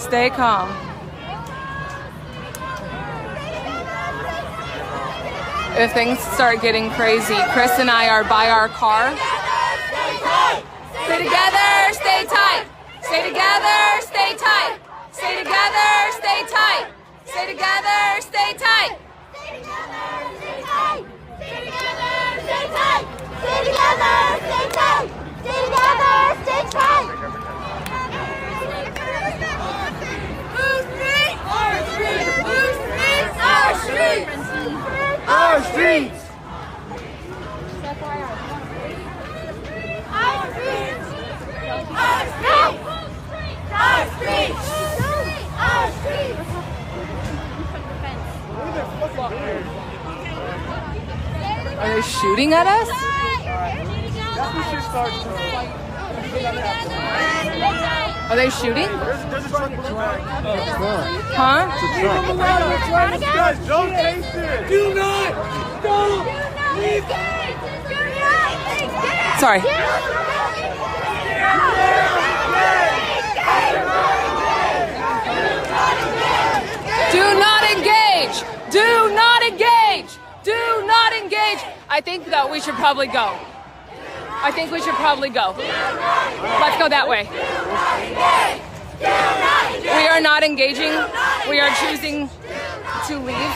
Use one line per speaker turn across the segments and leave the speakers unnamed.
Stay calm. If things start getting crazy, Chris and I are by our car. Stay together, stay tight. Stay together, stay tight. Stay together, stay tight. Stay together, stay tight. Stay together, stay tight. Stay together, stay tight. Stay together, stay tight. Stay together, stay tight. Whose streets? Our streets. Whose streets? Our streets. Our streets. Our streets. Our streets. Our streets. Our streets. Are they shooting at us? Are they shooting? Huh?
Guys, don't taste it. Do not. Don't.
Sorry. Do not engage. Do not engage. Do not engage. I think that we should probably go. I think we should probably go. Let's go that way. We are not engaging. We are choosing to leave.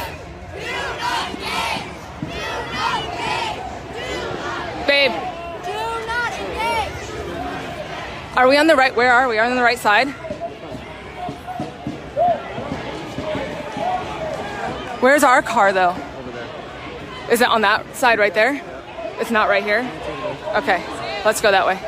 Babe. Are we on the right? Where are we? Are we on the right side? Where's our car though?
Over there.
Is it on that side right there? It's not right here? Okay, let's go that way.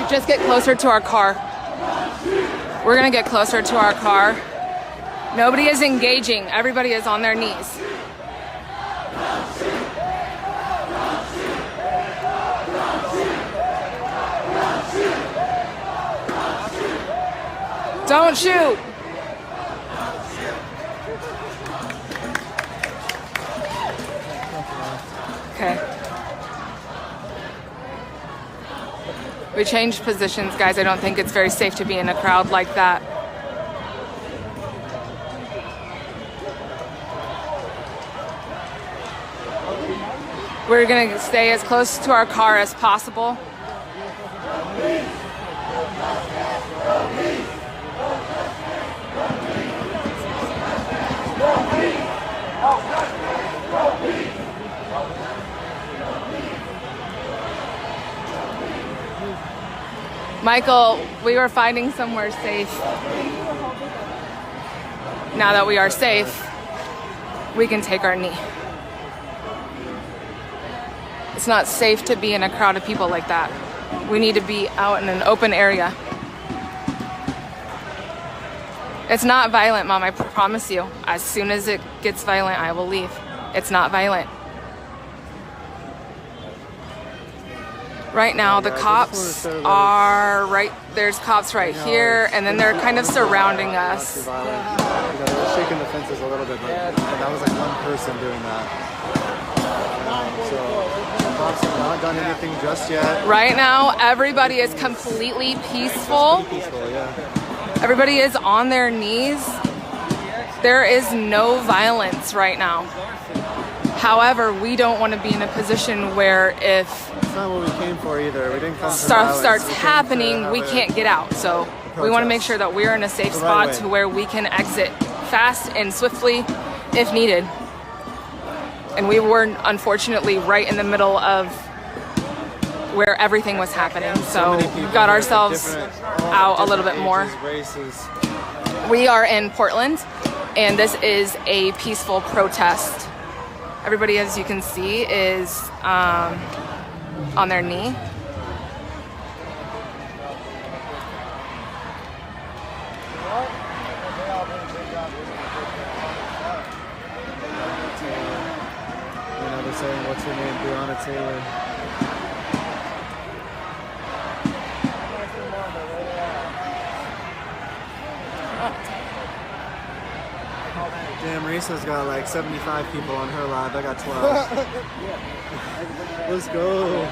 Just get closer to our car. We're gonna get closer to our car. Nobody is engaging. Everybody is on their knees. Don't shoot. Okay. We changed positions, guys. I don't think it's very safe to be in a crowd like that. We're gonna stay as close to our car as possible. Michael, we were finding somewhere safe. Now that we are safe, we can take our knee. It's not safe to be in a crowd of people like that. We need to be out in an open area. It's not violent, Mom, I promise you. As soon as it gets violent, I will leave. It's not violent. Right now, the cops are right, there's cops right here, and then they're kind of surrounding us.
They're shaking the fences a little bit, but that was like one person doing that. So the cops have not done anything just yet.
Right now, everybody is completely peaceful.
Peaceful, yeah.
Everybody is on their knees. There is no violence right now. However, we don't want to be in a position where if
It's not what we came for either. We didn't come for
stuff
violence.
starts
We came
happening,
to
we
have
can't get out. So we want to make sure that we're in a safe
The
spot
right way.
to where we can exit fast and swiftly if needed. And we were unfortunately right in the middle of where everything was happening. So
many
we
people
got
here,
ourselves
all
out a
different
little bit more.
ages, races.
We are in Portland, and this is a peaceful protest. Everybody, as you can see, is on their knee.
were saying, what's her name? Breonna Taylor. Damn, Marisa's got like 75 people on her live. I got 12. Let's go.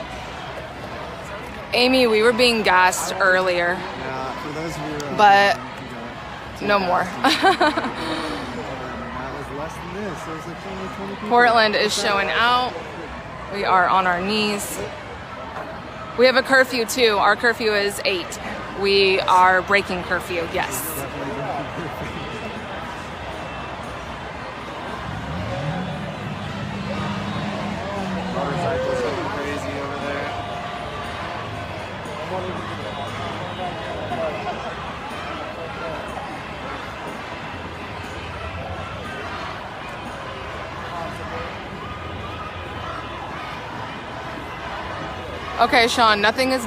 Amy, we were being gassed earlier,
Yeah, for those of you
but no more.
that was less than this. It was like only 20 people.
Portland is showing out. We are on our knees. We have a curfew too. Our curfew is 8. We are breaking curfew, yes.
Motorcycles going crazy over there.
Okay, Sean, nothing is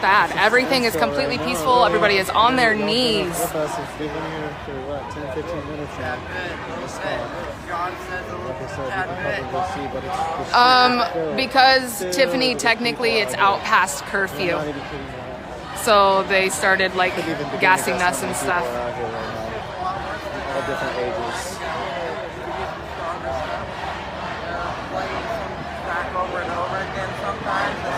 bad. Everything is completely peaceful. Everybody is on their knees.
We've been here for what, 10, 15 minutes now. Like I said, you can probably see, but it's
Because Tiffany, technically, it's out past curfew.
not even kidding around.
So they started like
Could even begin
gassing
to
us
guess how
and
many people
stuff.
are out here right now. All different ages.
Over and over again sometimes the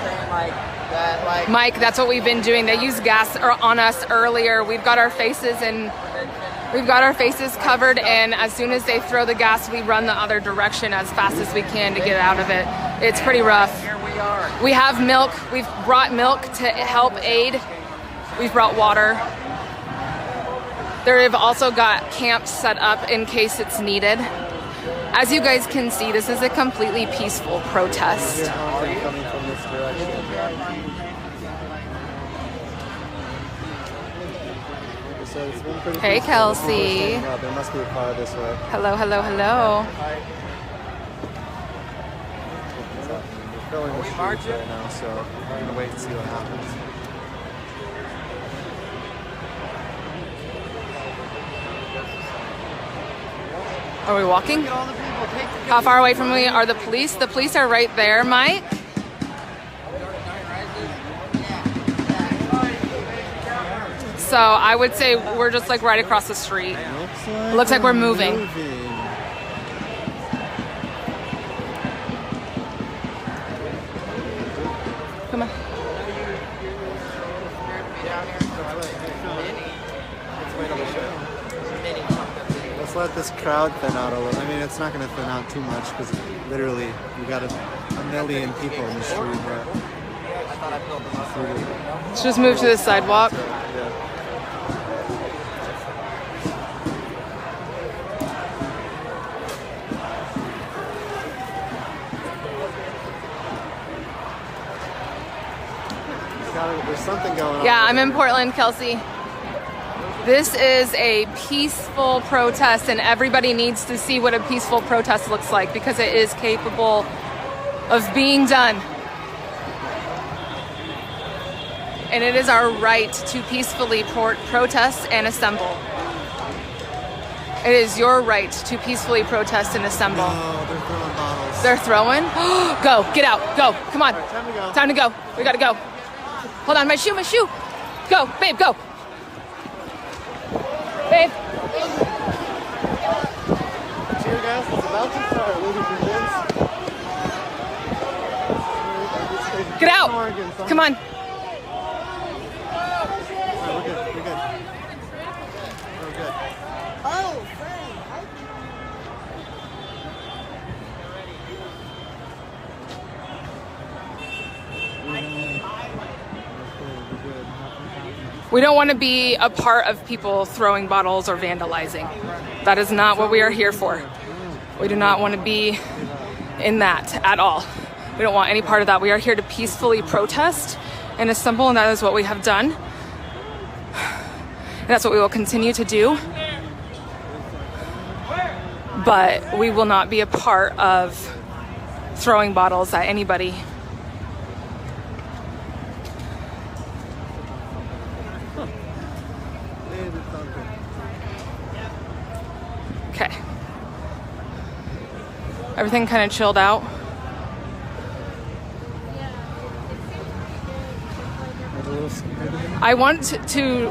same like that, like
Mike, that's what we've been doing. They used gas on us earlier. We've got our faces covered, and as soon as they throw the gas, we run the other direction as fast as we can to get out of it. It's pretty rough.
here we are.
We have milk. We've brought milk to help aid. We've brought water. They've also got camps set up in case it's needed. As you guys can see, this is a completely peaceful protest.
Hear honking coming from this direction. So it's been pretty
Hey,
peaceful. People are
Kelsey.
standing up. There must be a car this way.
Hello, hello, hello.
We're filling the streets right now, so we're gonna wait and see what happens.
Are we walking? How far away from me are the police? The police are right there, Mike. So I would say we're just like right across the street. Looks like we're moving. Come on.
Let's let this crowd thin out a little. I mean, it's not going to thin out too much because literally we got a million people in the street. But
Let's just move to the sidewalk.
yeah. There's something going on.
Yeah, I'm in Portland, Kelsey. This is a peaceful protest, and everybody needs to see what a peaceful protest looks like because it is capable of being done. And it is our right to peacefully protest and assemble. It is your right to peacefully protest and assemble.
Oh, they're throwing bottles.
They're throwing? Go, get out, go, come on.
Time to go.
Time to go, we gotta go. Hold on, my shoe. Go, babe, go. Babe.
Tear gas is about to start, ladies and gents.
Get out. Come on.
We're good. We're good. We're good.
Oh, Frank.
We don't want to be a part of people throwing bottles or vandalizing. That is not what we are here for. We do not want to be in that at all. We don't want any part of that. We are here to peacefully protest and assemble, and that is what we have done. And that's what we will continue to do. But we will not be a part of throwing bottles at anybody. Okay. Everything kind of chilled out.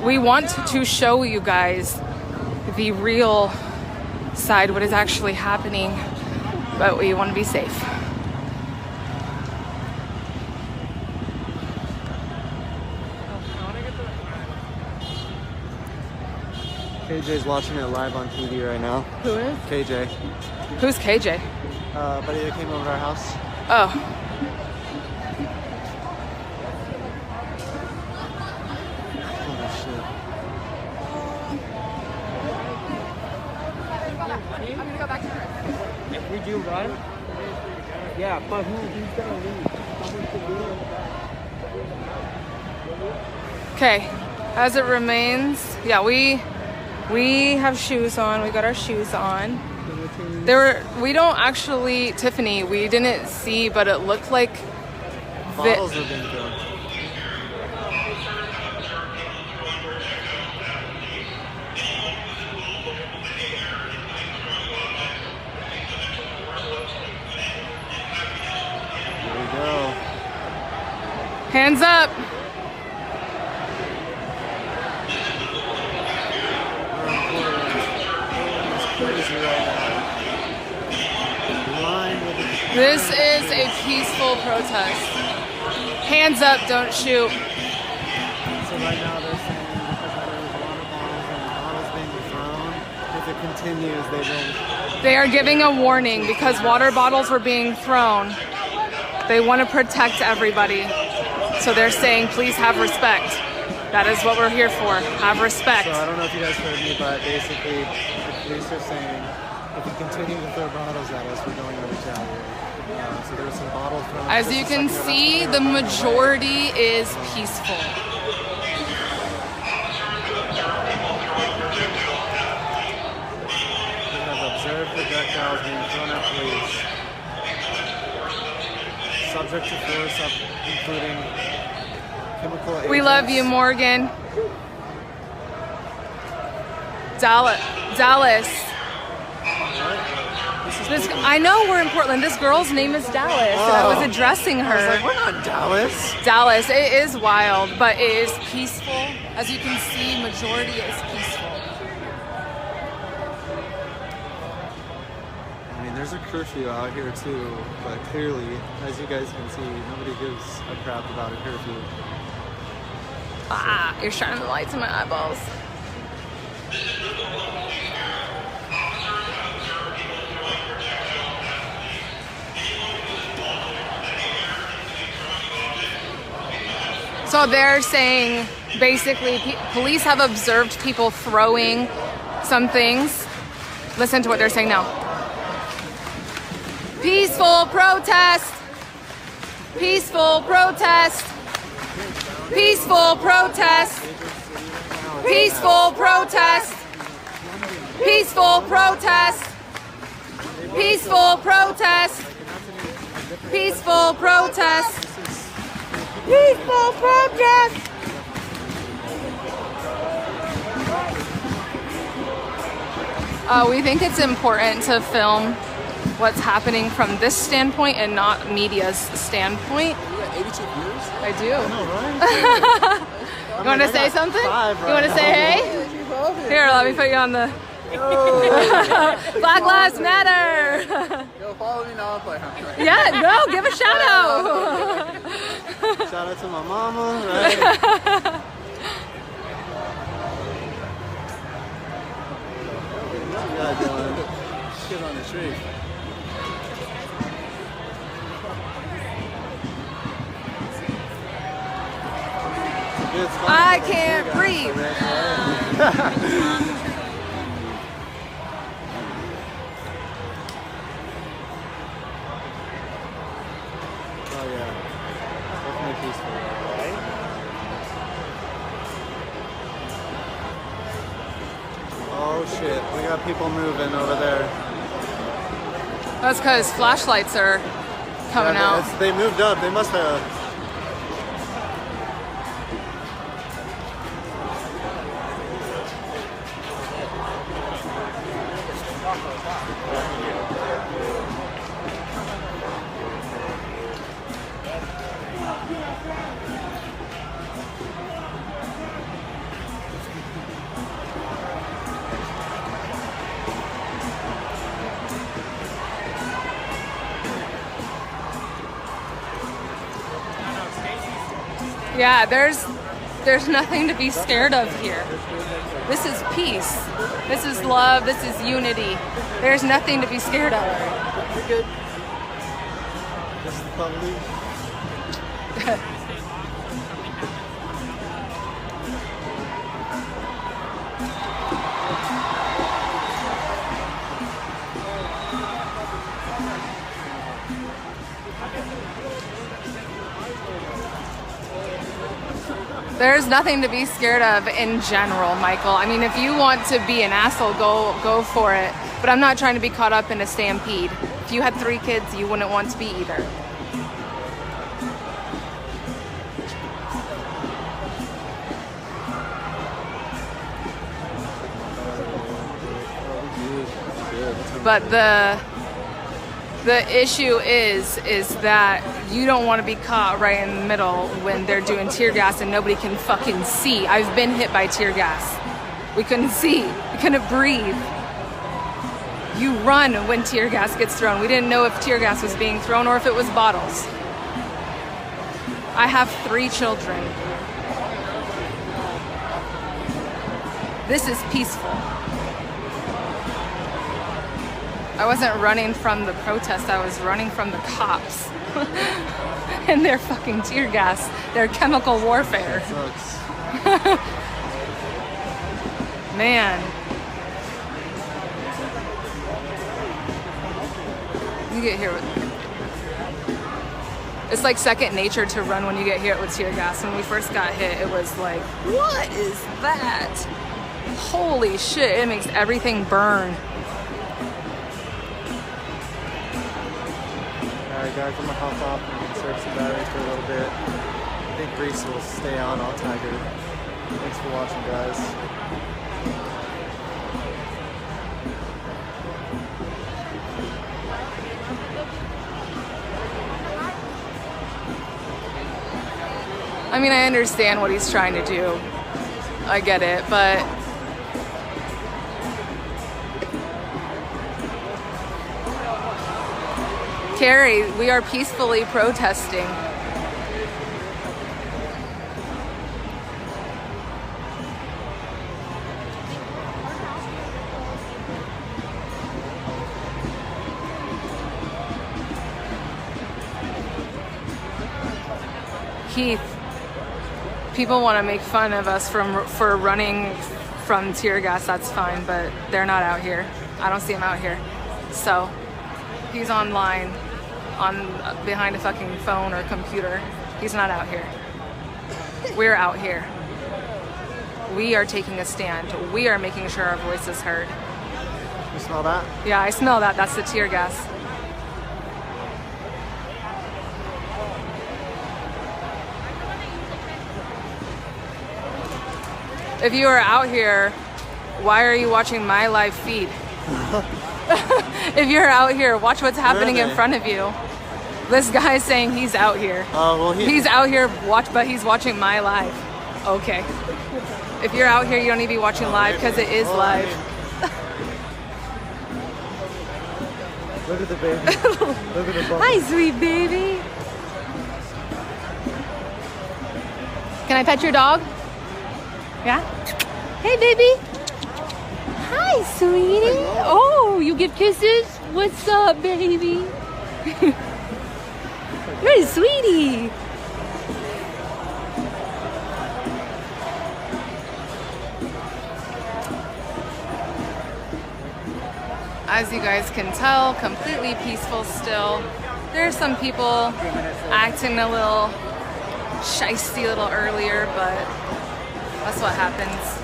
We want to show you guys the real side, what is actually happening, but we want to be safe.
KJ's watching it live on TV right now.
Who is?
KJ.
Who's KJ?
Buddy that came over to our house.
Oh.
Did you run? Yeah, but who's gonna leave?
Okay, as it remains, yeah, we have shoes on. We got our shoes on. We don't actually, Tiffany, we didn't see, but it looked like
bottles were being thrown. Here we go.
Hands up. This is a peaceful protest. Hands up, don't shoot.
So right now they're saying because there's water bottles and bottles being thrown, if it continues,
They are giving a warning because water bottles were being thrown. They want to protect everybody. So they're saying, please have respect. That is what we're here for. Have respect.
So I don't know if you guys heard me, but basically the police are saying if you continue to throw bottles at us, we're going to retaliate. So there's some bottles thrown.
As you can see, the majority is peaceful.
We have observed projectiles being thrown at police. Subject to force, including chemical agents.
We love you, Morgan. Dallas. I know we're in Portland. This girl's name is Dallas, and I was addressing her.
I was like, we're not Dallas.
Dallas. It is wild, but it is peaceful. As you can see, majority is peaceful.
I mean, there's a curfew out here too, but clearly, as you guys can see, nobody gives a crap about a curfew.
Ah, you're shining the lights in my eyeballs. So they're saying, basically, police have observed people throwing some things. Listen to what they're saying now. Peaceful protest. Peaceful protest. Peaceful protest. Peaceful protest. Peaceful protest. Peaceful protest. Peaceful protest. Peaceful protest. We think it's important to film what's happening from this standpoint and not media's standpoint.
You got 82 views?
I do.
I know, right?
You want to say something? You want to say hey? Here, let me put you on the... Black Lives Matter.
Yo, follow me now.
Yeah, no, give a shout out.
Shout out to my mama, right? What's you guys doing? Shit on the tree.
I can't breathe.
Oh yeah, definitely peaceful, right? Oh shit, we got people moving over there.
That's because flashlights are coming out.
They moved up. They must have.
Yeah, there's nothing to be scared of here. This is peace. This is love. This is unity. There's nothing to be scared of.
You're good. This is probably.
There's nothing to be scared of in general, Michael. I mean, if you want to be an asshole, go for it. But I'm not trying to be caught up in a stampede. If you had 3 kids, you wouldn't want to be either. But the issue is that you don't want to be caught right in the middle when they're doing tear gas and nobody can fucking see. I've been hit by tear gas. We couldn't see. We couldn't breathe. You run when tear gas gets thrown. We didn't know if tear gas was being thrown or if it was bottles. I have 3 children. This is peaceful. I wasn't running from the protest, I was running from the cops. And their fucking tear gas, their chemical warfare. Man. You get here with... It's like second nature to run when you get hit with tear gas. When we first got hit, it was like, what is that? Holy shit, it makes everything burn.
Alright guys, I'm gonna hop off and conserve some batteries for a little bit. I think Reese will stay on, I'll tag her. Thanks for watching guys.
I mean, I understand what he's trying to do. I get it, but Carrie, we are peacefully protesting. Keith, people want to make fun of us for running from tear gas, that's fine, but they're not out here. I don't see them out here. So, he's online. Behind a fucking phone or computer. He's not out here. We're out here. We are taking a stand. We are making sure our voice is heard.
You smell that?
Yeah, I smell that. That's the tear gas. If you are out here, why are you watching my live feed? If you're out here, watch what's happening in front of you. This guy's saying he's out here.
Well,
he's out here, but he's watching my live. Okay. If you're out here, you don't need to be watching live because it is live.
Look at the baby. Look at the bubble.
Hi, sweet baby. Can I pet your dog? Yeah? Hey, baby. Hi, sweetie. Oh, you give kisses? What's up, baby? You're a sweetie. As you guys can tell, completely peaceful still. There's some people acting a little shysty a little earlier, but that's what happens.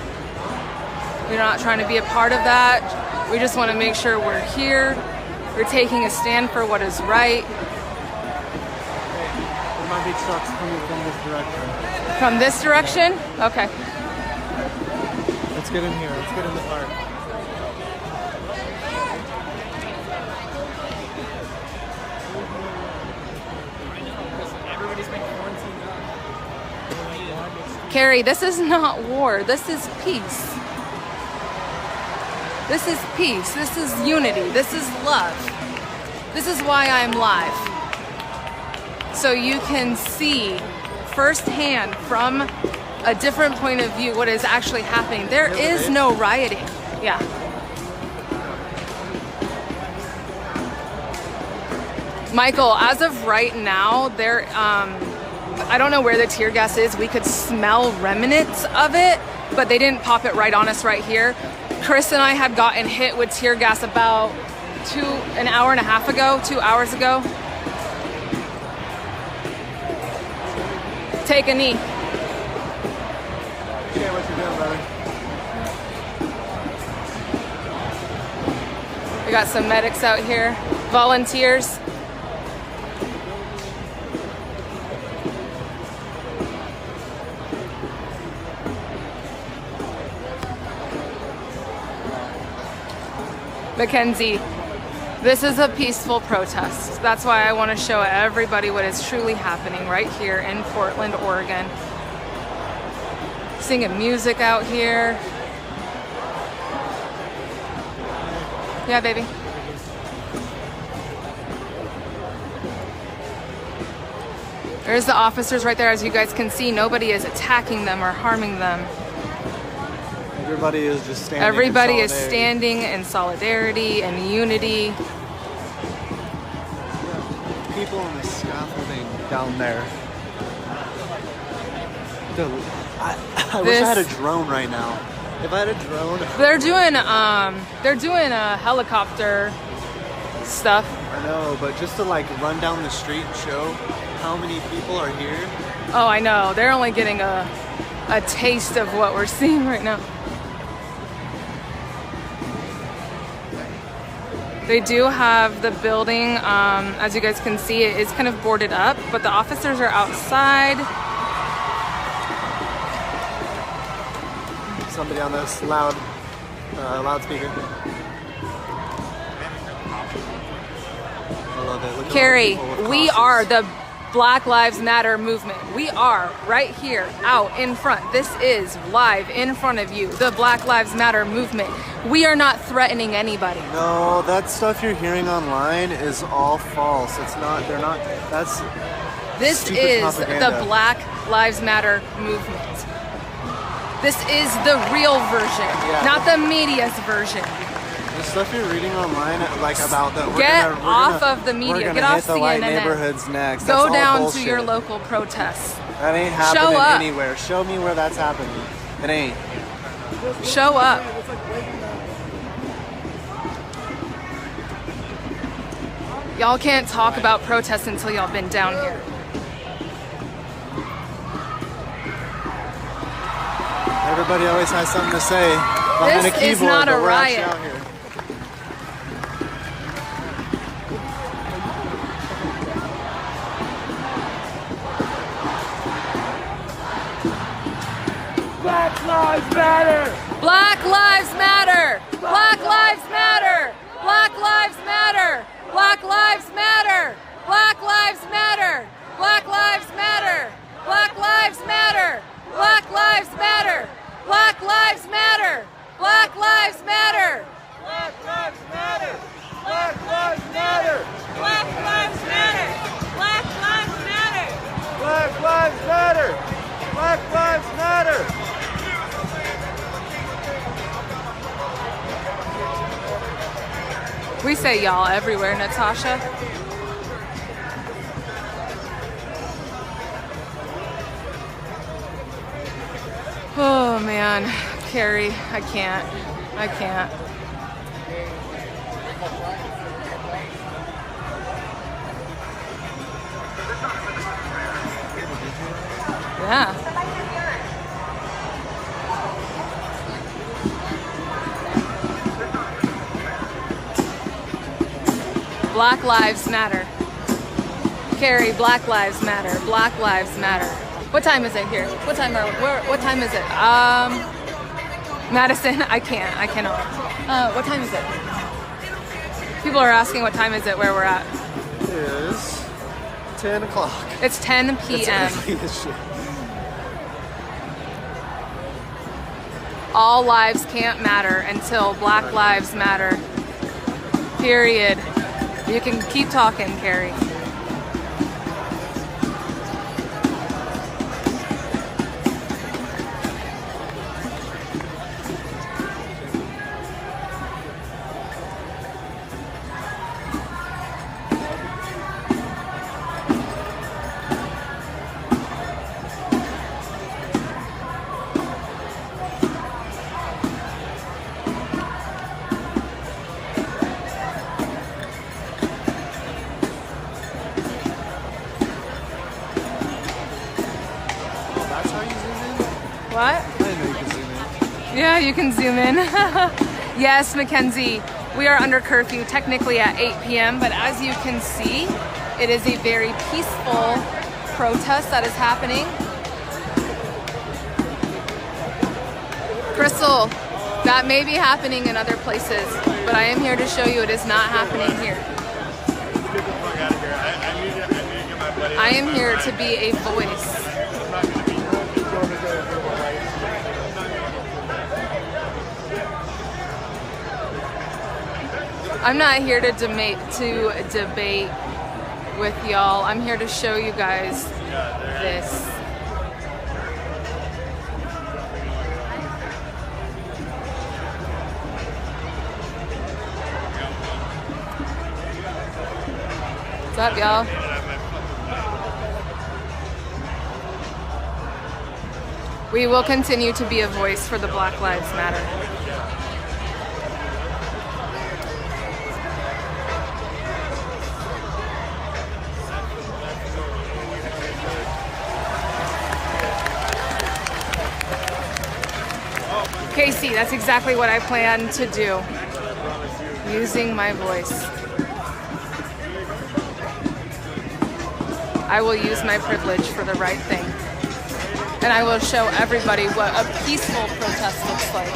We're not trying to be a part of that. We just want to make sure we're here. We're taking a stand for what is right.
There might be trucks coming from this direction.
From this direction? Okay.
Let's get in here. Let's get in the park.
Carrie, this is not war. This is peace. This is peace. This is unity. This is love. This is why I'm live. So you can see firsthand from a different point of view what is actually happening. There is no rioting. Yeah. Michael, as of right now, there, I don't know where the tear gas is. We could smell remnants of it, but they didn't pop it right on us right here. Chris and I had gotten hit with tear gas about an hour and a half ago, 2 hours ago. Take a knee.
Okay, what you doing, brother?
We got some medics out here, volunteers. Mackenzie, this is a peaceful protest. That's why I want to show everybody what is truly happening right here in Portland, Oregon. Singing music out here. Yeah, baby. There's the officers right there. As you guys can see, nobody is attacking them or harming them.
Everybody is just standing.
Everybody is standing in solidarity and unity.
People on the scaffolding down there. I wish I had a drone right now. If I had a drone.
They're doing a helicopter stuff.
I know, but just to like run down the street and show how many people are here.
Oh, I know. They're only getting a taste of what we're seeing right now. They do have the building, as you guys can see, it is kind of boarded up, but the officers are outside.
Somebody on this loudspeaker. I love it. Look at
Carrie,
all the people with
we
costumes.
are the Black Lives Matter movement. We are right here, out in front. This is live in front of you, the Black Lives Matter movement. We are not threatening anybody.
No, that stuff you're hearing online is all false. It's not, they're not, that's
This
stupid
is
propaganda.
the Black Lives Matter movement. This is the real version, not the media's version.
The stuff you're reading online, like about the
Get off of the media.
We're gonna
Get off
hit the white
CNN.
neighborhoods next.
Go
That's all
down
bullshit.
to your local protests.
That ain't happening
Show up.
anywhere. Show me where that's happening. It ain't.
Show up. Y'all can't talk about protests until y'all been down here.
Everybody always has something to say. Behind
This
a keyboard,
is not a
but we're actually
riot.
out here.
Black Lives Matter!
Black Lives Matter! Black Lives Matter! Black Lives Matter! Black Lives Matter! Black Lives Matter! Black Lives Matter! Black Lives Matter! Black Lives Matter! Black Lives Matter! Black Lives Matter!
Black Lives Matter! Black Lives Matter!
Black Lives Matter! Black Lives Matter!
Black Lives Matter! Black Lives Matter!
We say y'all everywhere, Natasha. Oh man, Carrie, I can't. I can't. Yeah. Black Lives Matter. Carrie, Black Lives Matter. Black Lives Matter. What time is it here? What time are what time is it? Madison, I cannot. What time is it? People are asking what time is it where we're at.
It is 10 o'clock.
It's 10 p.m.
It's early as shit.
All lives can't matter until Black Lives Matter. Period. You can keep talking, Carrie.
I didn't know you could zoom in.
Yeah, you can zoom in. Yes, Mackenzie, we are under curfew technically at 8 p.m., but as you can see, it is a very peaceful protest that is happening. Crystal, that may be happening in other places, but I am here to show you it is not happening here. I am here to be a voice. I'm not here to debate with y'all. I'm here to show you guys this. What's up, y'all? We will continue to be a voice for the Black Lives Matter. Casey, that's exactly what I plan to do, using my voice. I will use my privilege for the right thing. And I will show everybody what a peaceful protest looks like.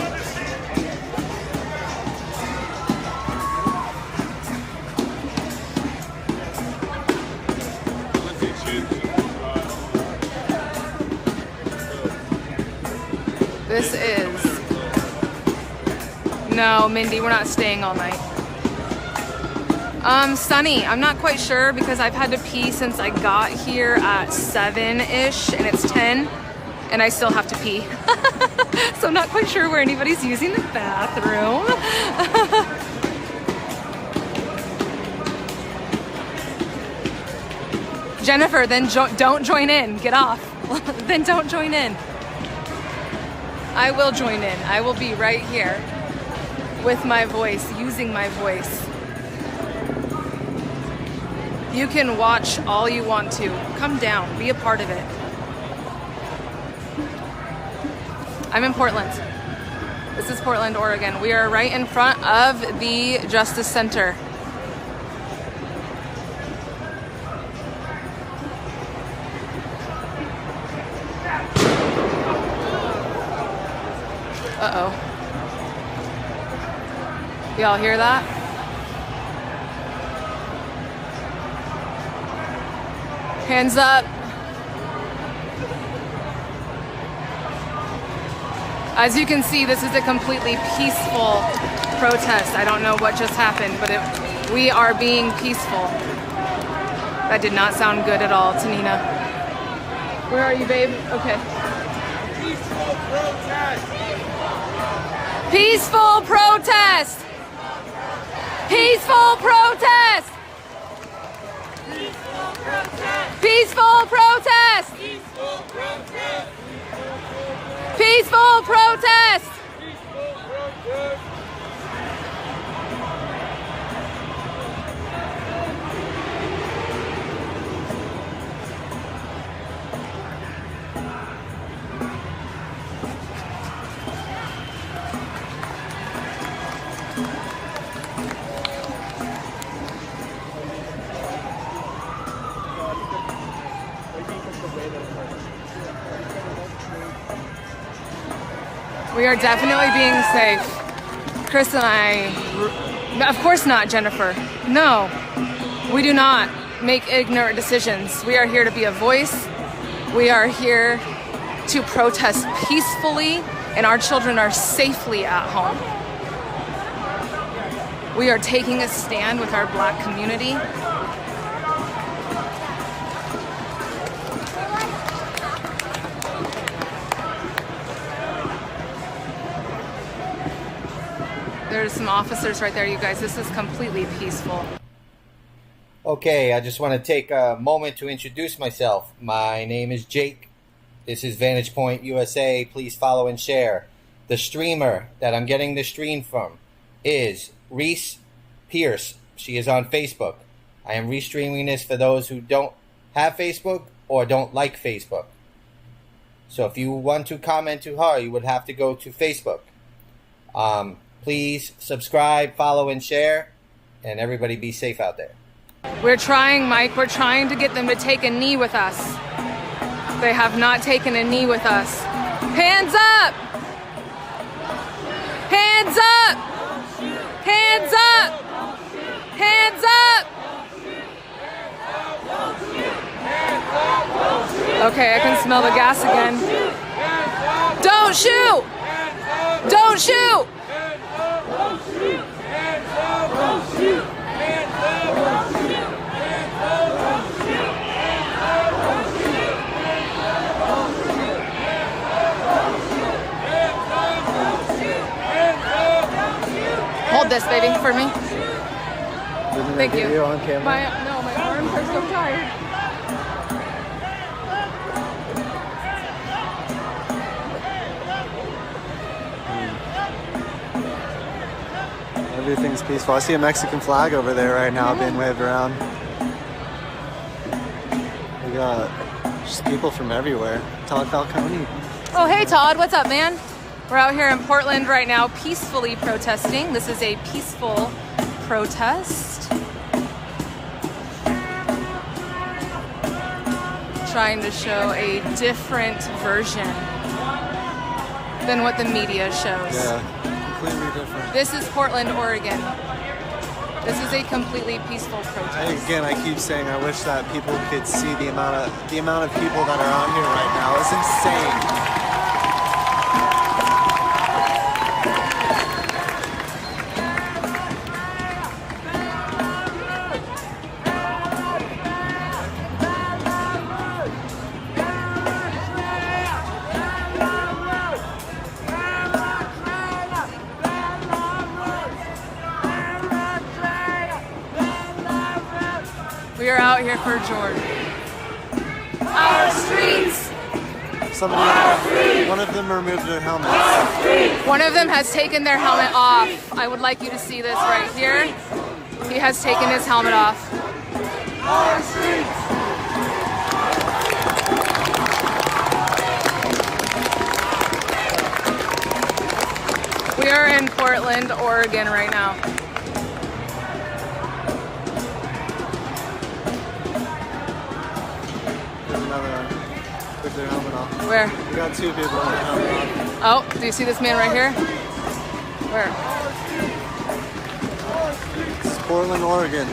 This is... No, Mindy, we're not staying all night. Sunny, I'm not quite sure because I've had to pee since I got here at 7-ish and it's 10 and I still have to pee. So I'm not quite sure where anybody's using the bathroom. Jennifer, then don't join in. Get off. Then don't join in. I will join in. I will be right here with my voice, using my voice. You can watch all you want to. Come down, be a part of it. I'm in Portland. This is Portland, Oregon. We are right in front of the Justice Center. Uh-oh. Y'all hear that? Hands up. As you can see, this is a completely peaceful protest. I don't know what just happened, but we are being peaceful. That did not sound good at all, Tanina. Where are you, babe? Okay.
Peaceful protest.
Peaceful protest. Peaceful protest. Peaceful protest!
Peaceful protest!
Peaceful protest!
Peaceful protest!
We are definitely being safe. Chris and I, of course not, Jennifer. No, we do not make ignorant decisions. We are here to be a voice. We are here to protest peacefully, and our children are safely at home. We are taking a stand with our Black community. There's some officers right there, you guys. This is completely peaceful.
Okay, I just want to take a moment to introduce myself. My name is Jake. This is Vantage Point USA. Please follow and share. The streamer that I'm getting the stream from is Reese Pierce. She is on Facebook. I am restreaming this for those who don't have Facebook or don't like Facebook. So if you want to comment to her, you would have to go to Facebook. Please subscribe, follow, and share, and everybody be safe out there.
We're trying, Mike. We're trying to get them to take a knee with us. They have not taken a knee with us. Hands up! Hands up! Hands up! Hands up! Okay, I can smell the gas again. Don't shoot! Don't shoot! Hold this, baby, for me. Thank you.
Video on camera.
My arms are so tired.
Everything's peaceful. I see a Mexican flag over there right now being waved around. We got just people from everywhere. Todd Falcone.
Oh, hey, Todd. What's up, man? We're out here in Portland right now peacefully protesting. This is a peaceful protest. Trying to show a different version than what the media shows.
Yeah, completely different.
This is Portland, Oregon. This is a completely peaceful protest.
Again, I keep saying I wish that people could see the amount of people that are out here right now. It's insane.
We are out here for George. Our streets!
One of them removed their helmets.
One of them has taken their helmet off. I would like you to see this right here. He has taken his helmet off.
Our streets!
We are in Portland, Oregon right now.
There's another one with their helmet off.
Where?
We got two people with their helmet off.
Oh, do you see this man right here? Where?
It's Portland, Oregon.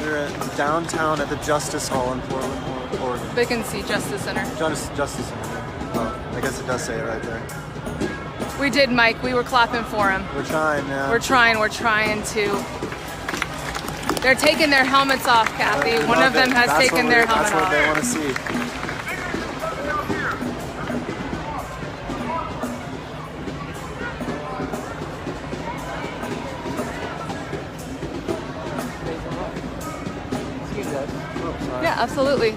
We're at downtown at the Justice Hall in Portland, Oregon.
They can see Justice Center.
Justice Center. Oh, I guess it does say it right there.
We did, Mike. We were clapping for him.
We're trying, man.
We're trying to. They're taking their helmets off, Kathy. One of them has taken their helmet
off. That's what they
off.
want to see.
Yeah, absolutely.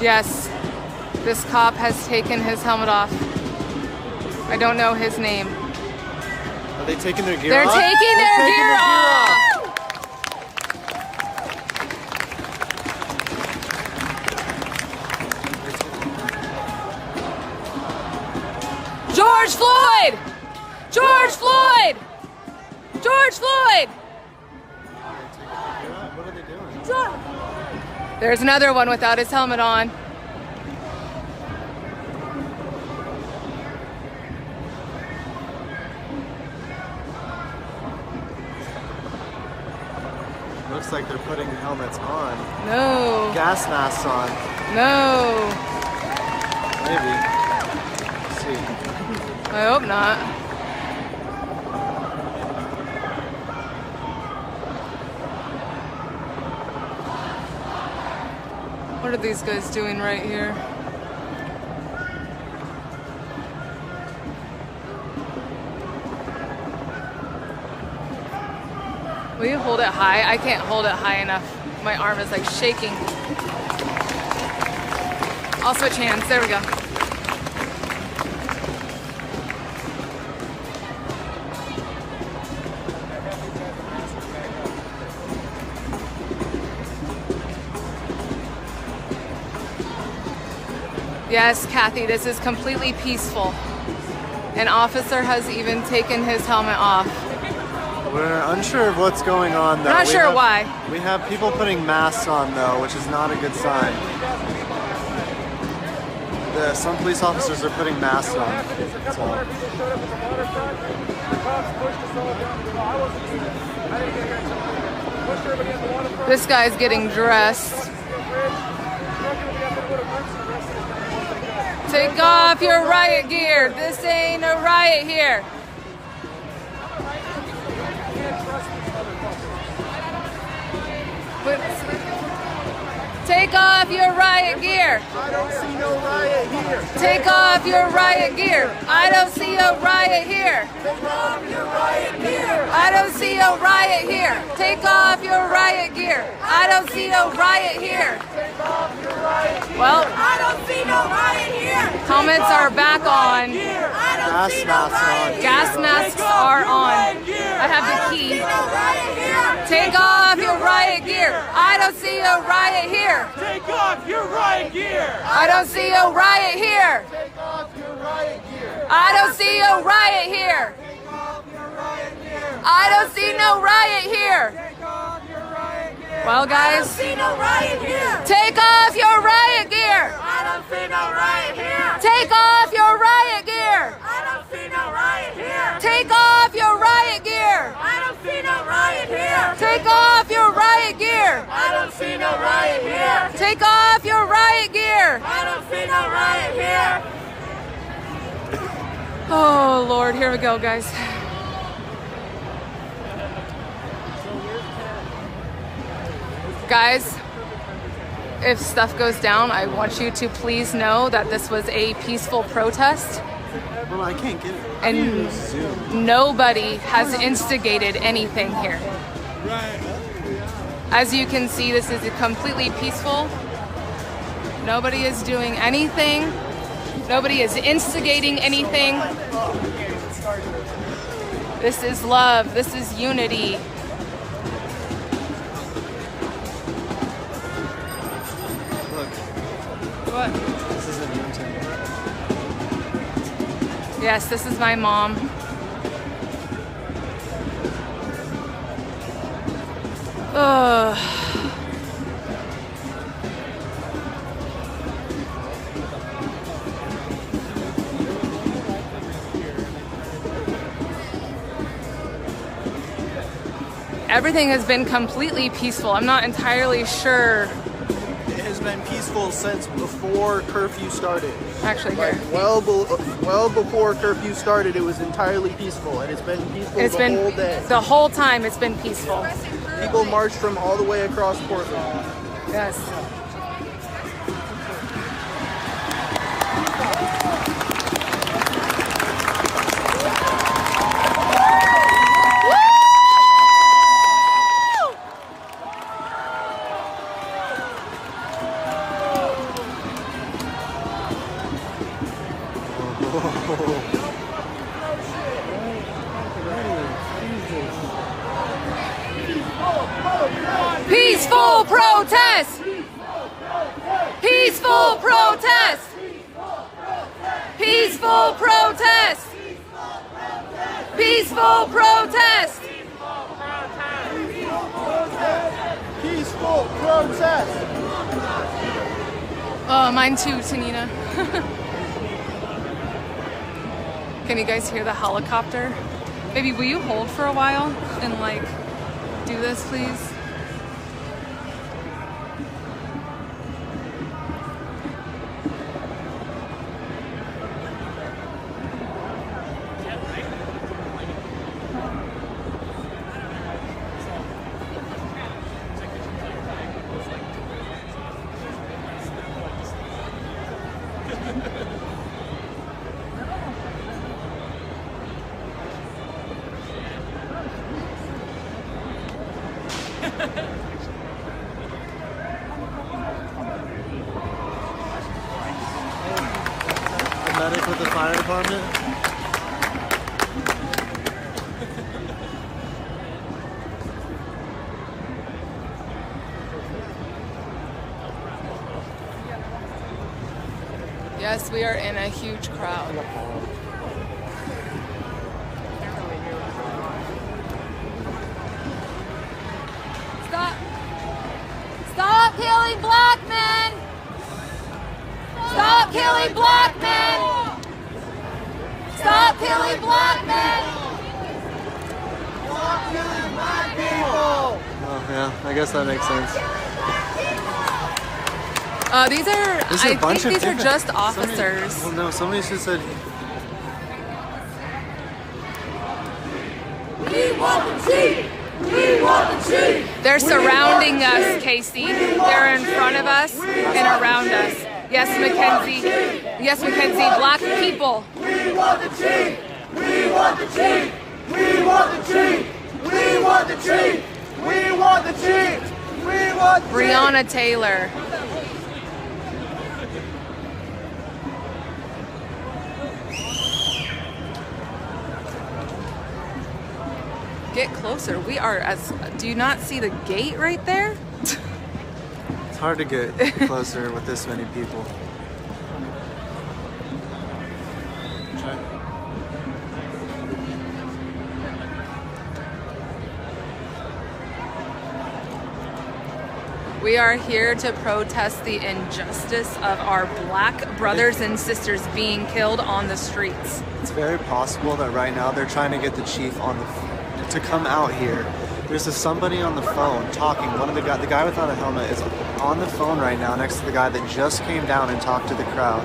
Yes, this cop has taken his helmet off. I don't know his name.
Are they taking their gear
They're
off?
taking their gear off! George Floyd! George Floyd! George Floyd!
What are they doing?
There's another one without his helmet on.
Looks like they're putting helmets on.
No.
Gas masks on.
No.
Maybe. Let's see.
I hope not. What are these guys doing right here? Will you hold it high? I can't hold it high enough. My arm is like shaking. I'll switch hands. There we go. Yes, Kathy, this is completely peaceful. An officer has even taken his helmet off.
We're unsure of what's going on, though.
Not sure why.
We have people putting masks on, though, which is not a good sign. Some police officers are putting masks on. So.
This guy's getting dressed. Take off your riot gear. This ain't a riot here. Take off your riot gear.
I don't see no riot here.
Take off your riot gear. I don't see a riot here.
Take off your riot gear.
I don't see a riot here. Take off your riot gear. I don't see no riot here.
Take off your riot gear.
Well,
I don't see no riot here.
helmets are back on.
I don't see no riot here.
Gas masks are on. I have the key.
No riot here.
Take off your riot gear. I don't see a riot here.
Take off your riot gear.
I don't see a riot here.
Take off your riot gear.
I don't see a riot here.
Take off your riot gear.
I don't see no riot here.
Take off your riot gear.
Well,
I don't
guys,
see no riot here.
take off your riot gear.
I don't see no riot here.
Take off your riot gear.
I don't see no riot here.
Take off your riot gear.
I don't see no riot here.
Take off your riot gear.
I don't see no riot here.
Take off your riot gear.
I don't see no riot here.
Oh, Lord, here we go, guys. Guys, if stuff goes down, I want you to please know that this was a peaceful protest
Well, I can't get it.
and nobody has instigated anything here. As you can see, this is completely peaceful. Nobody is doing anything. Nobody is instigating anything. This is love. This is unity.
Look,
What?
this is a Newton.
Yes, this is my mom. Ugh. Everything has been completely peaceful. I'm not entirely sure.
It has been peaceful since before curfew started.
Actually,
Like
here.
well before curfew started, it was entirely peaceful, and it's been peaceful
It's
the
been
whole day.
the whole time. It's been peaceful.
People marched from all the way across Portland.
Yes. Peaceful protest! Peaceful protest! Peaceful protest! Peaceful protest!
Peaceful protest!
Oh, mine too, Tanina. Can you guys hear the helicopter? Baby, will you hold for a while and like do this, please?
fire department?
Yes, we are in a huge crowd. Stop! Stop killing black men! Stop killing black men! Stop killing black men!
Stop killing black people! Oh yeah, I guess that makes sense.
These are, I think these are just officers.
Well, no, somebody just said.
We want the chief! We want the chief!
They're surrounding us, Casey. They're in front of us and around us. Yes, Mackenzie. Yes, Mackenzie. Black people.
We want the chief! We want the chief! We want the chief! We want the chief! We want the chief! We want the chief!
Breonna Taylor. Get closer. We are as. Do you not see the gate right there?
It's hard to get closer with this many people.
We are here to protest the injustice of our black brothers and sisters being killed on the streets.
It's very possible that right now they're trying to get the chief on to come out here. There's somebody on the phone talking. One of the guy without a helmet is on the phone right now next to the guy that just came down and talked to the crowd.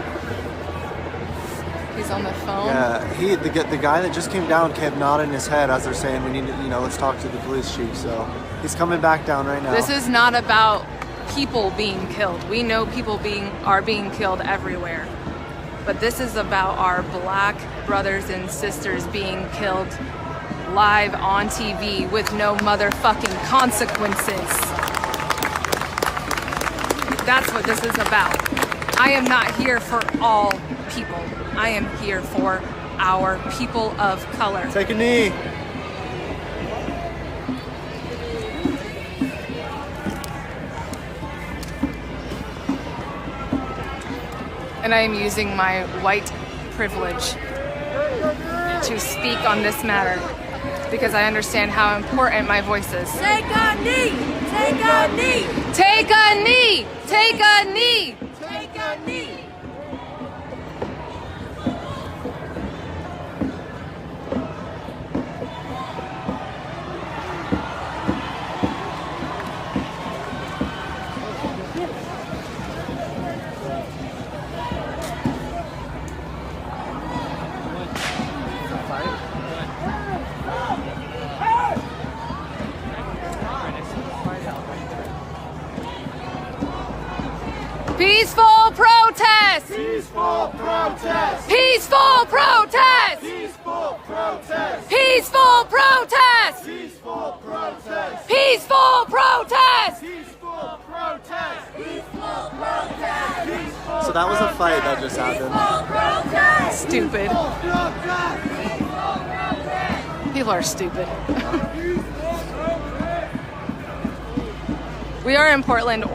He's on the phone?
Yeah, the guy that just came down kept nodding his head as they're saying we need to, let's talk to the police chief. So he's coming back down right now.
This is not about people being killed. We know people are being killed everywhere. But this is about our black brothers and sisters being killed live on TV with no motherfucking consequences. That's what this is about. I am not here for all people. I am here for our people of color.
Take a knee.
And I am using my white privilege to speak on this matter because I understand how important my voice is.
Take a knee! Take a knee!
Take a knee! Take a knee!
Take a knee!
Peaceful protest!
Peaceful protest!
Peaceful protest!
Peaceful protest!
Peaceful protest!
Peaceful protest!
Peaceful protest!
Peaceful protest! Peaceful protest!
So that was a fight that just happened.
Stupid. People are stupid. We are in Portland,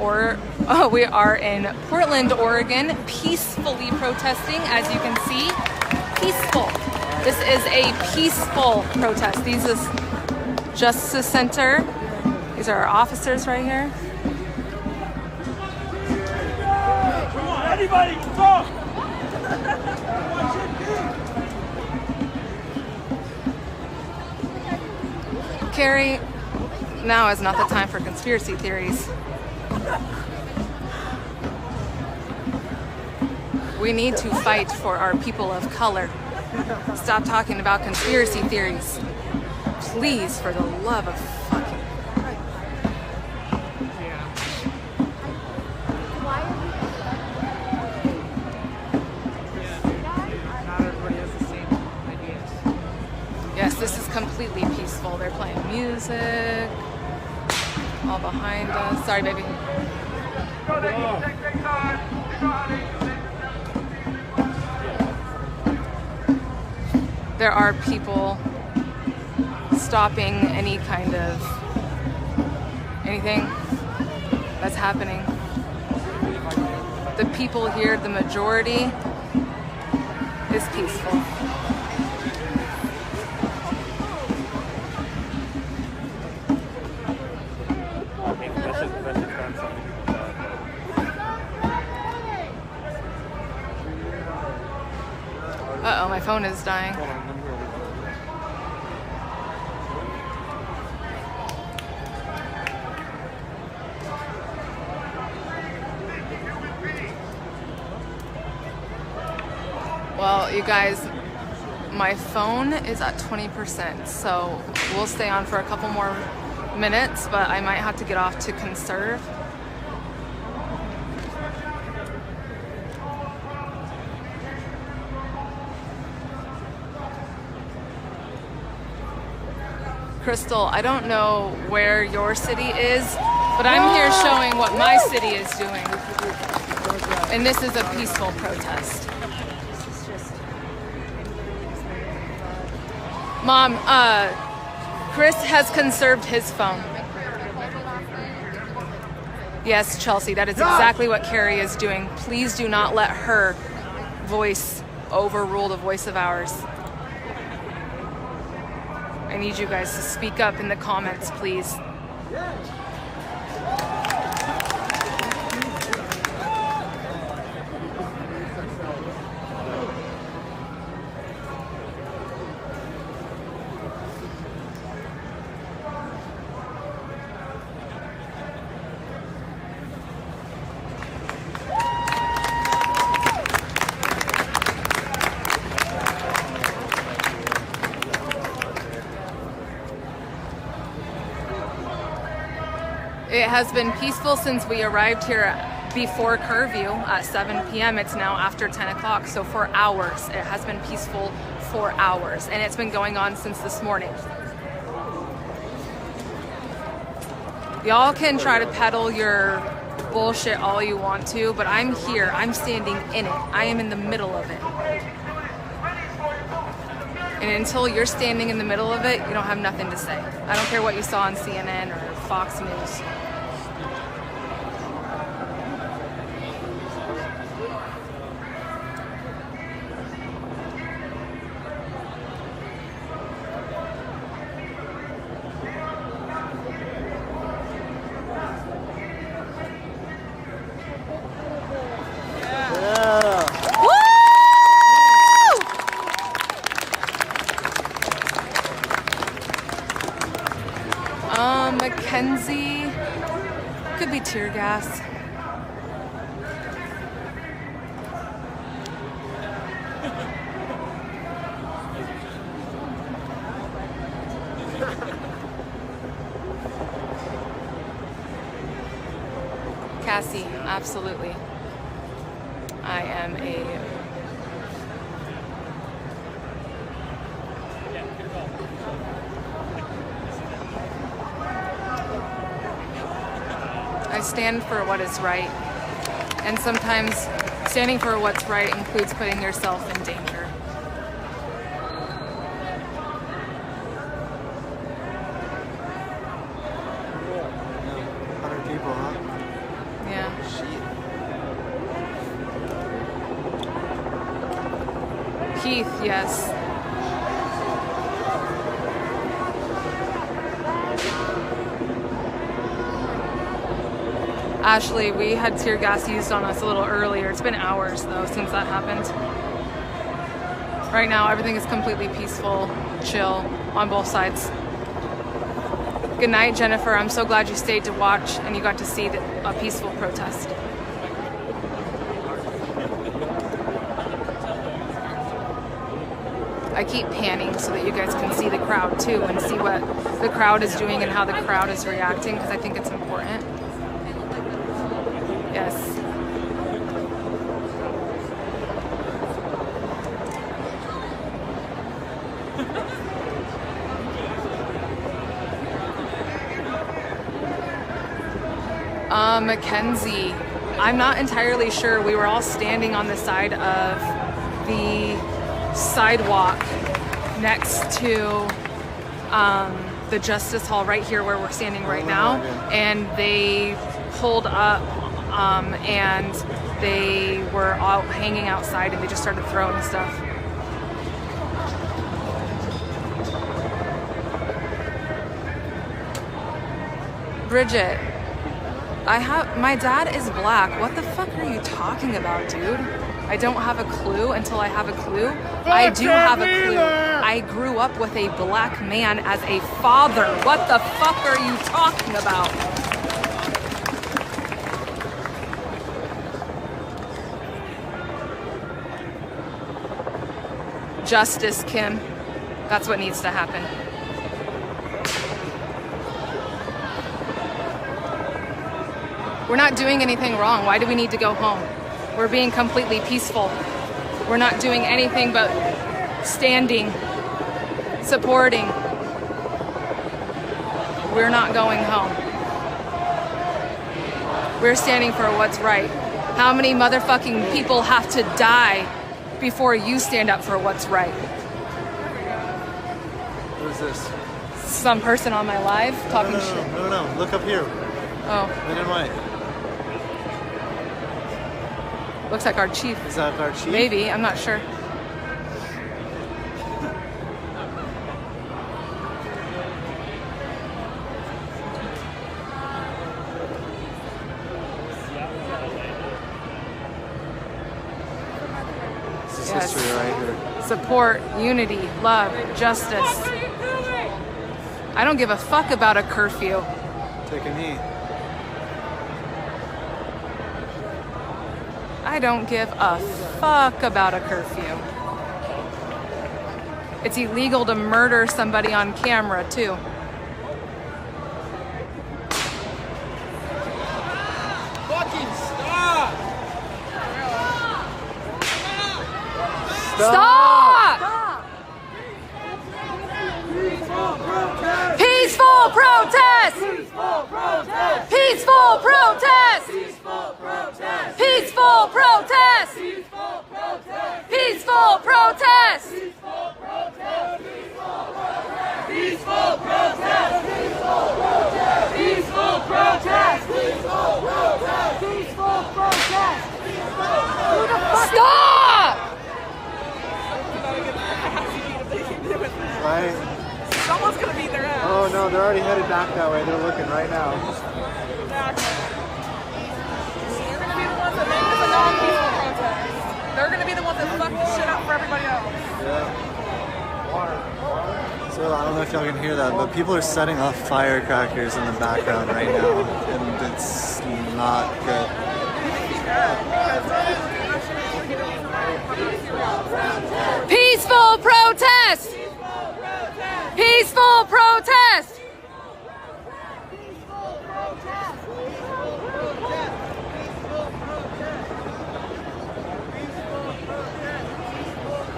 Oregon, peacefully protesting, as you can see. Peaceful. This is a peaceful protest. This is Justice Center. These are our officers right here.
Come on, anybody can talk!
Carrie, now is not the time for conspiracy theories. We need to fight for our people of color. Stop talking about conspiracy theories. Please, for the love of fucking... Yes, this is completely peaceful. They're playing music all behind us. Sorry, baby. there are people stopping any kind of anything that's happening. The people here, the majority, is peaceful. Uh-oh, my phone is dying. Well, you guys, my phone is at 20%, so we'll stay on for a couple more minutes, but I might have to get off to conserve. Crystal, I don't know where your city is, but I'm here showing what my city is doing. And this is a peaceful protest. Mom, Chris has conserved his phone. Yes, Chelsea, that is exactly what Carrie is doing. Please do not let her voice overrule the voice of ours. I need you guys to speak up in the comments, please. It has been peaceful since we arrived here before curfew at 7 p.m. It's now after 10 o'clock, so for hours. It has been peaceful for hours, and it's been going on since this morning. Y'all can try to peddle your bullshit all you want to, but I'm here. I'm standing in it. I am in the middle of it. And until you're standing in the middle of it, you don't have nothing to say. I don't care what you saw on CNN or Fox News. Mackenzie, could be tear gas. Cassie, absolutely. I am I stand for what is right, and sometimes standing for what's right includes putting yourself in danger.
Yeah, 100 people, huh?
Yeah.
Shit.
Keith, yes. Ashley, we had tear gas used on us a little earlier. It's been hours, though, since that happened. Right now, everything is completely peaceful, chill, on both sides. Good night, Jennifer. I'm so glad you stayed to watch and you got to see a peaceful protest. I keep panning so that you guys can see the crowd, too, and see what the crowd is doing and how the crowd is reacting, because I think it's important. Yes. Mackenzie, I'm not entirely sure. We were all standing on the side of the sidewalk next to the Justice Hall right here where we're standing right now, and they pulled up and they were all hanging outside and they just started throwing stuff. Bridget, my dad is black. What the fuck are you talking about, dude? I don't have a clue until I have a clue. I do have a clue. I grew up with a black man as a father. What the fuck are you talking about? Justice, Kim. That's what needs to happen. We're not doing anything wrong. Why do we need to go home? We're being completely peaceful. We're not doing anything but standing, supporting. We're not going home. We're standing for what's right. How many motherfucking people have to die before you stand up for what's right?
Who is this?
Some person on my live talking shit.
No. Look up here.
Oh.
Men in white.
Looks like our chief.
Is that our chief?
Maybe, I'm not sure.
This is history right here.
Support, unity, love, justice. I don't give a fuck about a curfew.
Take a knee.
I don't give a fuck about a curfew. It's illegal to murder somebody on camera, too.
Fucking stop!
Stop! Peaceful protest! Peaceful protest! Peaceful protest! Peaceful protest!
Peaceful protest! Peaceful protest! Peaceful protest!
Stop!
Right?
Someone's gonna beat their ass.
Oh no, they're already headed back that way. They're looking right now.
They're gonna be the ones that make this a non-peaceful protest. They're gonna be the ones that fuck this shit up for everybody else.
Yeah. So I don't know if y'all can hear that, but people are setting off firecrackers in the background right now, and it's not good.
Peaceful protest! Peaceful protest!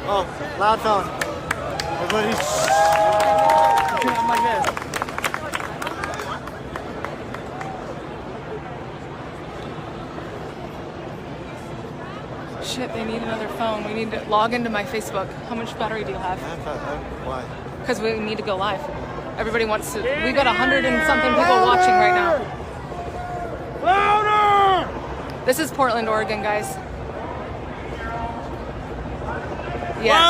Oh, loud phone. Everybody shh. I'm like this.
Shit, they need another phone. We need to log into my Facebook. How much battery do you have?
Why?
Because we need to go live. Everybody wants to. We got 100 and something people watching right now.
Louder!
This is Portland, Oregon, guys. Yes.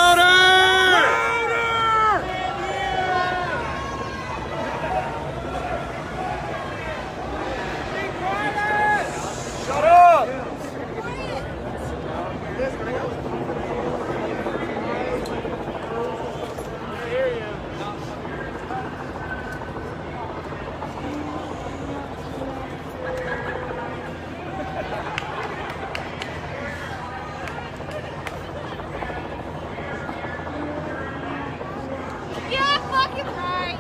Shut up!
Yeah, fucking right.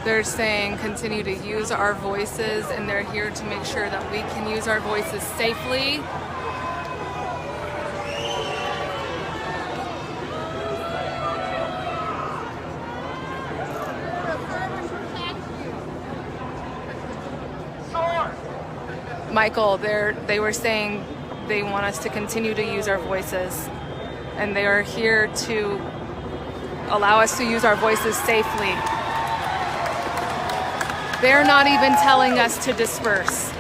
They're saying continue to use our voices, and they're here to make sure that we can use our voices safely. Michael, they were saying
They want us to continue to use our voices, and they are here to allow us to use our voices safely. They're not even telling us to disperse.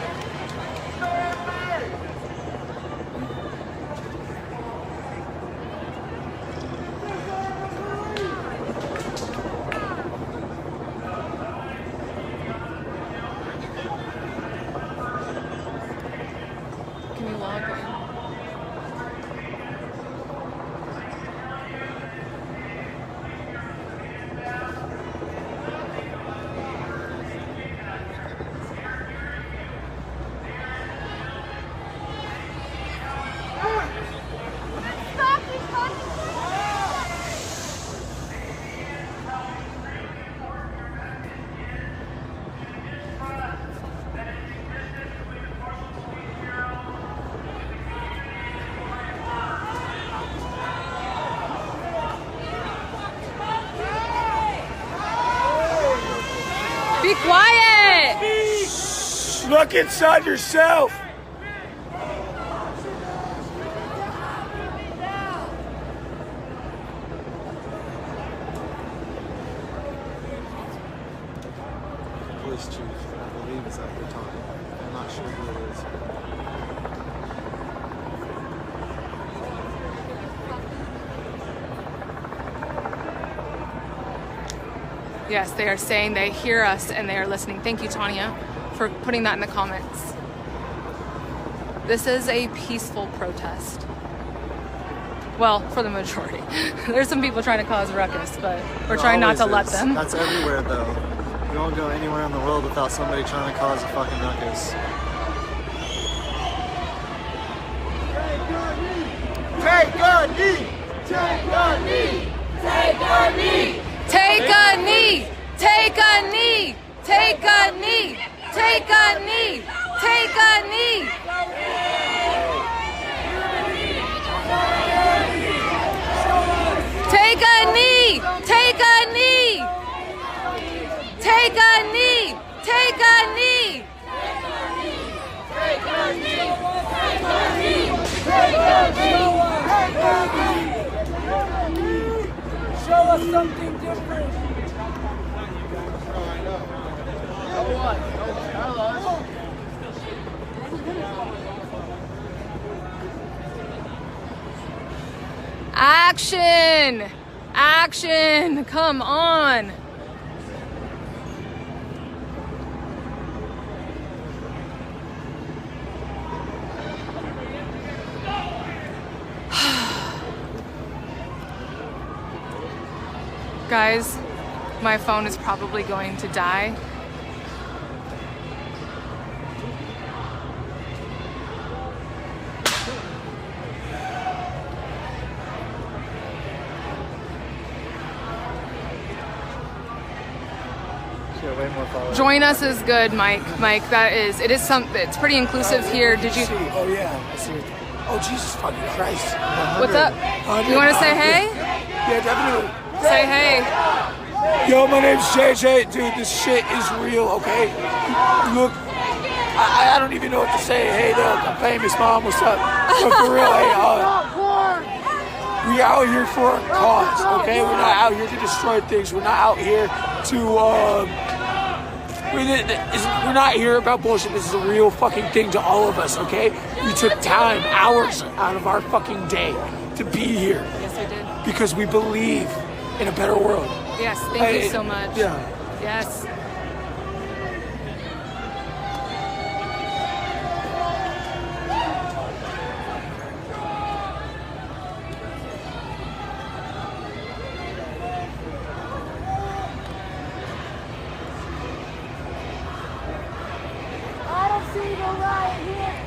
Can you log in? Be quiet!
Look inside yourself.
Police chief, I believe is at the time. I'm not sure who it is.
Yes, they are saying they hear us and they are listening. Thank you, Tanya, for putting that in the comments. This is a peaceful protest. Well, for the majority. There's some people trying to cause ruckus, but we're trying not to let them.
That's everywhere, though. You don't go anywhere in the world without somebody trying to cause a fucking ruckus.
Take a knee. Take a knee.
Take a knee.
Take a knee! Take a knee! Take a knee! Take a knee! Take a knee! Take a knee! Take a knee! Take a knee! Take a knee!
Show us something different.
Action! Action! Come on! Guys, my phone is probably going to die.
Way more followers.
Join us is good, Mike. Mike, it's pretty inclusive here. Did you?
Oh yeah, I see it. Oh Jesus fucking Christ!
What's up? You want to say hey?
Yeah, definitely.
Say hey.
Yo, my name's JJ. Dude, this shit is real, okay? Look, I don't even know what to say. Hey, look, I'm famous, mom. What's up? But for real, hey, we out here for a cause, okay? We're not out here to destroy things. We're not out here to, we're not here about bullshit. This is a real fucking thing to all of us, okay? We took time, hours out of our fucking day to be here.
Yes, I did.
Because we believe in a better world.
Yes, thank you so much.
Yeah.
Yes.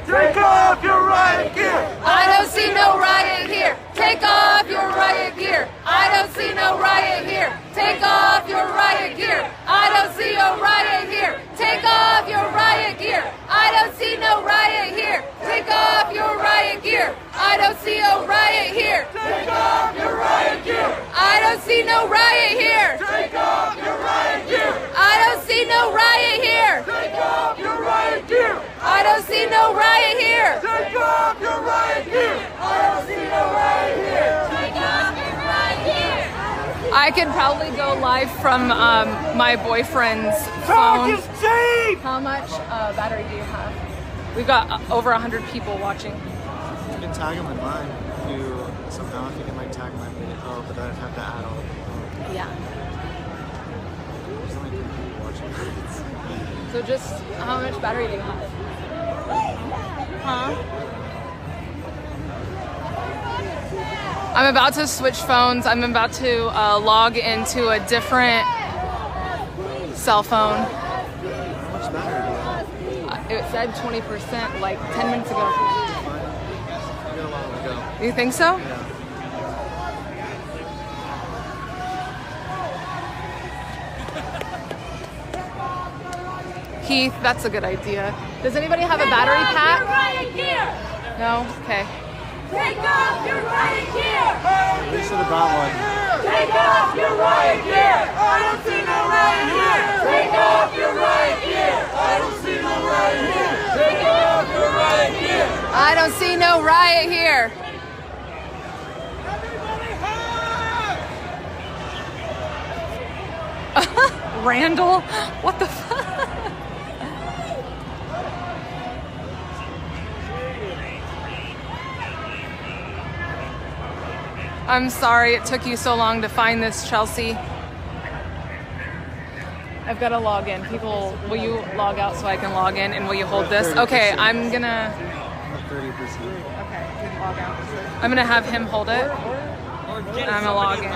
Take off your riot gear!
I don't see no riot here. Take off your riot gear. I don't see no riot here. Take off your riot gear. I don't see a riot here. Take off your riot gear. I don't see no riot here. Take off your riot gear. I don't see a riot here.
Take off your riot gear!
I don't see no riot here.
Take off your riot gear!
I don't see no riot here.
Take off your riot gear!
I don't see no riot here.
Take off your riot
I could probably go live from my boyfriend's phone. How much battery do you have? We've got over 100 people watching.
You can tag them in mine if you somehow, if you can like tag my video. Oh, but then I'd have to add all the people.
Yeah.
There's only 3 people watching.
So just how much battery do you have? Huh? I'm about to switch phones. I'm about to log into a different cell phone.
How much battery do you have?
It said 20% like 10 minutes ago.
Fine. You got a while to go.
You think so?
Yeah.
Keith, that's a good idea. Does anybody have a battery pack?
Riot gear!
No? Okay.
Take off your riot gear!
They should have brought one.
Take off your riot gear! I don't see no riot gear! Take off your riot gear! I don't see no riot gear! Take off your riot gear!
I don't see no riot here. Randall? What the fuck? I'm sorry it took you so long to find this, Chelsea. I've got to log in. People, will you log out so I can log in, and will you hold this? Okay, I'm gonna.
30%.
Okay, log out. I'm gonna have him hold it, and I'm gonna log in.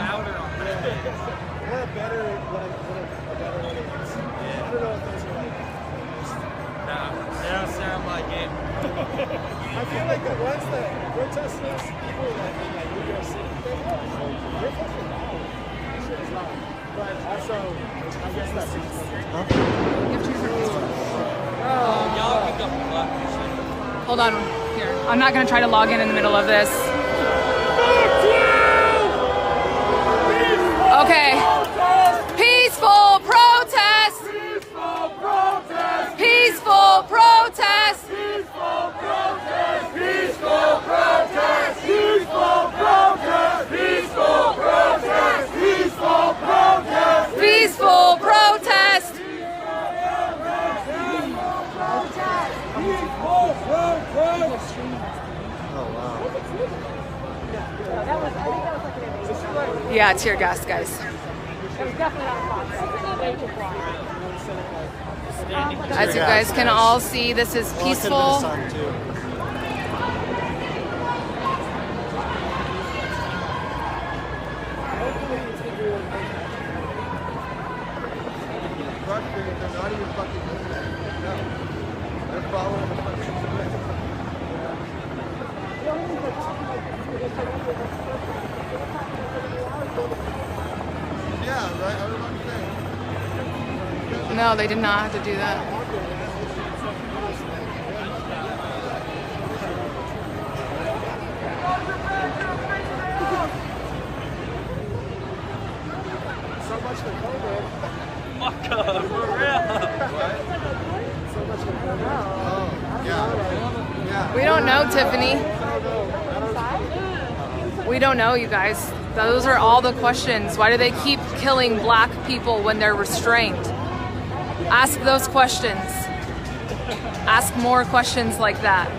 They don't sound like it.
I feel like the ones that protesters, people that in like New York City, they're fucking loud. This shit is loud. But also, I guess that's
Y'all can go fuck.
Hold on, here. I'm not gonna try to log in the middle of this. Okay. Peaceful protest. Peaceful protest. Peaceful protest.
Peaceful protest! Peaceful protest! Peaceful protest! Peaceful protest! Peaceful protest!
Peaceful protest.
Oh wow.
Yeah, tear gas, guys. As you guys can all see, this is
Well, it could've been the
peaceful.
sun, too.
they're not even fucking moving. No. They're following the fucking Yeah, right? I was about to say.
No, they did not have to do that.
So much for COVID.
Fuck up, for real.
So much for COVID.
Oh, yeah. Yeah.
We don't know, Tiffany. We don't know, you guys. Those are all the questions. Why do they keep killing black people when they're restrained? Ask those questions. Ask more questions like that.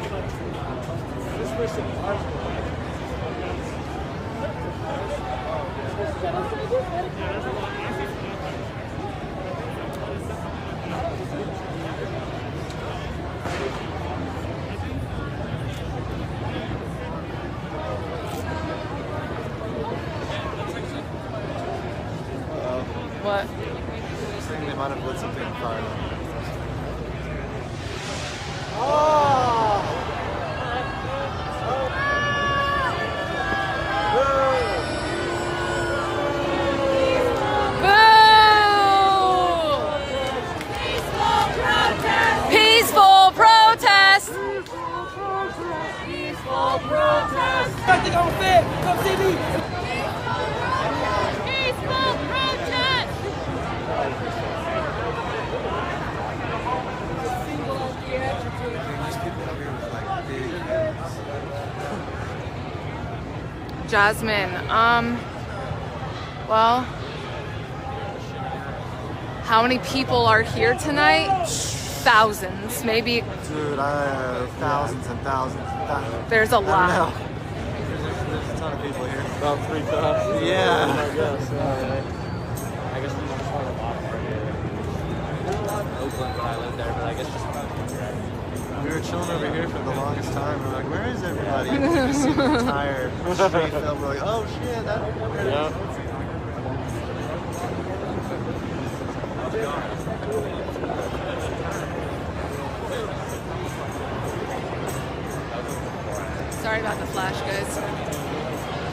What?
I think they might have lit something on fire.
Peaceful protest.
Peaceful protest!
I think I'm fit. Come see me.
Peaceful protest!
Jasmine, well, How many people are here tonight? Thousands, maybe.
Dude, thousands and thousands and thousands.
There's a lot.
I don't know. There's a ton of people here.
About 3,000.
Yeah.
I guess. I guess there's just like a lot more here. There's a lot in Oakland when I lived there, but I guess just about here.
We were chilling over here for the longest time. We're like, where is everybody? And we just see the entire street film. We're like, oh shit, that's
Yeah.
Sorry about the flash, guys.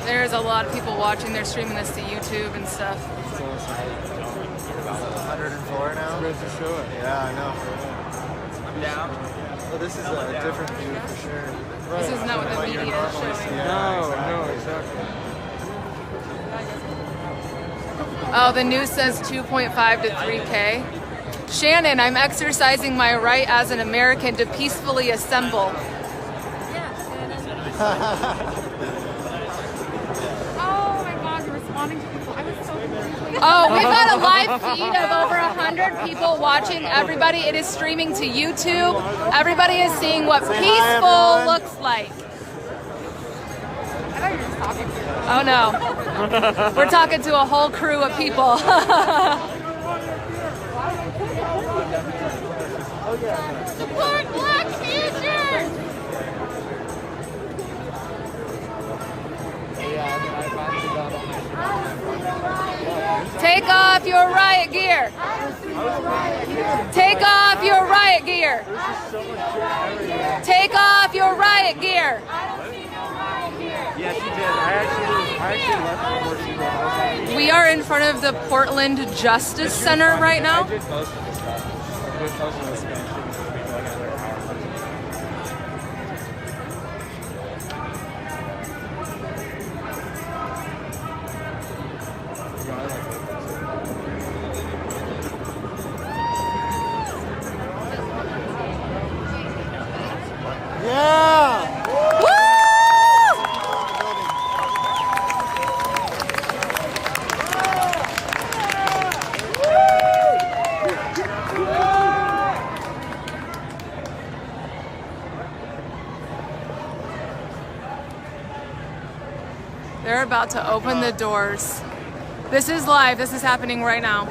There's a lot of people watching. They're streaming this to YouTube and stuff.
104 now?
Where's the show at?
Yeah, I know.
I'm down.
Well, this is a different view for sure.
This is not what the media is showing.
No, exactly.
Oh, the news says 2.5 to 3K. Shannon, I'm exercising my right as an American to peacefully assemble.
Oh my God, you're responding to people. I was so confused.
Oh, we've got a live feed of over 100 people watching. Everybody, it is streaming to YouTube. Everybody is seeing what peaceful looks like.
I thought you were just talking to me.
Oh no. We're talking to a whole crew of people.
Support Black futures!
Take off your riot gear. Take off your riot gear. Take off your riot gear.
Yeah, she did. I actually left before she went.
We are in front of the Portland Justice Center right now.
I did most of the stuff. I did most of the Spanish things for maybe like another hour.
Yeah!
They're about to open the doors. This is live. This is happening right now.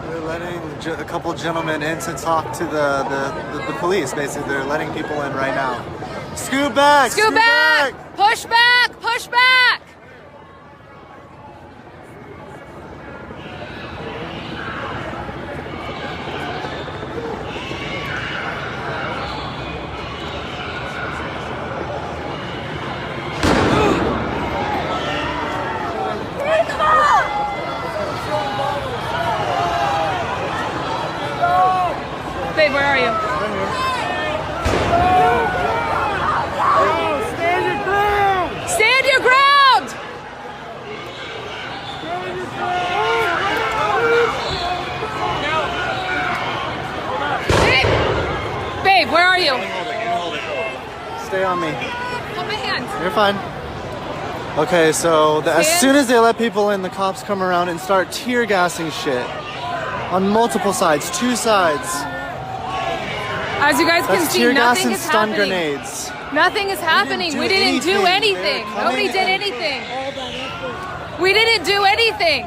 They're letting a couple gentlemen in to talk to the police, basically. They're letting people in right now. Scoot back!
Scoot back! Push back! Push back! Babe, where are you? Stand your ground! Babe, where are you?
Stay on me.
Hold my hand.
You're fine. Okay, so as soon as they let people in, the cops come around and start tear gassing shit on multiple sides, 2 sides.
As you guys can
That's
see,
tear gas
nothing
and
is
stun
happening.
grenades.
Nothing is happening. We didn't do anything. Nobody did anything. We didn't do anything.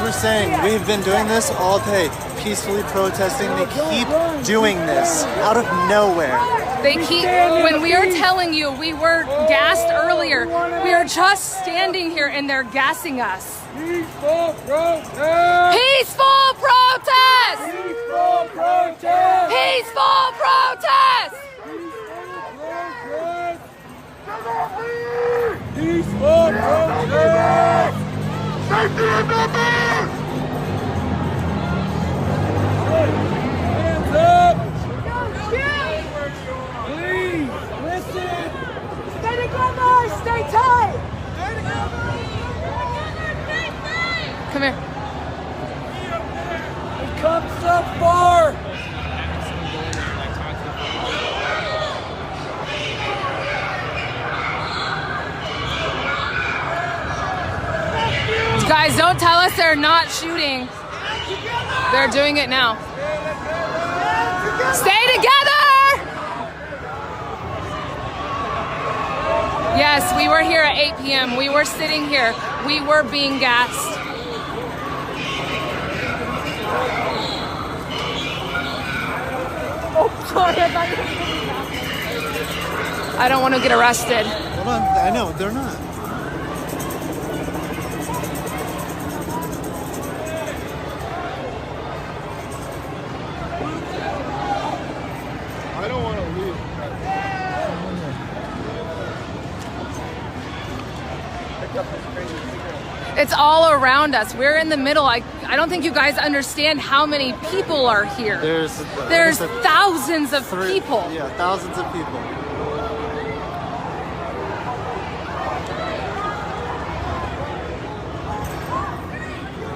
We're saying we've been doing this all day, peacefully protesting. They keep doing this out of nowhere.
They keep, when we are telling you we were gassed earlier, we are just standing here and they're gassing us.
Peaceful protest!
Peaceful protest!
Peaceful protest!
Peaceful protest!
Peaceful protest! Safety in numbers! Hands up! Please, listen!
Stay together! Stay tight!
Come here.
We've come so far!
Guys, don't tell us they're not shooting. They're doing it now. Stay together! Yes, we were here at 8 p.m. We were sitting here. We were being gassed. Oh, sorry. I don't want to get arrested.
Hold on, I know, they're not.
I don't want to leave.
It's all around us. We're in the middle. I don't think you guys understand how many people are here. There's thousands of people.
Yeah, thousands of people.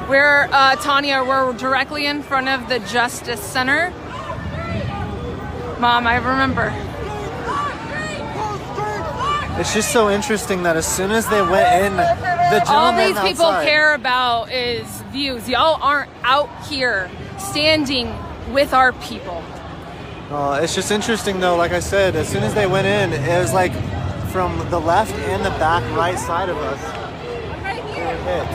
We're, Tanya, we're directly in front of the Justice Center. Mom, I remember.
It's just so interesting that as soon as they went in, the
All
gentleman
these people
outside,
care about is views. Y'all aren't out here standing with our people.
It's just interesting though, like I said, as soon as they went in, it was like from the left and the back right side of us.
Right
They were hit.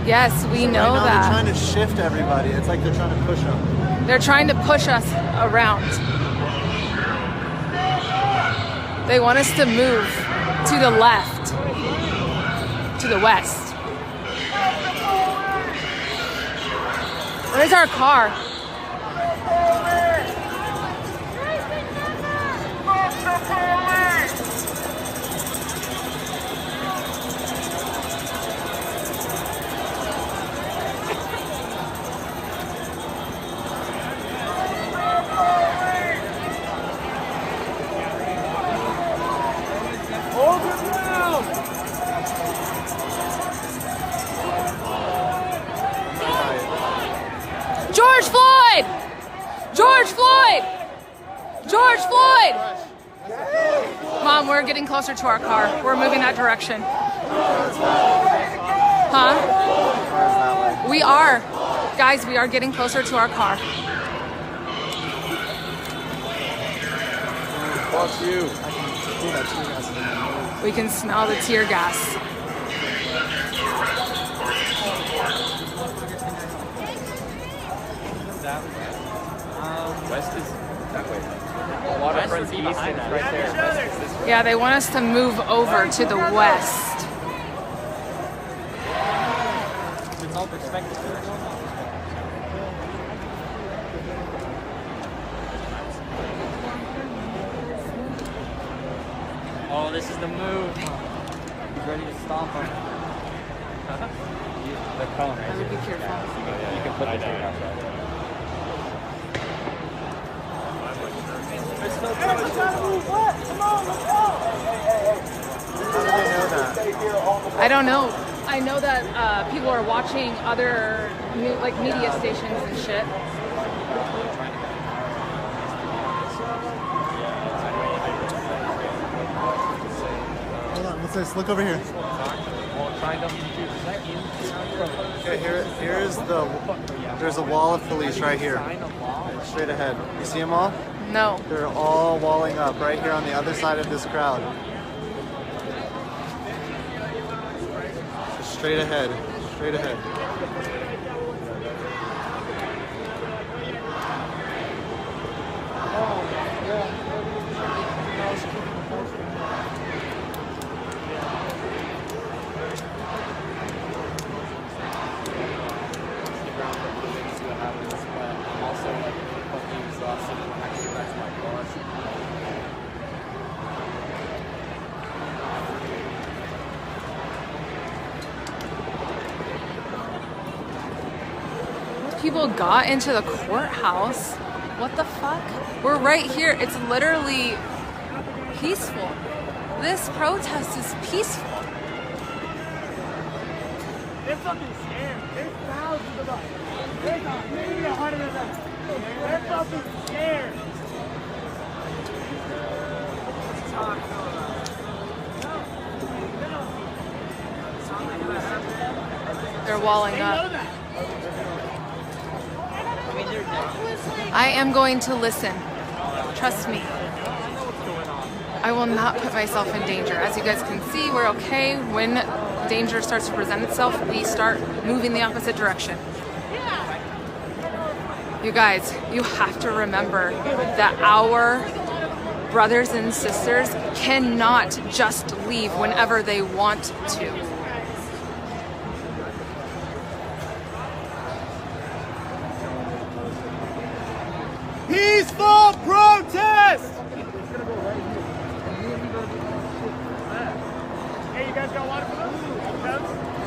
Yes, we know
Right now
that.
they're trying to shift everybody. It's like they're trying to push them.
They're trying to push us around. They want us to move to the left, to the west. Where's our car? George Floyd! George Floyd! George Floyd! Mom, we're getting closer to our car. We're moving that direction. Huh? We are. Guys, we are getting closer to our car.
Fuck you.
We can smell the tear gas.
West is that way. Waterfront's east and right there. West is this way.
Yeah, they want us to move over to the west.
It's all perspective. Oh, this is the move. He's ready to stomp him. They're calling right here.
Be careful.
You can put the tree outside.
How do they know that?
I don't know. I know that people are watching other media stations and shit.
Hold on, what's this? Look over here. Okay, there's a wall of police right here. Straight ahead. You see them all?
No.
They're all walling up right here on the other side of this crowd. Just straight ahead. Straight ahead.
People got into the courthouse. What the fuck? We're right here. It's literally peaceful. This protest is peaceful.
They're fucking scared. There's thousands of them. There's maybe 100 of them. They're fucking scared.
They're walling up. I am going to listen. Trust me. I will not put myself in danger. As you guys can see, we're okay. When danger starts to present itself, we start moving the opposite direction. You guys, you have to remember that our brothers and sisters cannot just leave whenever they want to.
Peaceful protest! Hey, you guys got water for those?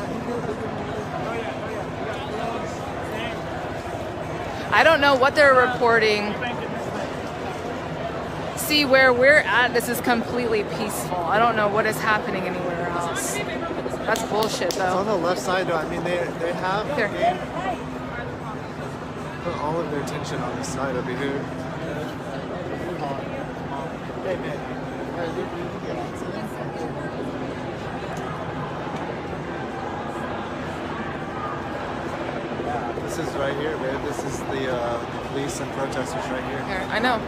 I don't know what they're reporting. See, where we're at, this is completely peaceful. I don't know what is happening anywhere else. That's bullshit,
It's on
though.
the left side, though. I mean, they have
Here.
put all of their attention on this side over here. This is right here, babe. This is the police and protesters right here.
Here, I know.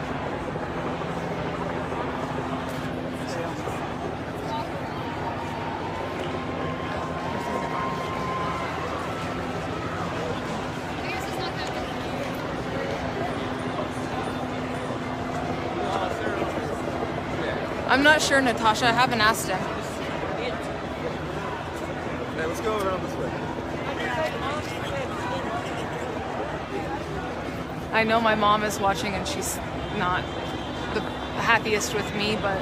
I'm not sure, Natasha. I haven't asked him.
Hey, let's go around this way.
I know my mom is watching and she's not the happiest with me, but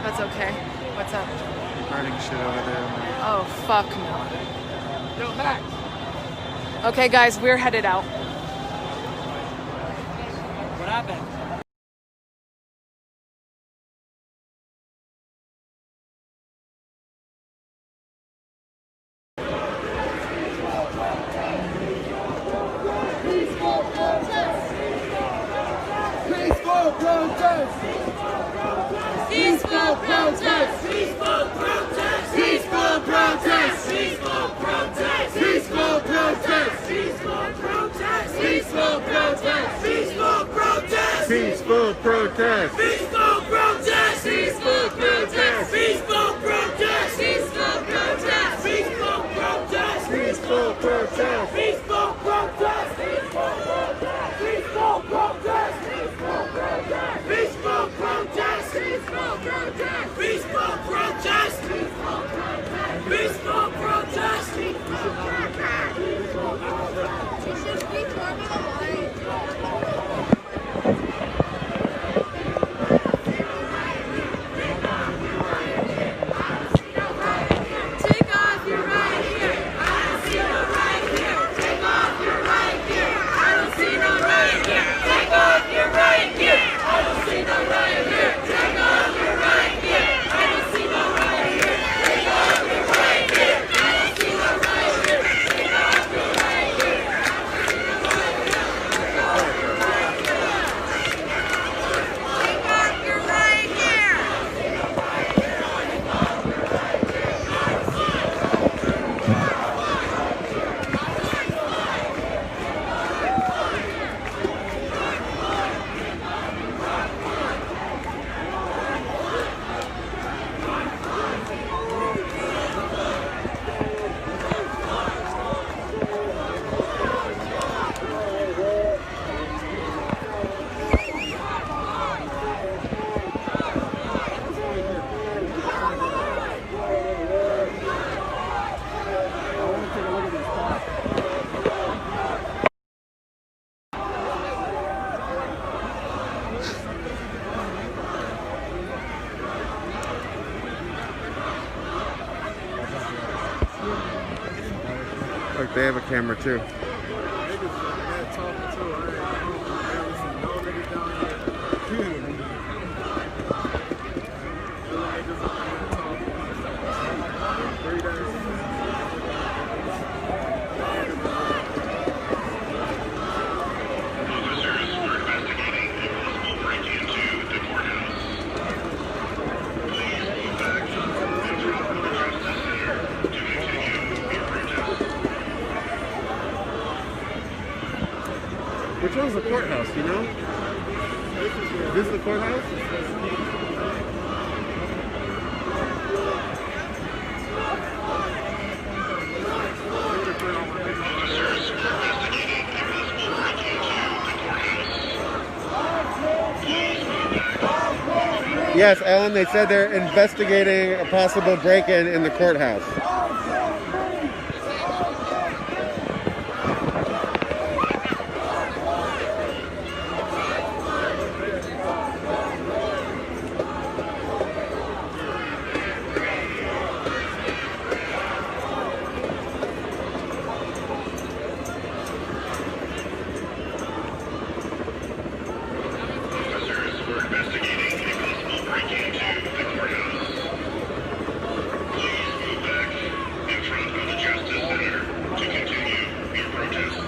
that's okay. What's up?
Burning shit over there.
Oh, fuck no. Go back. Okay, guys, we're headed out.
What happened?
Peaceful protest!
Peaceful protest! Peaceful protest! Peaceful protest! Peaceful protest! Peaceful protest!
Peaceful protest!
Peaceful protest! Peaceful protest! Peaceful protest! Peaceful protest! Peaceful protest! Peaceful protest! Peaceful protest! Peaceful protest! Peaceful Take off your right here. I don't see no right here. Take off your right here. I don't see no right here. Take off your right here. I don't see no right here. Take off your right here. I don't see no right here. Take off your right here. I don't see no right here. Take off your right here. Take off your right here.
Look, they have a camera too. one's the courthouse, you know? Is this the courthouse? Yes, Ellen, they said they're investigating a possible break-in in the courthouse.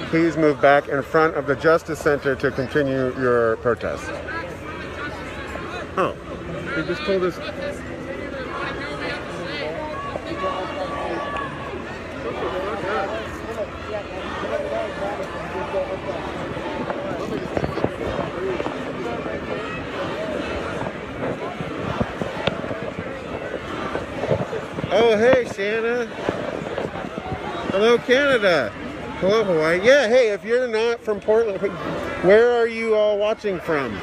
Please move back in front of the Justice Center to continue your protest. Oh, they just told us. Oh, hey, Shanna. Hello, Canada. Hello, Hawaii. Yeah, hey, if you're not from Portland, where are you all watching from?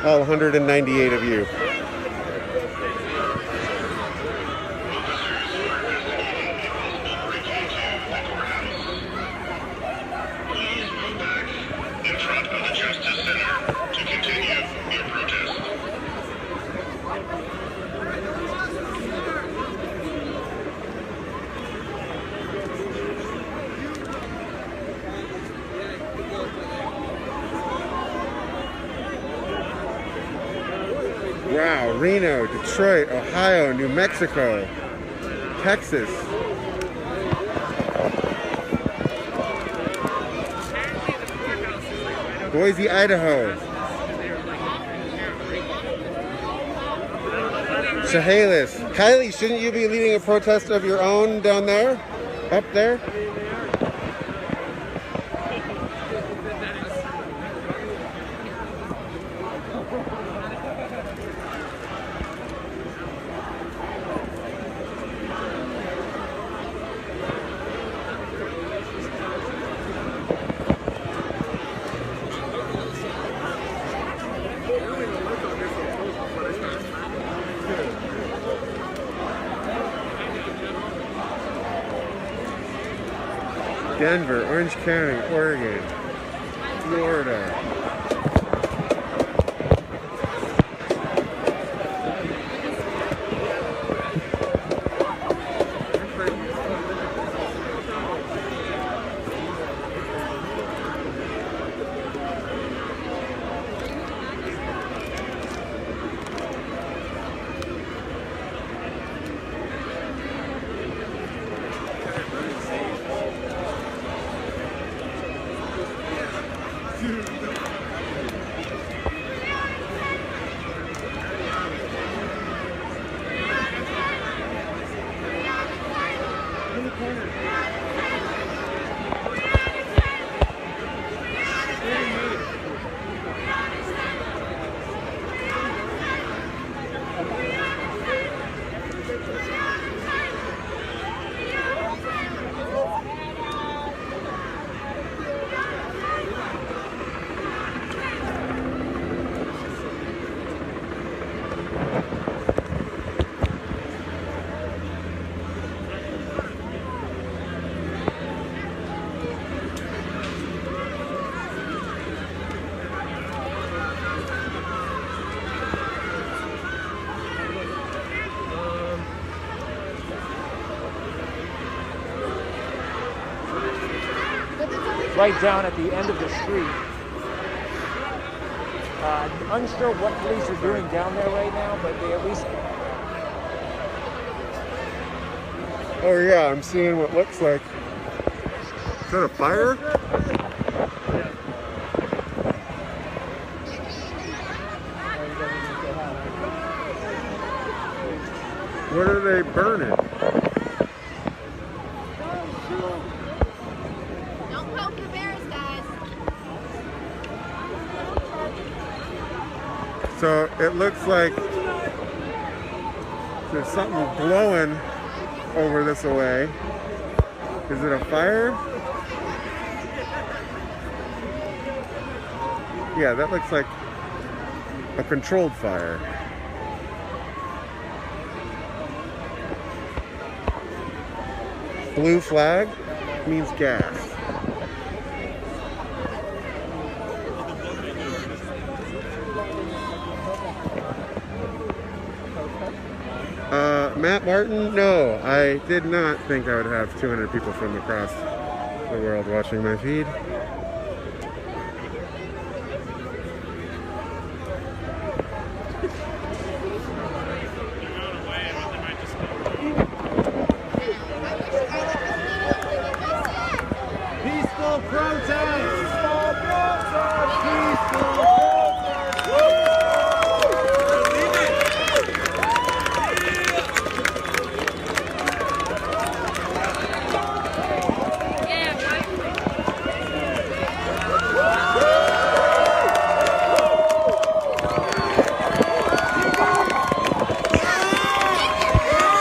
All 198 of you.
In front of the Justice Center to continue your protest.
Wow, Reno, Detroit, Ohio, New Mexico, Texas. Boise, Idaho. Chehalis. Kylie, shouldn't you be leading a protest of your own down there? Up there? Denver, Orange County, Oregon, Florida.
Right down at the end of the street. Unsure what police are doing down there right now, but they at least...
Oh yeah, I'm seeing what looks like. Is that a fire? What are they burning?
Don't poke the bears, guys.
So it looks like there's something glowing over this way. Is it a fire? Yeah, that looks like a controlled fire. Blue flag means gas. Matt Martin? No, I did not think I would have 200 people from across the world watching my feed.
Peaceful protest! Peaceful protest! Peaceful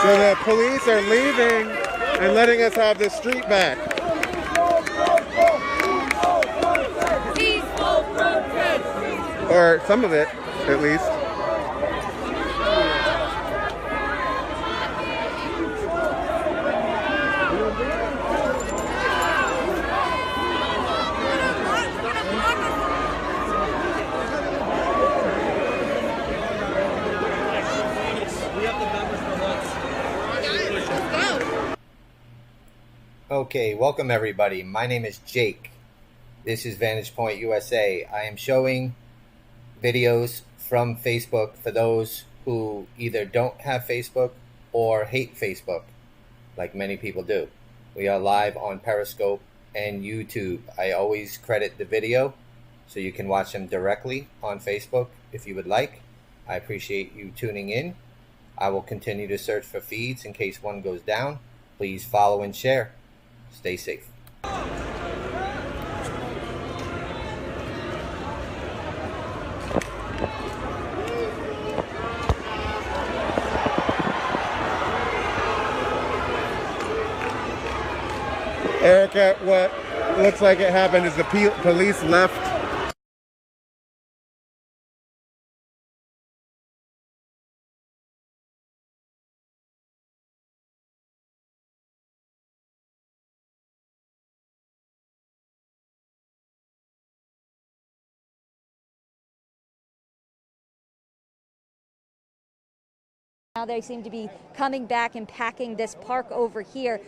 So the police are leaving and letting us have the street back.
Peaceful protest!
Or some of it, at least.
Okay, welcome everybody. My name is Jake. This is Vantage Point USA. I am showing videos from Facebook for those who either don't have Facebook or hate Facebook, like many people do. We are live on Periscope and YouTube. I always credit the video so you can watch them directly on Facebook if you would like. I appreciate you tuning in. I will continue to search for feeds in case one goes down. Please follow and share. Stay safe.
Erica, what looks like it happened is the police left.
Now they seem to be coming back and packing this park over here.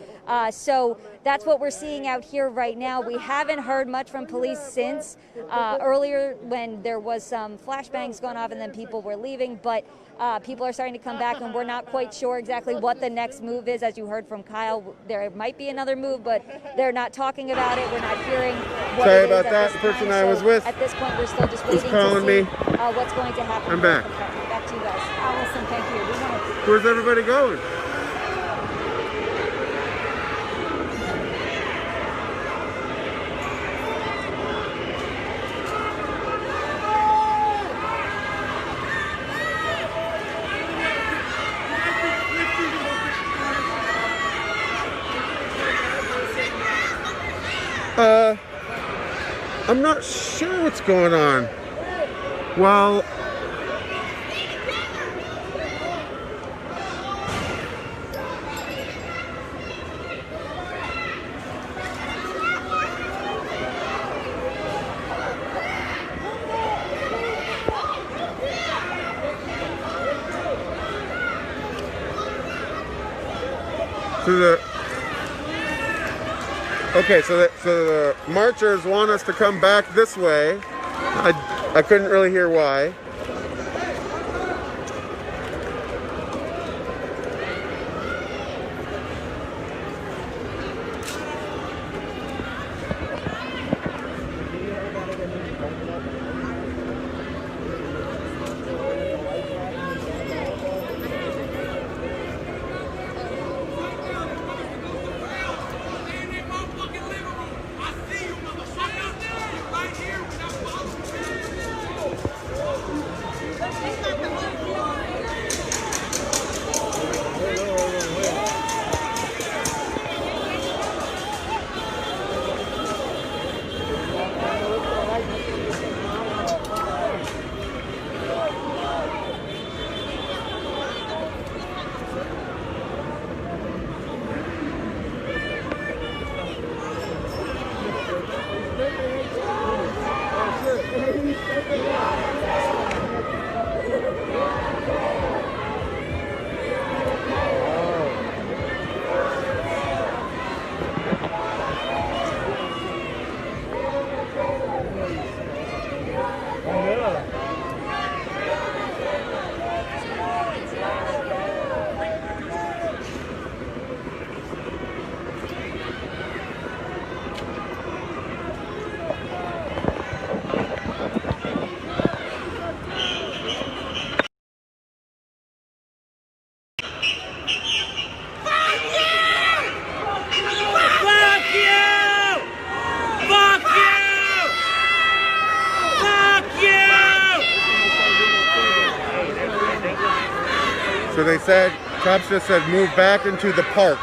So that's what we're seeing out here right now. We haven't heard much from police since earlier when there was some flashbangs going off and then people were leaving, but people are starting to come back and we're not quite sure exactly what the next move is. As you heard from Kyle, there might be another move, but they're not talking about it. We're not hearing what
Sorry
it is
about
at
that.
this
The person
time.
I was with
At this point, we're still just waiting
calling
to see
me.
What's going to happen.
I'm back.
Back to you guys. Allison, thank you.
Where's everybody going? I'm not sure what's going on. Well, so the marchers want us to come back this way. I couldn't really hear why. cops just said move back into the park.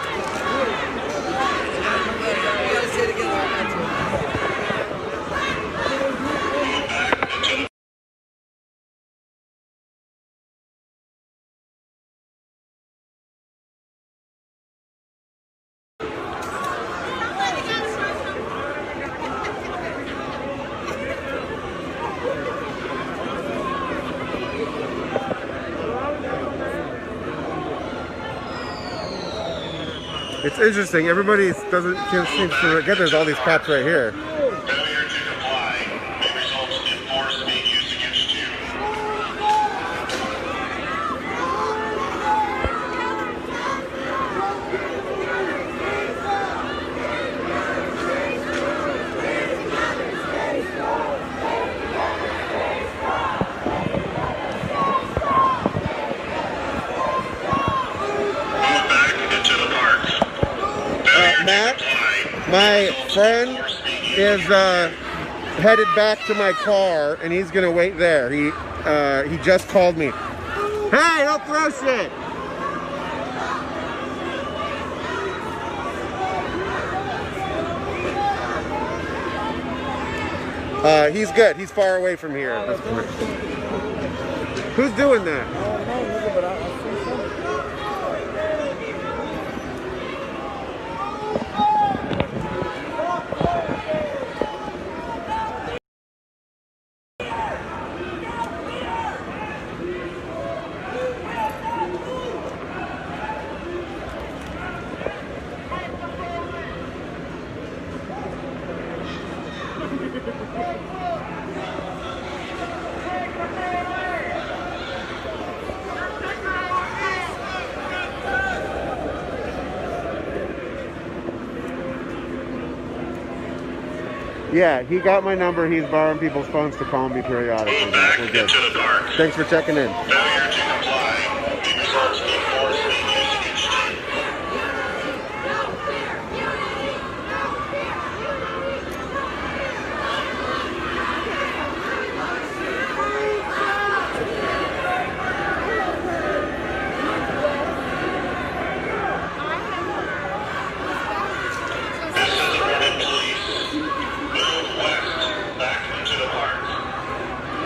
It's interesting. Everybody can't seem to forget there's all these cops right here.
Failure to comply may result in force being used against you. Move back into the park.
Matt, my friend is headed back to my car, and he's gonna wait there. He just called me. Hey, don't throw shit. He's good. He's far away from here at this point. Who's doing that? Yeah, he got my number. He's borrowing people's phones to call me periodically. We're good. Thanks for checking in.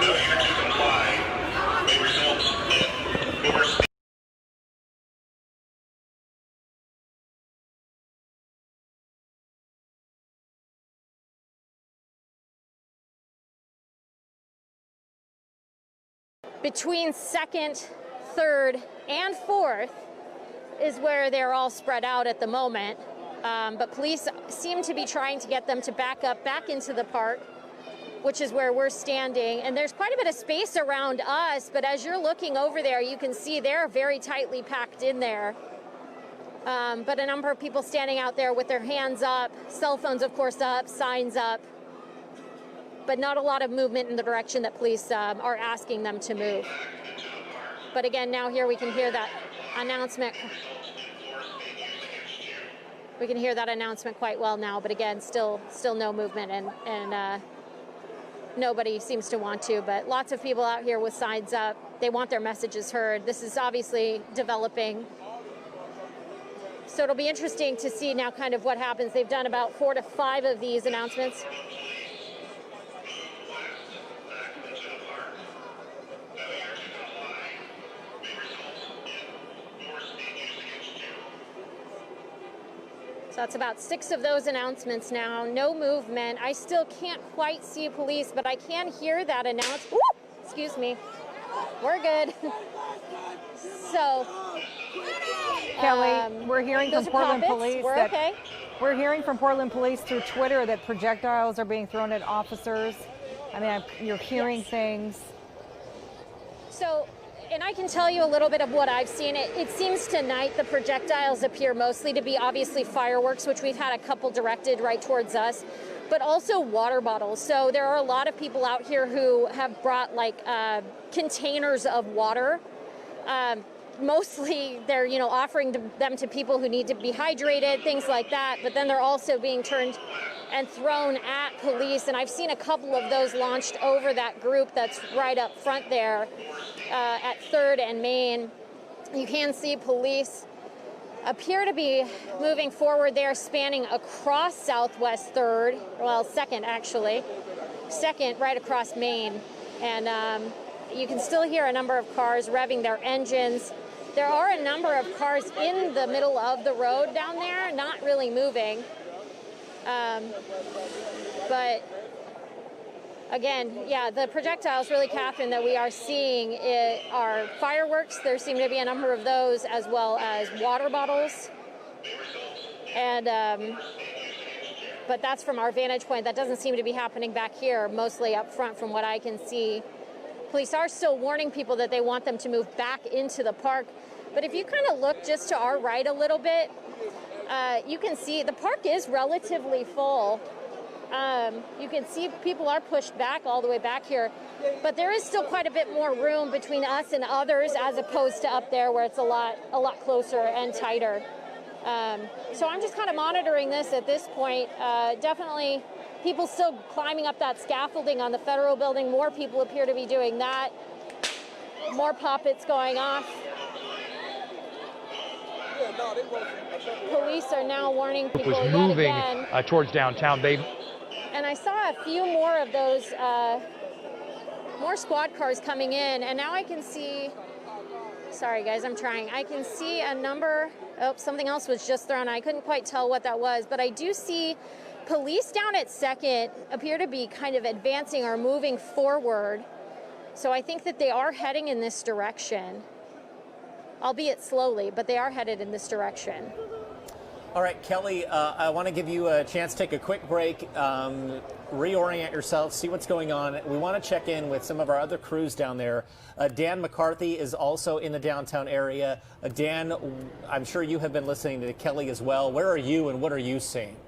Failure to comply may result in force being used against you.
Between 2nd, 3rd, and 4th is where they're all spread out at the moment. But police seem to be trying to get them to back up back into the park, which is where we're standing. And there's quite a bit of space around us, but as you're looking over there, you can see they're very tightly packed in there. But a number of people standing out there with their hands up, cell phones, of course, up, signs up, but not a lot of movement in the direction that police are asking them to move. But again, now here we can hear that announcement. We can hear that announcement quite well now, but again, still no movement, and nobody seems to want to, but lots of people out here with signs up. They want their messages heard. This is obviously developing. So it'll be interesting to see now kind of what happens. They've done about 4 to 5 of these announcements. So that's about 6 of those announcements now. No movement. I still can't quite see police, but I can hear that announcement. Excuse me. We're good. So,
Kelly, we're hearing from Portland police.
We're okay.
We're hearing from Portland police through Twitter that projectiles are being thrown at officers. I mean, you're hearing things.
So, and I can tell you a little bit of what I've seen. It seems tonight the projectiles appear mostly to be obviously fireworks, which we've had a couple directed right towards us, but also water bottles. So there are a lot of people out here who have brought like containers of water. Mostly they're, offering them to people who need to be hydrated, things like that. But then they're also being turned and thrown at police. And I've seen a couple of those launched over that group that's right up front there at 3rd and Main. You can see police appear to be moving forward there, spanning across Southwest 3rd, well, 2nd actually, 2nd right across Main. And you can still hear a number of cars revving their engines. There are a number of cars in the middle of the road down there, not really moving. But again, yeah, the projectiles really, Catherine, that we are seeing are fireworks. There seem to be a number of those, as well as water bottles. And but that's from our vantage point. That doesn't seem to be happening back here, mostly up front from what I can see. Police are still warning people that they want them to move back into the park. But if you kind of look just to our right a little bit, you can see the park is relatively full. You can see people are pushed back all the way back here, but there is still quite a bit more room between us and others, as opposed to up there where it's a lot closer and tighter. So I'm just kind of monitoring this at this point. Definitely people still climbing up that scaffolding on the federal building. More people appear to be doing that. More pop-its going off. Police are now warning people
was
yet
moving
again.
Towards downtown.
And I saw a few more of those, more squad cars coming in, and now I can see, sorry guys, I'm trying. I can see a number, something else was just thrown. I couldn't quite tell what that was, but I do see police down at 2nd appear to be kind of advancing or moving forward. So I think that they are heading in this direction, albeit slowly, but they are headed in this direction.
All right, Kelly, I want to give you a chance to take a quick break, reorient yourself, see what's going on. We want to check in with some of our other crews down there. Dan McCarthy is also in the downtown area. Dan, I'm sure you have been listening to Kelly as well. Where are you and what are you seeing?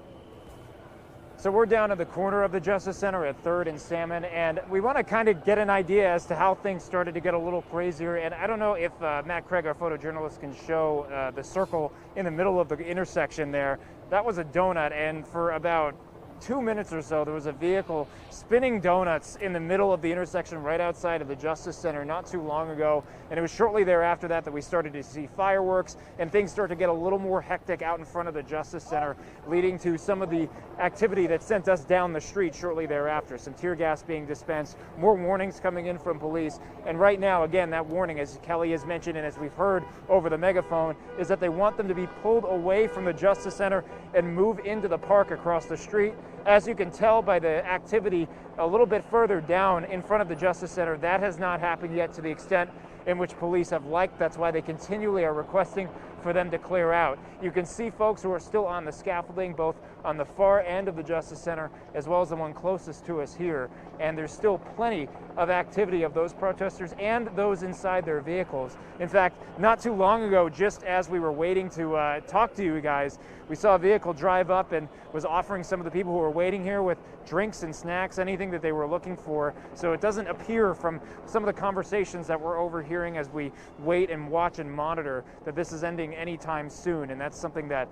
So we're down at the corner of the Justice Center at 3rd and Salmon, and we want to kind of get an idea as to how things started to get a little crazier. And I don't know if Matt Craig, our photojournalist, can show the circle in the middle of the intersection there. That was a donut, and for about 2 minutes or so, there was a vehicle spinning donuts in the middle of the intersection right outside of the Justice Center not too long ago. And it was shortly thereafter that we started to see fireworks, and things started to get a little more hectic out in front of the Justice Center, leading to some of the activity that sent us down the street shortly thereafter. Some tear gas being dispensed, more warnings coming in from police. And right now, again, that warning, as Kelly has mentioned and as we've heard over the megaphone, is that they want them to be pulled away from the Justice Center and move into the park across the street. As you can tell by the activity a little bit further down in front of the Justice Center, that has not happened yet to the extent in which police have liked. That's why they continually are requesting for them to clear out. You can see folks who are still on the scaffolding, both on the far end of the Justice Center as well as the one closest to us here. And there's still plenty of activity of those protesters and those inside their vehicles. In fact, not too long ago, just as we were waiting to talk to you guys, we saw a vehicle drive up and was offering some of the people who were waiting here with drinks and snacks, anything that they were looking for. So it doesn't appear from some of the conversations that we're overhearing as we wait and watch and monitor that this is ending anytime soon. And that's something that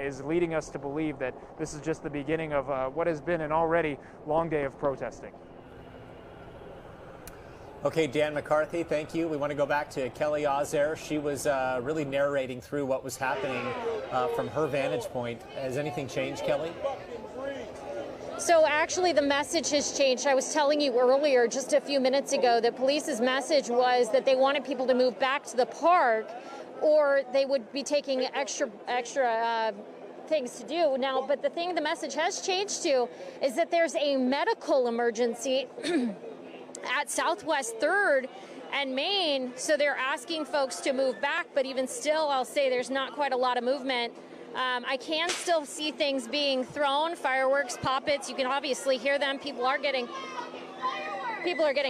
is leading us to believe that this is just the beginning of what has been an already long day of protesting.
Okay, Dan McCarthy, thank you. We want to go back to Kelly Ozer. She was really narrating through what was happening from her vantage point. Has anything changed, Kelly?
So actually the message has changed. I was telling you earlier, just a few minutes ago, that police's message was that they wanted people to move back to the park, or they would be taking extra things to do now. But the message has changed to is that there's a medical emergency at Southwest 3rd and Main, so they're asking folks to move back, but even still, I'll say there's not quite a lot of movement. I can still see things being thrown, fireworks, pop-its. You can obviously hear them. People are getting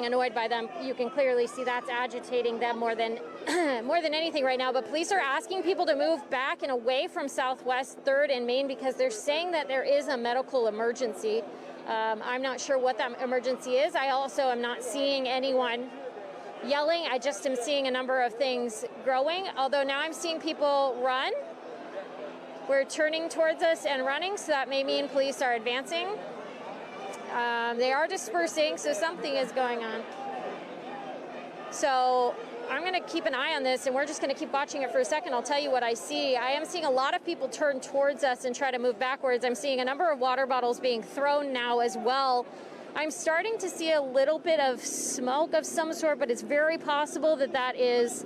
annoyed by them. You can clearly see that's agitating them more than anything right now. But police are asking people to move back and away from Southwest 3rd and Main because they're saying that there is a medical emergency. I'm not sure what that emergency is. I also am not seeing anyone yelling. I just am seeing a number of things growing, although now I'm seeing people run. We're turning towards us and running, so that may mean police are advancing. They are dispersing, so something is going on. So I'm going to keep an eye on this, and we're just going to keep watching it for a second. I'll tell you what I see. I am seeing a lot of people turn towards us and try to move backwards. I'm seeing a number of water bottles being thrown now as well. I'm starting to see a little bit of smoke of some sort, but it's very possible that that is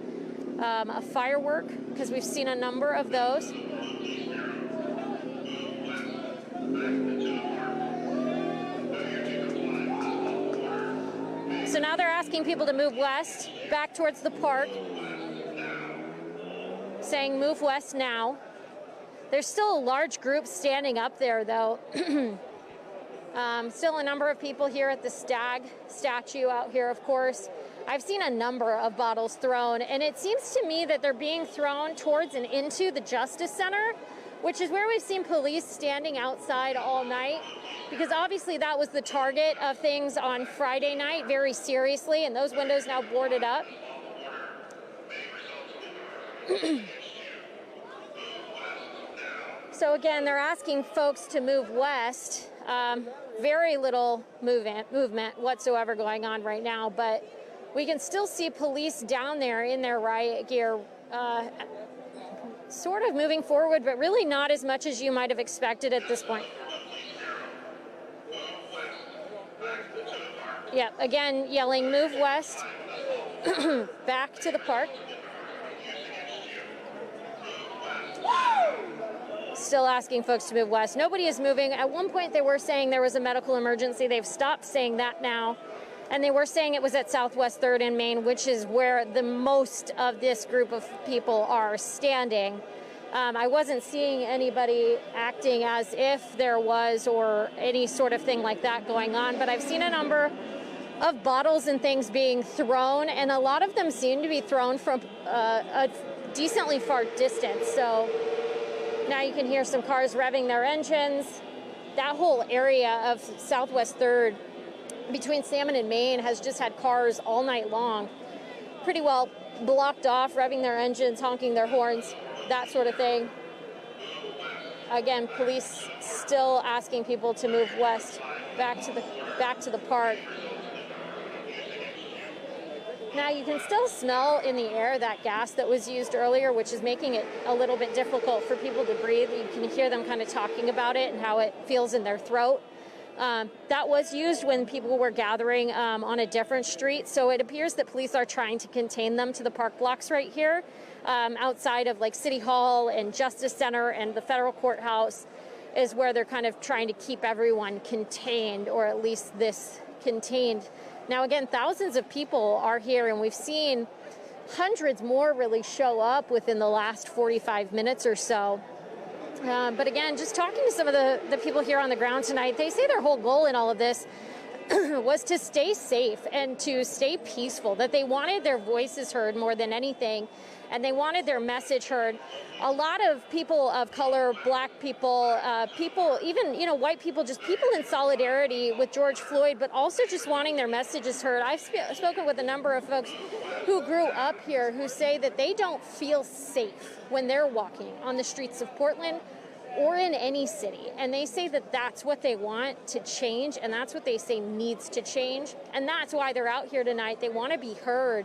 a firework, because we've seen a number of those. So now they're asking people to move west, back towards the park, saying move west now. There's still a large group standing up there, though. Still a number of people here at the Stag statue out here, of course. I've seen a number of bottles thrown, and it seems to me that they're being thrown towards and into the Justice Center, which is where we've seen police standing outside all night, because obviously that was the target of things on Friday night, very seriously, and those windows now boarded up. So again, they're asking folks to move west. Very little movement whatsoever going on right now, but we can still see police down there in their riot gear, sort of moving forward, but really not as much as you might have expected at this point. Yeah, again, yelling, move west, back to the park. Still asking folks to move west. Nobody is moving. At one point, they were saying there was a medical emergency. They've stopped saying that now. And they were saying it was at Southwest 3rd and Main, which is where the most of this group of people are standing. I wasn't seeing anybody acting as if there was or any sort of thing like that going on, but I've seen a number of bottles and things being thrown, and a lot of them seem to be thrown from a decently far distance. So now you can hear some cars revving their engines. That whole area of Southwest 3rd between Salmon and Main has just had cars all night long, pretty well blocked off, revving their engines, honking their horns, that sort of thing. Again, police still asking people to move west, back to the park. Now you can still smell in the air that gas that was used earlier, which is making it a little bit difficult for people to breathe. You can hear them kind of talking about it and how it feels in their throat. That was used when people were gathering on a different street, so it appears that police are trying to contain them to the park blocks right here, outside of like City Hall and Justice Center and the federal courthouse is where they're kind of trying to keep everyone contained, or at least this contained. Now again, thousands of people are here, and we've seen hundreds more really show up within the last 45 minutes or so. But again, just talking to some of the people here on the ground tonight, they say their whole goal in all of this was to stay safe and to stay peaceful, that they wanted their voices heard more than anything, and they wanted their message heard. A lot of people of color, black people, people, even, white people, just people in solidarity with George Floyd, but also just wanting their messages heard. I've spoken with a number of folks who grew up here who say that they don't feel safe when they're walking on the streets of Portland or in any city. And they say that that's what they want to change, and that's what they say needs to change. And that's why they're out here tonight. They want to be heard.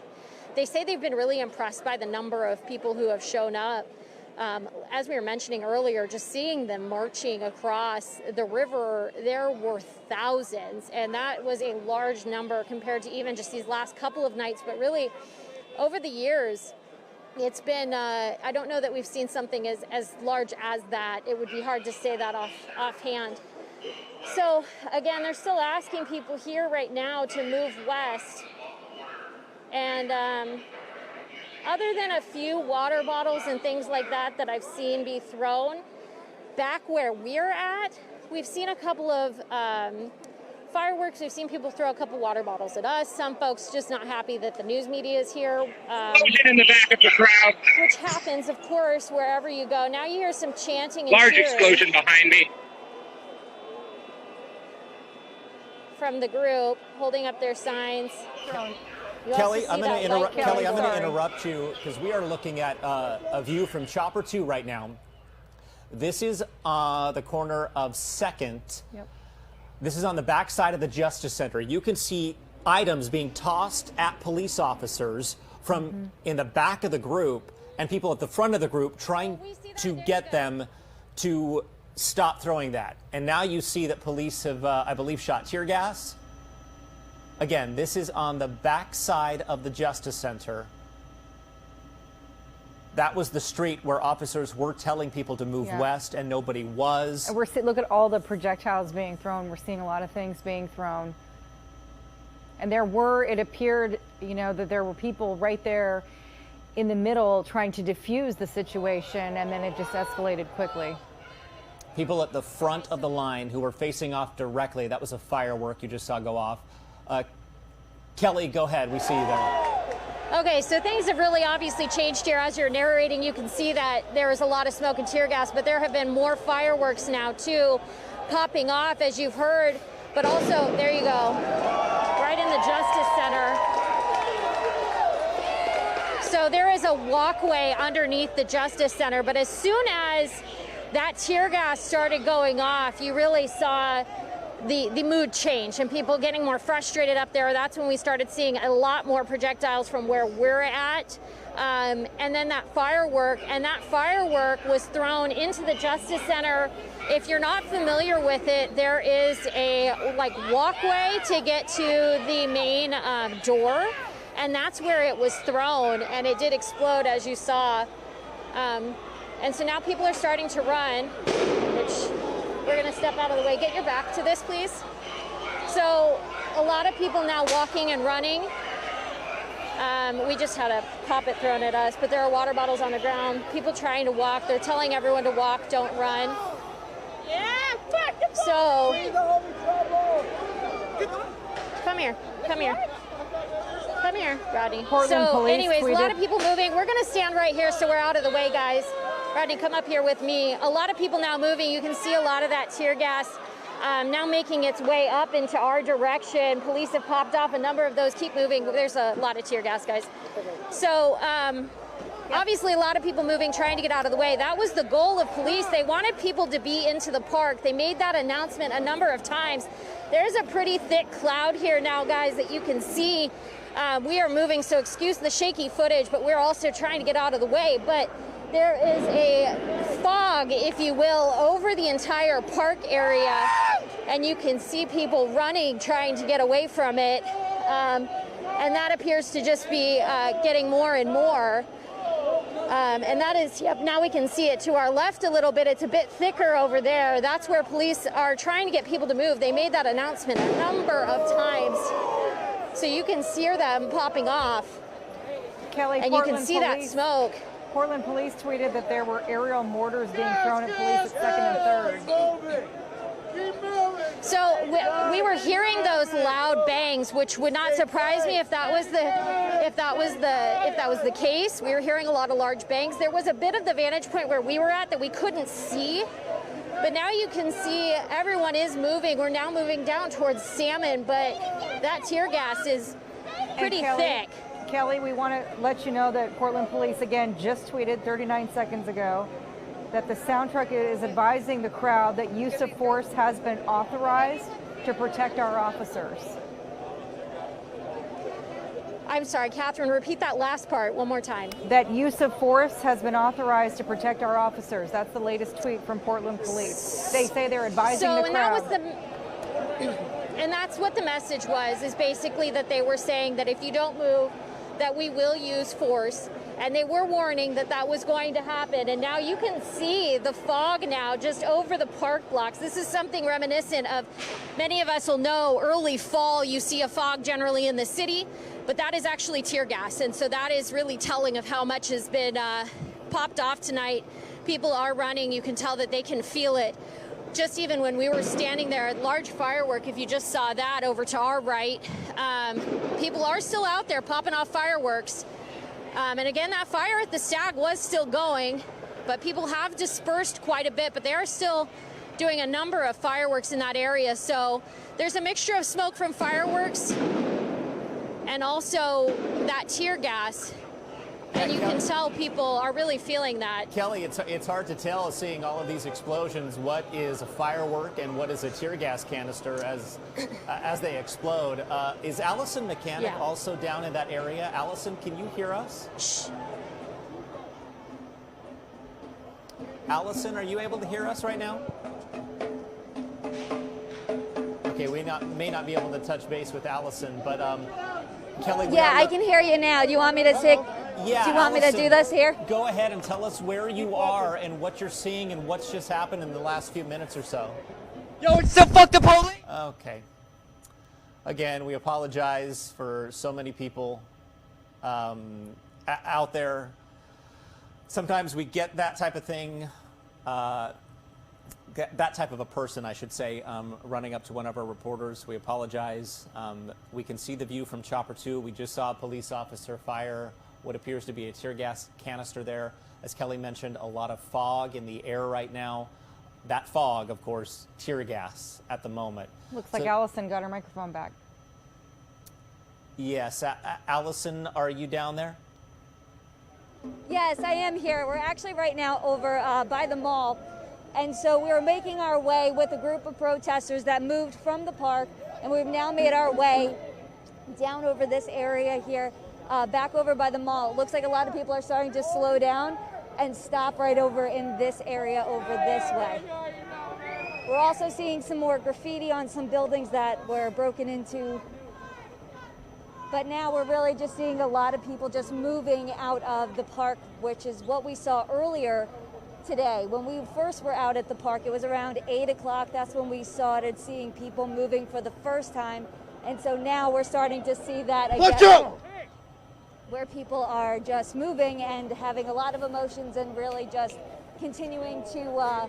They say they've been really impressed by the number of people who have shown up. As we were mentioning earlier, just seeing them marching across the river, there were thousands, and that was a large number compared to even just these last couple of nights. But really, over the years, it's been, I don't know that we've seen something as large as that. It would be hard to say that offhand. So again, they're still asking people here right now to move west. And other than a few water bottles and things like that I've seen be thrown, back where we're at, we've seen a couple of fireworks. We've seen people throw a couple water bottles at us. Some folks just not happy that the news media is here.
In the back of the crowd.
Which happens, of course, wherever you go. Now you hear some chanting and
Large
cheering
explosion behind me.
from the group, holding up their signs.
Kelly, I'm going to interrupt you because we are looking at a view from Chopper 2 right now. This is the corner of 2nd.
Yep.
This is on the back side of the Justice Center. You can see items being tossed at police officers from in the back of the group and people at the front of the group trying to get them to stop throwing that. And now you see that police have, I believe, shot tear gas. Again, this is on the back side of the Justice Center. That was the street where officers were telling people to move west, and nobody was.
And look at all the projectiles being thrown. We're seeing a lot of things being thrown. And it appeared, that there were people right there in the middle trying to defuse the situation, and then it just escalated quickly.
People at the front of the line who were facing off directly. That was a firework you just saw go off. Kelly, go ahead. We see you there.
Okay, so things have really obviously changed here. As you're narrating, you can see that there is a lot of smoke and tear gas, but there have been more fireworks now, too, popping off, as you've heard. But also, there you go, right in the Justice Center. So there is a walkway underneath the Justice Center, but as soon as that tear gas started going off, you really saw the mood change and people getting more frustrated up there. That's when we started seeing a lot more projectiles from where we're at. And then that firework was thrown into the Justice Center. If you're not familiar with it, there is a walkway to get to the main door, and that's where it was thrown, and it did explode, as you saw. And so now people are starting to run, which we're going to step out of the way. Get your back to this, please. So a lot of people now walking and running. We just had a pop-it thrown at us, but there are water bottles on the ground. People trying to walk. They're telling everyone to walk, don't run. So come here, Rodney. So anyways, a lot of people moving. We're going to stand right here so we're out of the way, guys. Rodney, come up here with me. A lot of people now moving. You can see a lot of that tear gas now making its way up into our direction. Police have popped off a number of those. Keep moving. There's a lot of tear gas, guys. So obviously a lot of people moving, trying to get out of the way. That was the goal of police. They wanted people to be into the park. They made that announcement a number of times. There's a pretty thick cloud here now, guys, that you can see. We are moving, so excuse the shaky footage, but we're also trying to get out of the way. But there is a fog, if you will, over the entire park area, and you can see people running, trying to get away from it. And that appears to just be getting more and more. And that is, now we can see it to our left a little bit. It's a bit thicker over there. That's where police are trying to get people to move. They made that announcement a number of times. So you can see them popping off.
Kelly,
and you can see that smoke.
Portland police tweeted that there were aerial mortars being thrown at police at 2nd and 3rd.
So we were hearing those loud bangs, which would not surprise me if that was the case. We were hearing a lot of large bangs. There was a bit of the vantage point where we were at that we couldn't see, but now you can see everyone is moving. We're now moving down towards Salmon, but that tear gas is pretty thick.
Kelly, we want to let you know that Portland Police, again, just tweeted 39 seconds ago that the sound truck is advising the crowd that use of force has been authorized to protect our officers.
I'm sorry, Catherine, repeat that last part one more time.
That use of force has been authorized to protect our officers. That's the latest tweet from Portland Police. They say they're advising the crowd.
And that's what the message was, is basically that they were saying that if you don't move, that we will use force, and they were warning that that was going to happen. And now you can see the fog now just over the park blocks. This is something reminiscent of, many of us will know, early fall you see a fog generally in the city, but that is actually tear gas, and so that is really telling of how much has been popped off tonight. People are running. You can tell that they can feel it. Just even when we were standing there, large firework, if you just saw that over to our right, people are still out there popping off fireworks. And again, that fire at the Stag was still going, but people have dispersed quite a bit, but they are still doing a number of fireworks in that area. So there's a mixture of smoke from fireworks and also that tear gas. And you can tell people are really feeling that.
Kelly, it's hard to tell, seeing all of these explosions, what is a firework and what is a tear gas canister as they explode. Is Allison Mechanic also down in that area? Allison, can you hear us? Shh. Allison, are you able to hear us right now? Okay, we may not be able to touch base with Allison, but Kelly.
Yeah, I can hear you now. Do you want me to take?
Yeah,
do you want
Allison,
me to do this here?
Go ahead and tell us where you are and what you're seeing and what's just happened in the last few minutes or so.
Yo, it's the fuck the police!
Okay. Again, we apologize for so many people out there. Sometimes we get that type of thing, that type of a person, I should say, running up to one of our reporters. We apologize. We can see the view from Chopper 2. We just saw a police officer fire what appears to be a tear gas canister there. As Kelly mentioned, a lot of fog in the air right now. That fog, of course, tear gas at the moment.
Looks like Allison got her microphone back.
Yes. Allison, are you down there?
Yes, I am here. We're actually right now over by the mall. And so we were making our way with a group of protesters that moved from the park. And we've now made our way down over this area here, back over by the mall. It looks like a lot of people are starting to slow down and stop right over in this area over this way. We're also seeing some more graffiti on some buildings that were broken into. But now we're really just seeing a lot of people just moving out of the park, which is what we saw earlier today. When we first were out at the park, it was around 8 o'clock. That's when we started seeing people moving for the first time. And so now we're starting to see that again, where people are just moving and having a lot of emotions and really just continuing to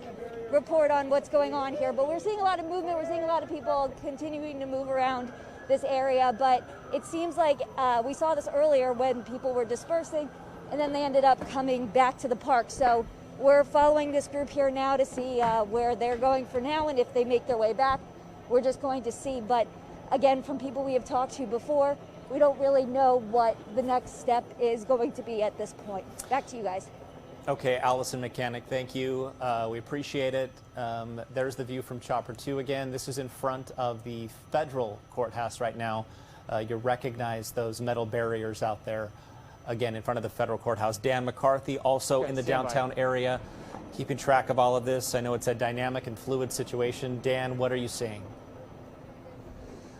report on what's going on here. But we're seeing a lot of movement. We're seeing a lot of people continuing to move around this area. But it seems like we saw this earlier when people were dispersing, and then they ended up coming back to the park. So we're following this group here now to see where they're going for now, and if they make their way back, we're just going to see. But again, from people we have talked to before, we don't really know what the next step is going to be at this point. Back to you guys.
Okay, Allison Mechanic, thank you. We appreciate it. There's the view from Chopper 2 again. This is in front of the federal courthouse right now. You recognize those metal barriers out there, again, in front of the federal courthouse. Dan McCarthy also in the downtown area, keeping track of all of this. I know it's a dynamic and fluid situation. Dan, what are you seeing?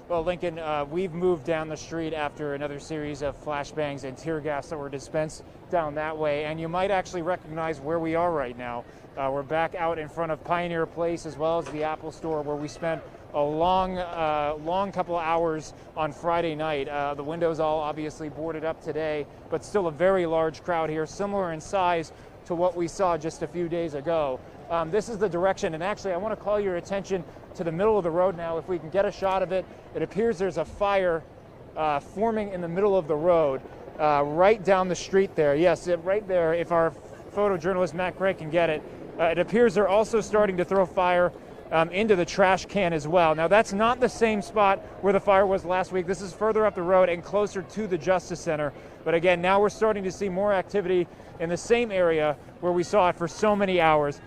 Well, Lincoln, we've moved down the street after another series of flashbangs and tear gas that were dispensed down that way, and you might actually recognize where we are right now. We're back out in front of Pioneer Place as well as the Apple Store, where we spent a long couple of hours on Friday night. The windows all obviously boarded up today, but still a very large crowd here, similar in size to what we saw just a few days ago. This is the direction, and actually I want to call your attention to the middle of the road now. If we can get a shot of it, it appears there's a fire forming in the middle of the road, right down the street there. Yes, right there, if our photojournalist Matt Craig can get it. It appears they're also starting to throw fire into the trash can as well. Now, that's not the same spot where the fire was last week. This is further up the road and closer to the Justice Center. But again, now we're starting to see more activity in the same area where we saw it for so many hours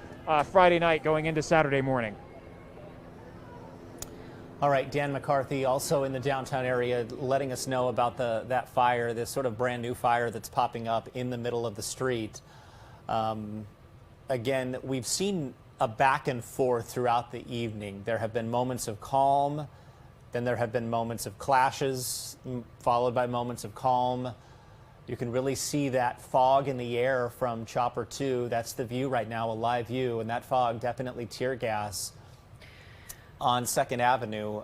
Friday night going into Saturday morning.
All right, Dan McCarthy also in the downtown area letting us know about that fire, this sort of brand new fire that's popping up in the middle of the street. Again, we've seen a back and forth throughout the evening. There have been moments of calm, then there have been moments of clashes, followed by moments of calm. You can really see that fog in the air from Chopper 2. That's the view right now, a live view, and that fog definitely tear gas on 2nd Avenue.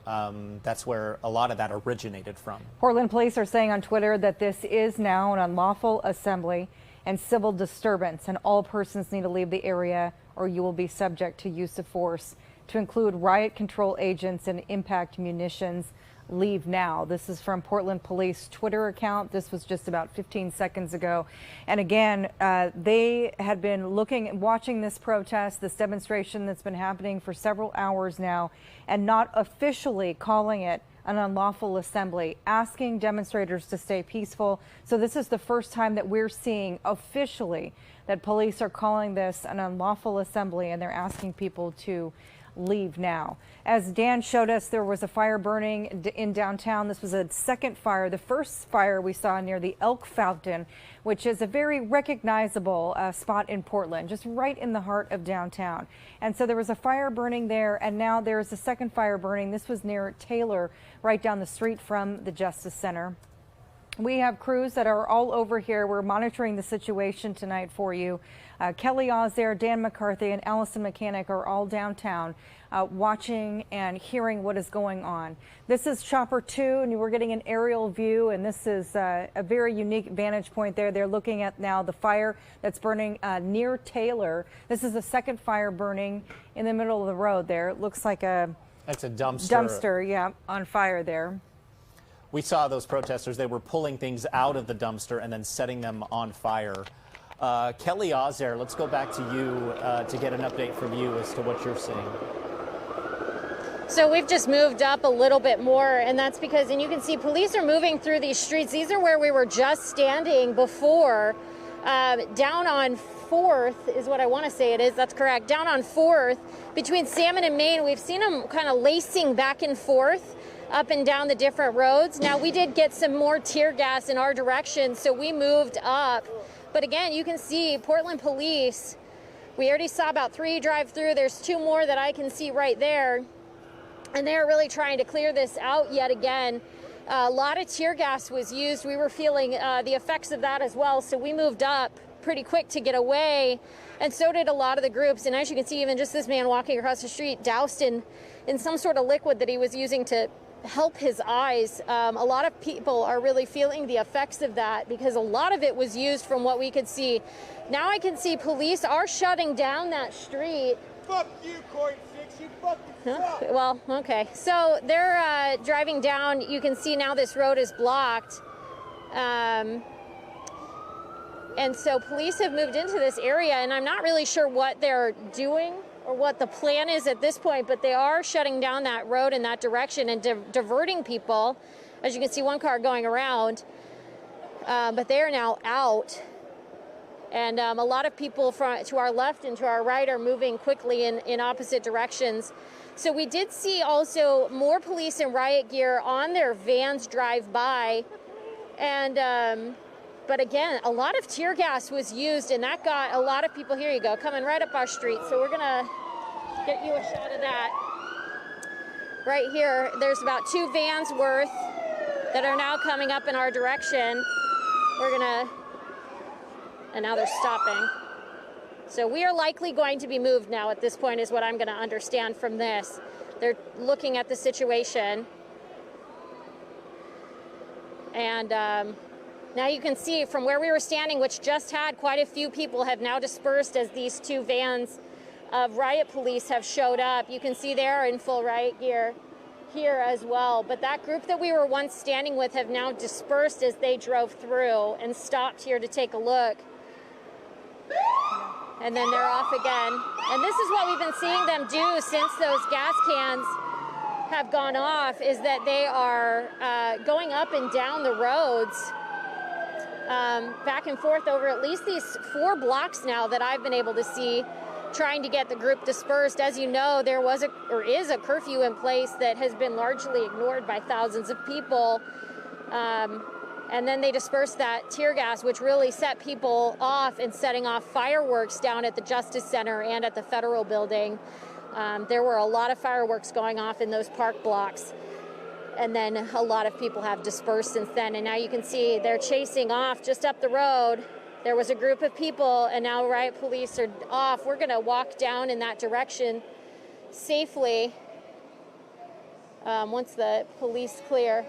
That's where a lot of that originated from.
Portland police are saying on Twitter that this is now an unlawful assembly and civil disturbance, and all persons need to leave the area or you will be subject to use of force, to include riot control agents and impact munitions. Leave now. This is from Portland Police Twitter account. This was just about 15 seconds ago. And again, they had been watching this protest, this demonstration that's been happening for several hours now, and not officially calling it an unlawful assembly, asking demonstrators to stay peaceful. So this is the first time that we're seeing officially that police are calling this an unlawful assembly, and they're asking people to leave now. As Dan showed us, there was a fire burning in downtown. This was a second fire. The first fire we saw near the Elk Fountain, which is a very recognizable spot in Portland, just right in the heart of downtown. And so there was a fire burning there, and now there's a second fire burning. This was near Taylor, right down the street from the Justice Center. We have crews that are all over here. We're monitoring the situation tonight for you. Kelly Oz there, Dan McCarthy, and Allison Mechanic are all downtown watching and hearing what is going on. This is Chopper 2, and we're getting an aerial view, and this is a very unique vantage point there. They're looking at now the fire that's burning near Taylor. This is the second fire burning in the middle of the road there. It looks like a...
That's a dumpster.
Dumpster, yeah, on fire there.
We saw those protesters. They were pulling things out of the dumpster and then setting them on fire. Kelly Ozer, let's go back to you to get an update from you as to what you're seeing.
So we've just moved up a little bit more, and that's because, and you can see police are moving through these streets. These are where we were just standing before, down on 4th is what I want to say it is. That's correct. Down on 4th between Salmon and Main, we've seen them kind of lacing back and forth up and down the different roads. Now, we did get some more tear gas in our direction, so we moved up. But again, you can see Portland police. We already saw about 3 drive through. There's 2 more that I can see right there. And they're really trying to clear this out yet again. A lot of tear gas was used. We were feeling the effects of that as well. So we moved up pretty quick to get away. And so did a lot of the groups. And as you can see, even just this man walking across the street, doused in some sort of liquid that he was using to help his eyes. A lot of people are really feeling the effects of that because a lot of it was used from what we could see. Now I can see police are shutting down that street.
Fuck you, Court 6, you fucking suck.
Well, okay. So they're driving down. You can see now this road is blocked. And so police have moved into this area, and I'm not really sure what they're doing or what the plan is at this point, but they are shutting down that road in that direction and diverting people. As you can see, one car going around, but they are now out. And a lot of people to our left and to our right are moving quickly in opposite directions. So we did see also more police in riot gear on their vans drive by. And but again, a lot of tear gas was used, and that got a lot of people, here you go, coming right up our street. So we're gonna get you a shot of that. Right here, there's about 2 vans worth that are now coming up in our direction. And now they're stopping. So we are likely going to be moved now at this point is what I'm gonna understand from this. They're looking at the situation. And now you can see from where we were standing, which just had quite a few people, have now dispersed as these 2 vans of riot police have showed up. You can see they're in full riot gear here as well. But that group that we were once standing with have now dispersed as they drove through and stopped here to take a look. And then they're off again. And this is what we've been seeing them do since those gas cans have gone off, is that they are going up and down the roads, back and forth over at least these 4 blocks now that I've been able to see, trying to get the group dispersed. As you know, there was is a curfew in place that has been largely ignored by thousands of people. And then they dispersed that tear gas, which really set people off and setting off fireworks down at the Justice Center and at the Federal Building. There were a lot of fireworks going off in those park blocks. And then a lot of people have dispersed since then. And now you can see they're chasing off just up the road. There was a group of people, and now riot police are off. We're going to walk down in that direction safely once the police clear.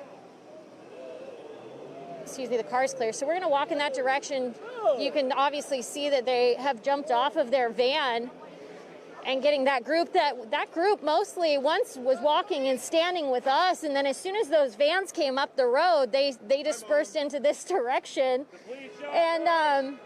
Excuse me, the car's clear. So we're going to walk in that direction. You can obviously see that they have jumped off of their van and getting that group. That group mostly once was walking and standing with us, and then as soon as those vans came up the road, they dispersed into this direction. And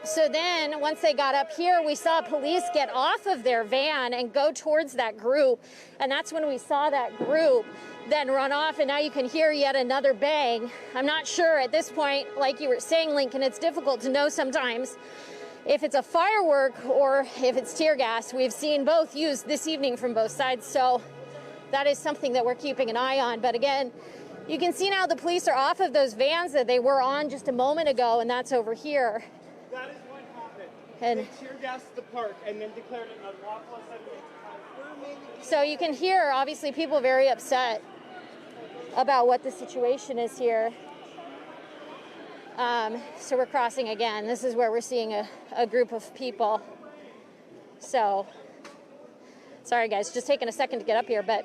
So then once they got up here, we saw police get off of their van and go towards that group. And that's when we saw that group then run off. And now you can hear yet another bang. I'm not sure at this point, like you were saying, Lincoln, it's difficult to know sometimes if it's a firework or if it's tear gas. We've seen both used this evening from both sides. So that is something that we're keeping an eye on. But again, you can see now the police are off of those vans that they were on just a moment ago, and that's over here.
That is what happened.
And
they tear gassed the park and then declared it unlawful assembly.
So you can hear, obviously, people very upset about what the situation is here. So we're crossing again. This is where we're seeing a group of people. So, sorry guys, just taking a second to get up here, but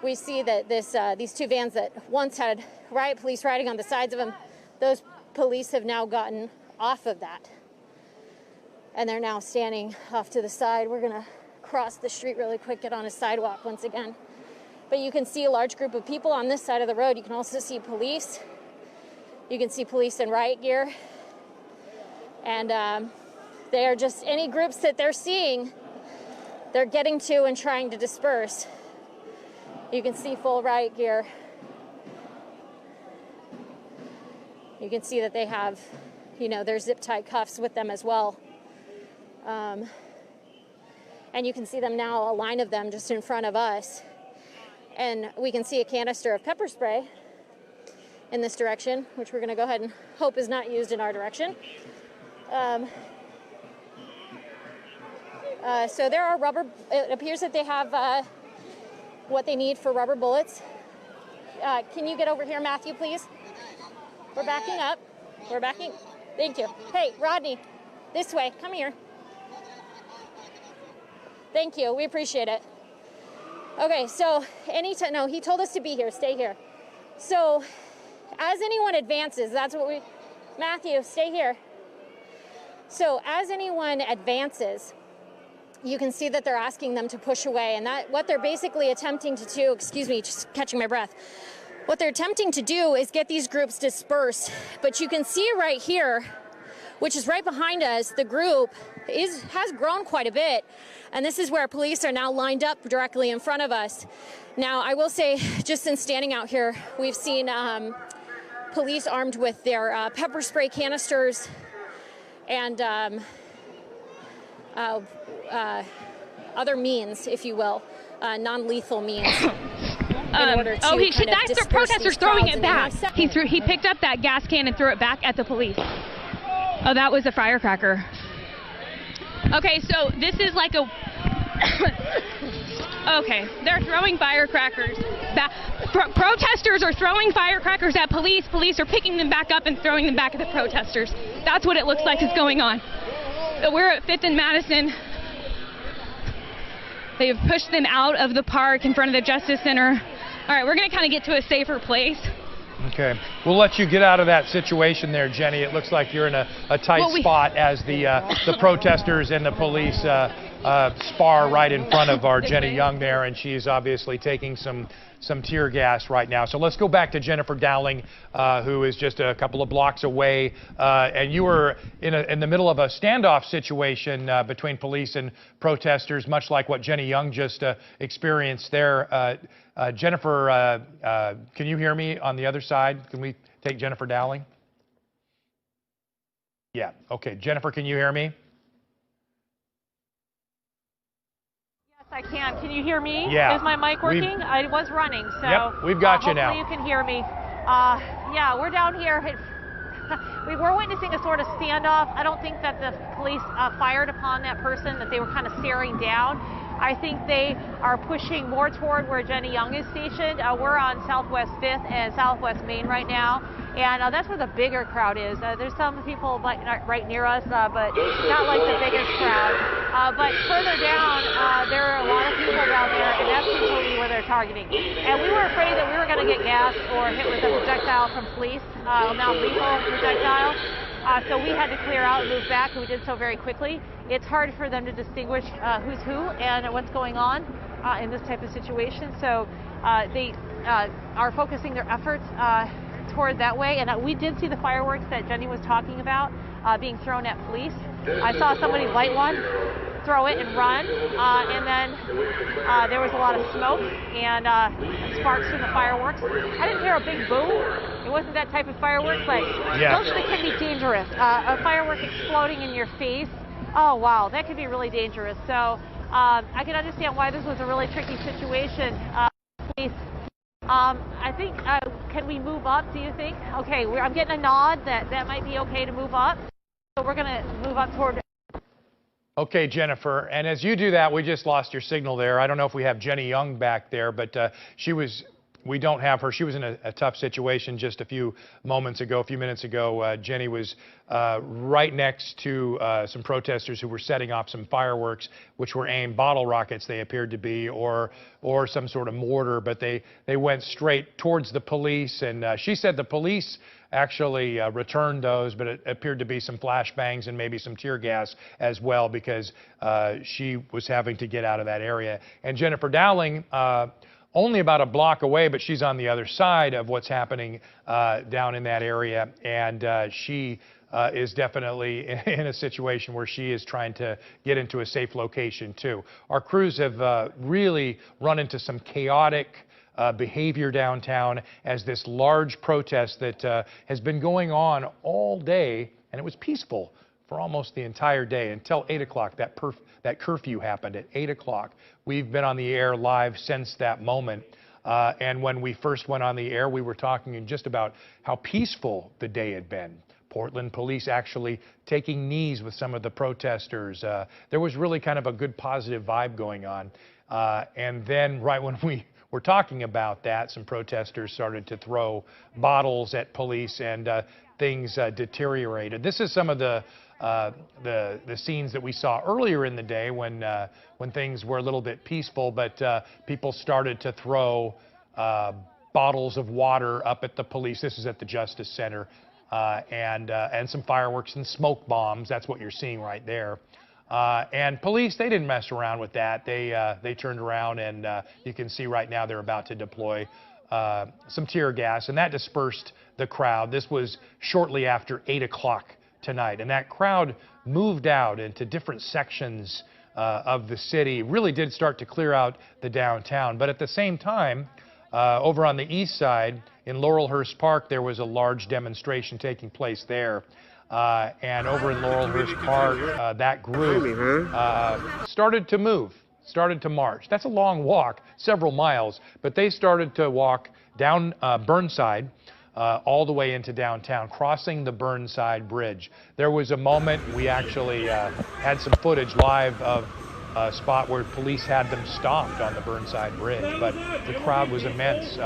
we see that these two vans that once had riot police riding on the sides of them, those police have now gotten off of that. And they're now standing off to the side. We're gonna cross the street really quick, get on a sidewalk once again. But you can see a large group of people on this side of the road. You can also see police. You can see police in riot gear. And they are just, any groups that they're seeing, they're getting to and trying to disperse. You can see full riot gear. You can see that they have, you know, their zip-tie cuffs with them as well. And you can see them now, a line of them just in front of us. And we can see a canister of pepper spray in this direction, which we're going to go ahead and hope is not used in our direction. So there are rubber, it appears that they have what they need for rubber bullets. Can you get over here, Matthew, please? We're backing up. We're backing. Thank you. Hey, Rodney, this way. Come here. Thank you. We appreciate it. Okay, so no, he told us to be here. Stay here. So as anyone advances, that's what we... Matthew, stay here. So as anyone advances, you can see that they're asking them to push away. And that what they're basically attempting to do, excuse me, just catching my breath. What they're attempting to do is get these groups dispersed. But you can see right here, which is right behind us, the group has grown quite a bit. And this is where police are now lined up directly in front of us. Now, I will say, just in standing out here, we've seen police armed with their pepper spray canisters and other means, if you will, non-lethal means.
The protesters throwing it back. He picked up that gas can and threw it back at the police. Oh, that was a firecracker. Okay, so this is like a... Okay, they're throwing firecrackers. Protesters are throwing firecrackers at police. Police are picking them back up and throwing them back at the protesters. That's what it looks like is going on. So we're at 5th and Madison. They've pushed them out of the park in front of the Justice Center. All right, we're going to kind of get to a safer place.
Okay. We'll let you get out of that situation there, Jenny. It looks like you're in a tight spot as the protesters and the police spar right in front of our Jenny Young there, and she's obviously taking some tear gas right now. So let's go back to Jennifer Dowling, who is just a couple of blocks away, and you were in the middle of a standoff situation between police and protesters, much like what Jenny Young just experienced there. Jennifer, can you hear me on the other side? Can we take Jennifer Dowling? Yeah, okay. Jennifer, can you hear me?
I can. Can you hear me?
Yeah.
Is my mic working? I was running, so
yep, we've got you now.
Hopefully you can hear me. Yeah, we're down here. We were witnessing a sort of standoff. I don't think that the police fired upon that person, that they were kind of staring down. I think they are pushing more toward where Jenny Young is stationed. We're on Southwest 5th and Southwest Main right now, and that's where the bigger crowd is. There's some people right near us, but not like the biggest crowd. But further down, there are a lot of people down there, and that's usually where they're targeting. And we were afraid that we were going to get gassed or hit with a projectile from police, not lethal projectile. So we had to clear out and move back, and we did so very quickly. It's hard for them to distinguish who's who and what's going on in this type of situation. So they are focusing their efforts toward that way. And we did see the fireworks that Jenny was talking about. being thrown at police. I saw somebody light one, throw it and run, and then there was a lot of smoke and sparks from the fireworks. I didn't hear a big boom. It wasn't that type of firework, but those can be dangerous. A firework exploding in your face, oh wow, that could be really dangerous. So I can understand why this was a really tricky situation. Police, I think, can we move up, do you think? Okay, I'm getting a nod that might be okay to move up. So we're going to move up toward...
Okay, Jennifer, and as you do that, we just lost your signal there. I don't know if we have Jenny Young back there, but we don't have her. She was in a tough situation just a few minutes ago. Jenny was right next to some protesters who were setting off some fireworks, which were aimed bottle rockets, they appeared to be, or some sort of mortar, but they went straight towards the police, and she said the police actually returned those, but it appeared to be some flashbangs and maybe some tear gas as well, because she was having to get out of that area. And Jennifer Dowling, only about a block away, but she's on the other side of what's happening down in that area, and she is definitely in a situation where she is trying to get into a safe location too. Our crews have really run into some chaotic behavior downtown as this large protest that has been going on all day, and it was peaceful for almost the entire day until 8 o'clock. That curfew happened at 8 o'clock. We've been on the air live since that moment. And when we first went on the air, we were talking just about how peaceful the day had been. Portland police actually taking knees with some of the protesters. There was really kind of a good positive vibe going on. And then right when we were talking about that, some protesters started to throw bottles at police, and things deteriorated. This is some of the scenes that we saw earlier in the day when things were a little bit peaceful, but people started to throw bottles of water up at the police. This is at the Justice Center, and some fireworks and smoke bombs. That's what you're seeing right there. And police, they didn't mess around with that. They turned around, and you can see right now they're about to deploy some tear gas, and that dispersed the crowd. This was shortly after 8 o'clock tonight, and that crowd moved out into different sections of the city. Really did start to clear out the downtown, but at the same time, over on the east side in Laurelhurst Park, there was a large demonstration taking place there. And over in Laurelhurst Park, that group started to move, started to march. That's a long walk, several miles, but they started to walk down Burnside all the way into downtown, crossing the Burnside Bridge. There was a moment, we actually had some footage live of a spot where police had them stopped on the Burnside Bridge, but the crowd was immense,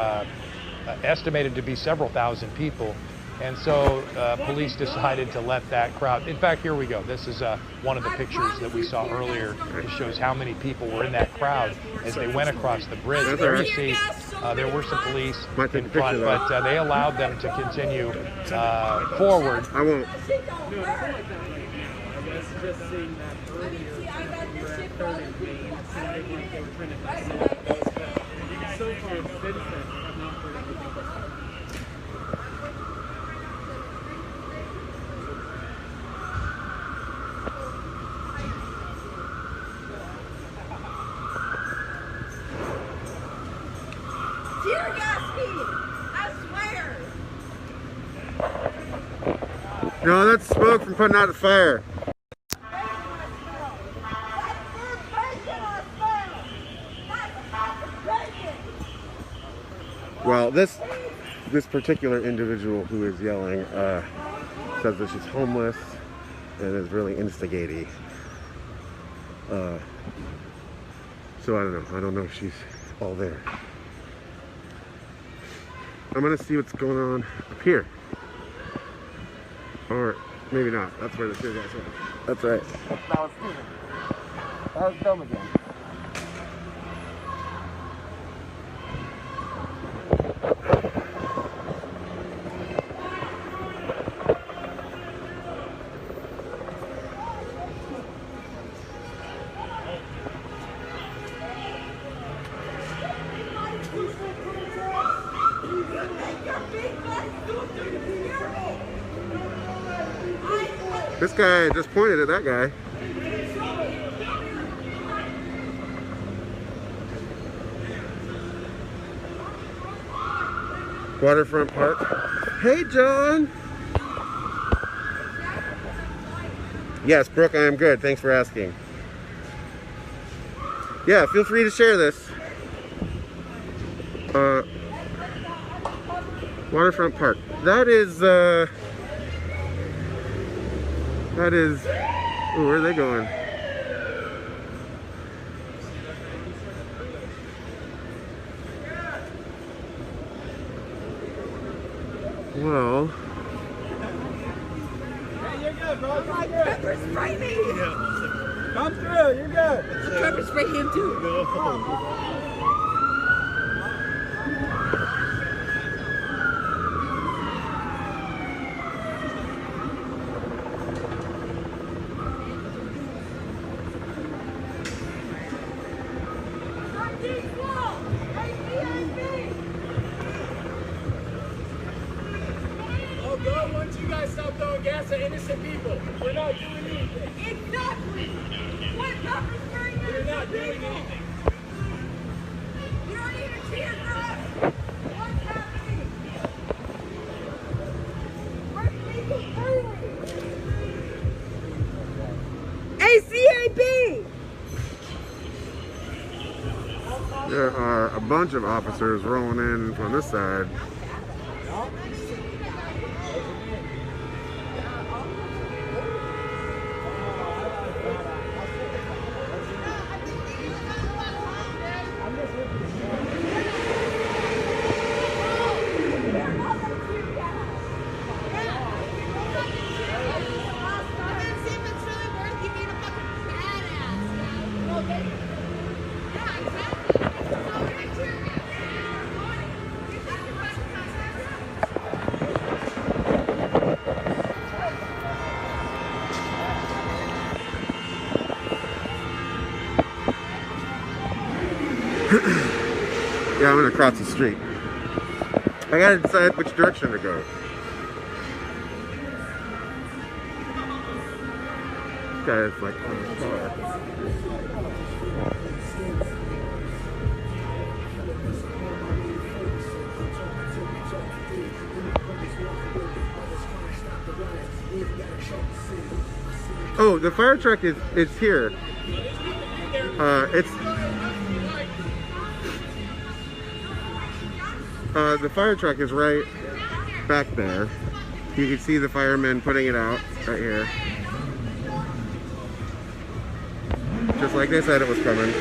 estimated to be several thousand people. And so police decided to let that crowd. In fact, here we go. This is one of the pictures that we saw earlier. It shows how many people were in that crowd as they went across the bridge. There you see there were some police in front, but they allowed them to continue forward.
I won't.
Tear gas me! I swear!
No, that's smoke from putting out a fire. Well, this particular individual who is yelling says that she's homeless and is really instigating. So I don't know. I don't know if she's all there. I'm gonna see what's going on up here. Or maybe not. That's where the tear gas was. That's right.
That was stupid. That was dumb again.
This guy just pointed at that guy. Waterfront Park. Hey, John. Yes, Brooke, I am good. Thanks for asking. Yeah, feel free to share this. Waterfront Park. That is, ooh, where are they going? Well.
Hey, you're good, bro. Pepper spray me. Come through. You're good. Pepper spray him too.
Once you guys stop throwing gas at innocent people, we're not doing anything.
Exactly. What pepper spraying is?
We're not doing anything.
You don't need a tear gas. What's happening? We're legal freely. ACAB.
There are a bunch of officers rolling in from this side. Yeah, I'm gonna cross the street. I gotta decide which direction to go. This guy is like on the car. Oh, the fire truck is here. The fire truck is right back there. You can see the firemen putting it out right here. Just like they said it was coming.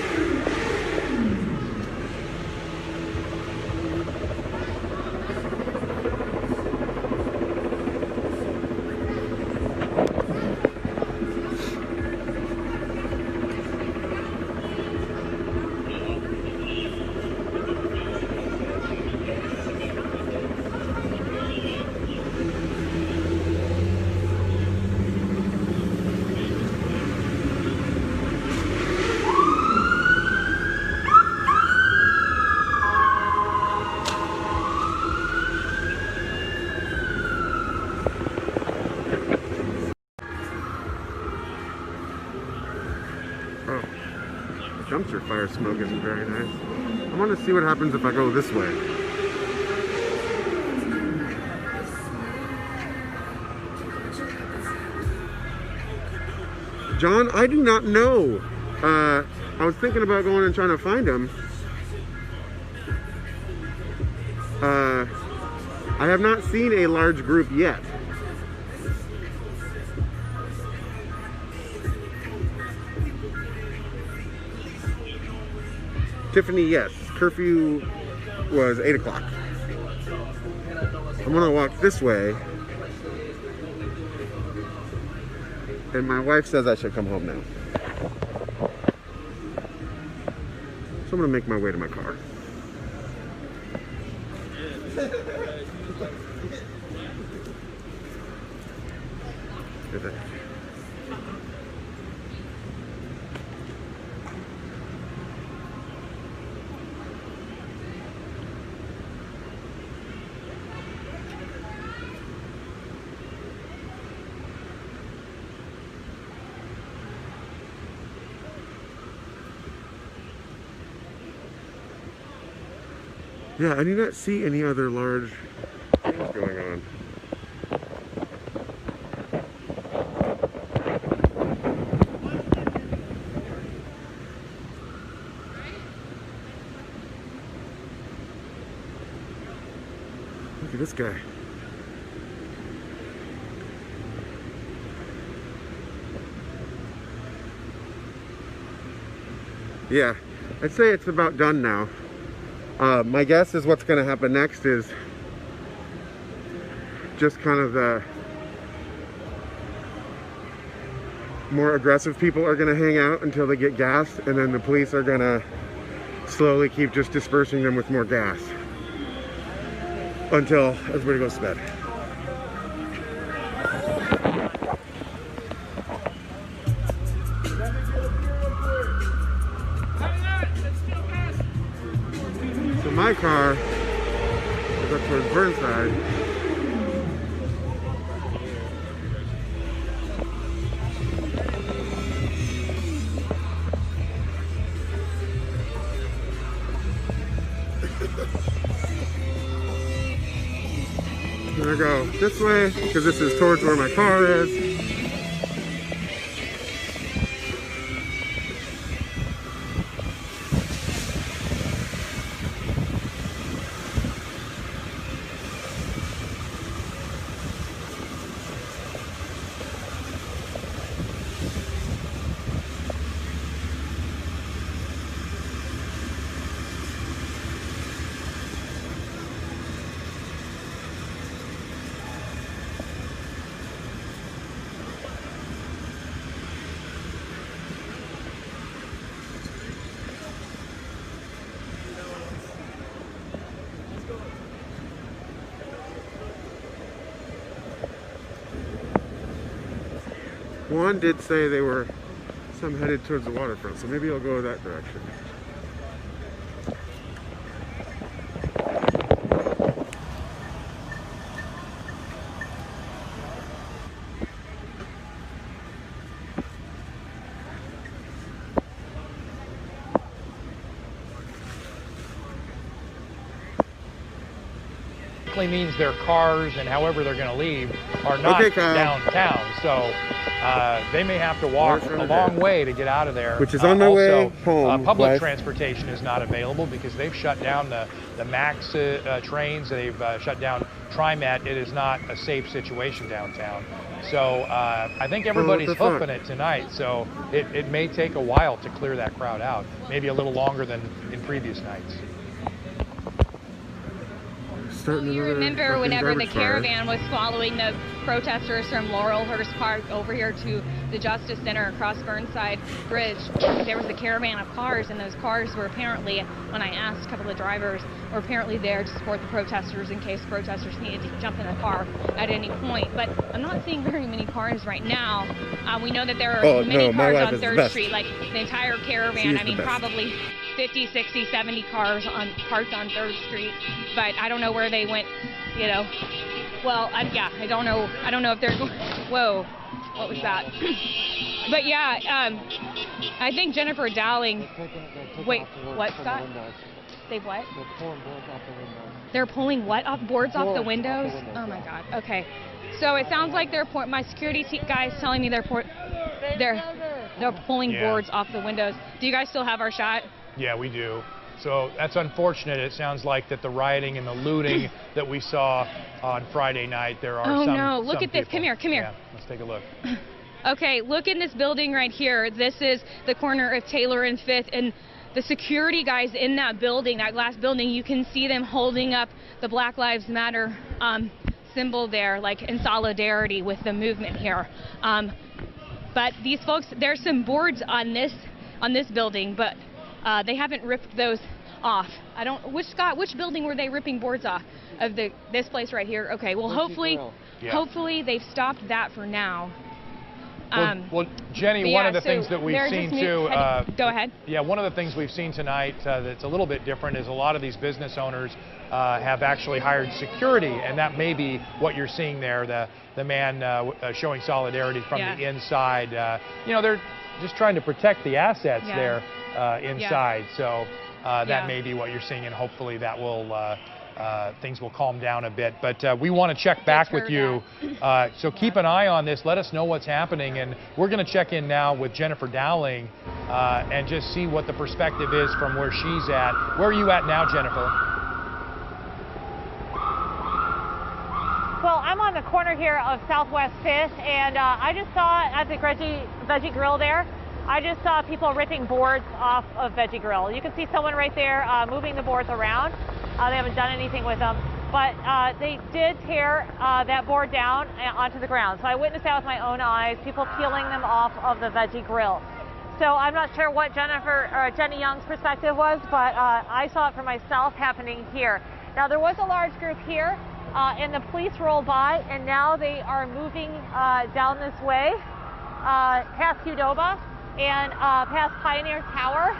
Dumpster fire smoke isn't very nice. I want to see what happens if I go this way. John, I do not know. I was thinking about going and trying to find him. I have not seen a large group yet. Tiffany, yes. Curfew was 8 o'clock. I'm gonna walk this way. And my wife says I should come home now. So I'm gonna make my way to my car. Look at that. Yeah, I do not see any other large things going on. Look at this guy. Yeah, I'd say it's about done now. My guess is what's going to happen next is just kind of the more aggressive people are going to hang out until they get gassed, and then the police are going to slowly keep just dispersing them with more gas until everybody goes to bed. So my car is up towards Burnside. I'm gonna go this way because this is towards where my car is. One did say they were some headed towards the waterfront, so maybe I'll go that direction.
Means their cars and however they're going to leave are not downtown, so they may have to walk a long way to get out of there.
Which is on my way home.
Public transportation is not available because they've shut down the MAX trains. They've shut down TriMet. It is not a safe situation downtown. So I think everybody's hoofing it tonight. So it may take a while to clear that crowd out. Maybe a little longer than in previous nights.
You remember whenever the caravan was following the protesters from Laurelhurst Park over here to the Justice Center across Burnside Bridge, there was a caravan of cars, and those cars were apparently, when I asked a couple of drivers, were apparently there to support the protesters in case protesters needed to jump in a car at any point. But I'm not seeing very many cars right now. We know that there are many cars on 3rd Street, like the entire caravan. I mean, probably 50, 60, 70 cars parked on 3rd Street, but I don't know where they went, you know. Well, yeah, I don't know if they're going. Whoa, what was that? But yeah, I think Jennifer Dowling. Wait, what's that? They've what? They're pulling boards off the windows. They're pulling what off boards off the windows? Oh my God. Okay, so it sounds like my security guys telling me they're pulling boards off the windows. Do you guys still have our shot?
Yeah, we do. So that's unfortunate. It sounds like that the rioting and the looting that we saw on Friday night, there are some. Oh no,
look at this. Come here.
Yeah, let's take a look.
Okay, look in this building right here. This is the corner of Taylor and 5th, and the security guys in that building, that glass building, you can see them holding up the Black Lives Matter symbol there, like in solidarity with the movement here. But these folks, there's some boards on this building, but they haven't ripped those off. I don't. Which building were they ripping boards off? Of this place right here. Okay. Well, hopefully they've stopped that for now.
Well, Jenny, one of the things that we've seen too.
Go ahead.
Yeah, one of the things we've seen tonight that's a little bit different is a lot of these business owners have actually hired security, and that may be what you're seeing there. The man showing solidarity from the inside. You know, just trying to protect the assets
Yeah.
there inside. So that
Yeah.
may be what you're seeing, and hopefully that will things will calm down a bit. But we want to check back with you. So keep an eye on this. Let us know what's happening, and we're going to check in now with Jennifer Dowling and just see what the perspective is from where she's at. Where are you at now, Jennifer?
Well, I'm on the corner here of Southwest 5th, and I just saw at the Veggie Grill there, I just saw people ripping boards off of Veggie Grill. You can see someone right there moving the boards around. They haven't done anything with them, but they did tear that board down onto the ground. So I witnessed that with my own eyes, people peeling them off of the Veggie Grill. So I'm not sure what Jenny Young's perspective was, but I saw it for myself happening here. Now, there was a large group here, and the police rolled by, and now they are moving down this way, past Qdoba and past Pioneer Tower.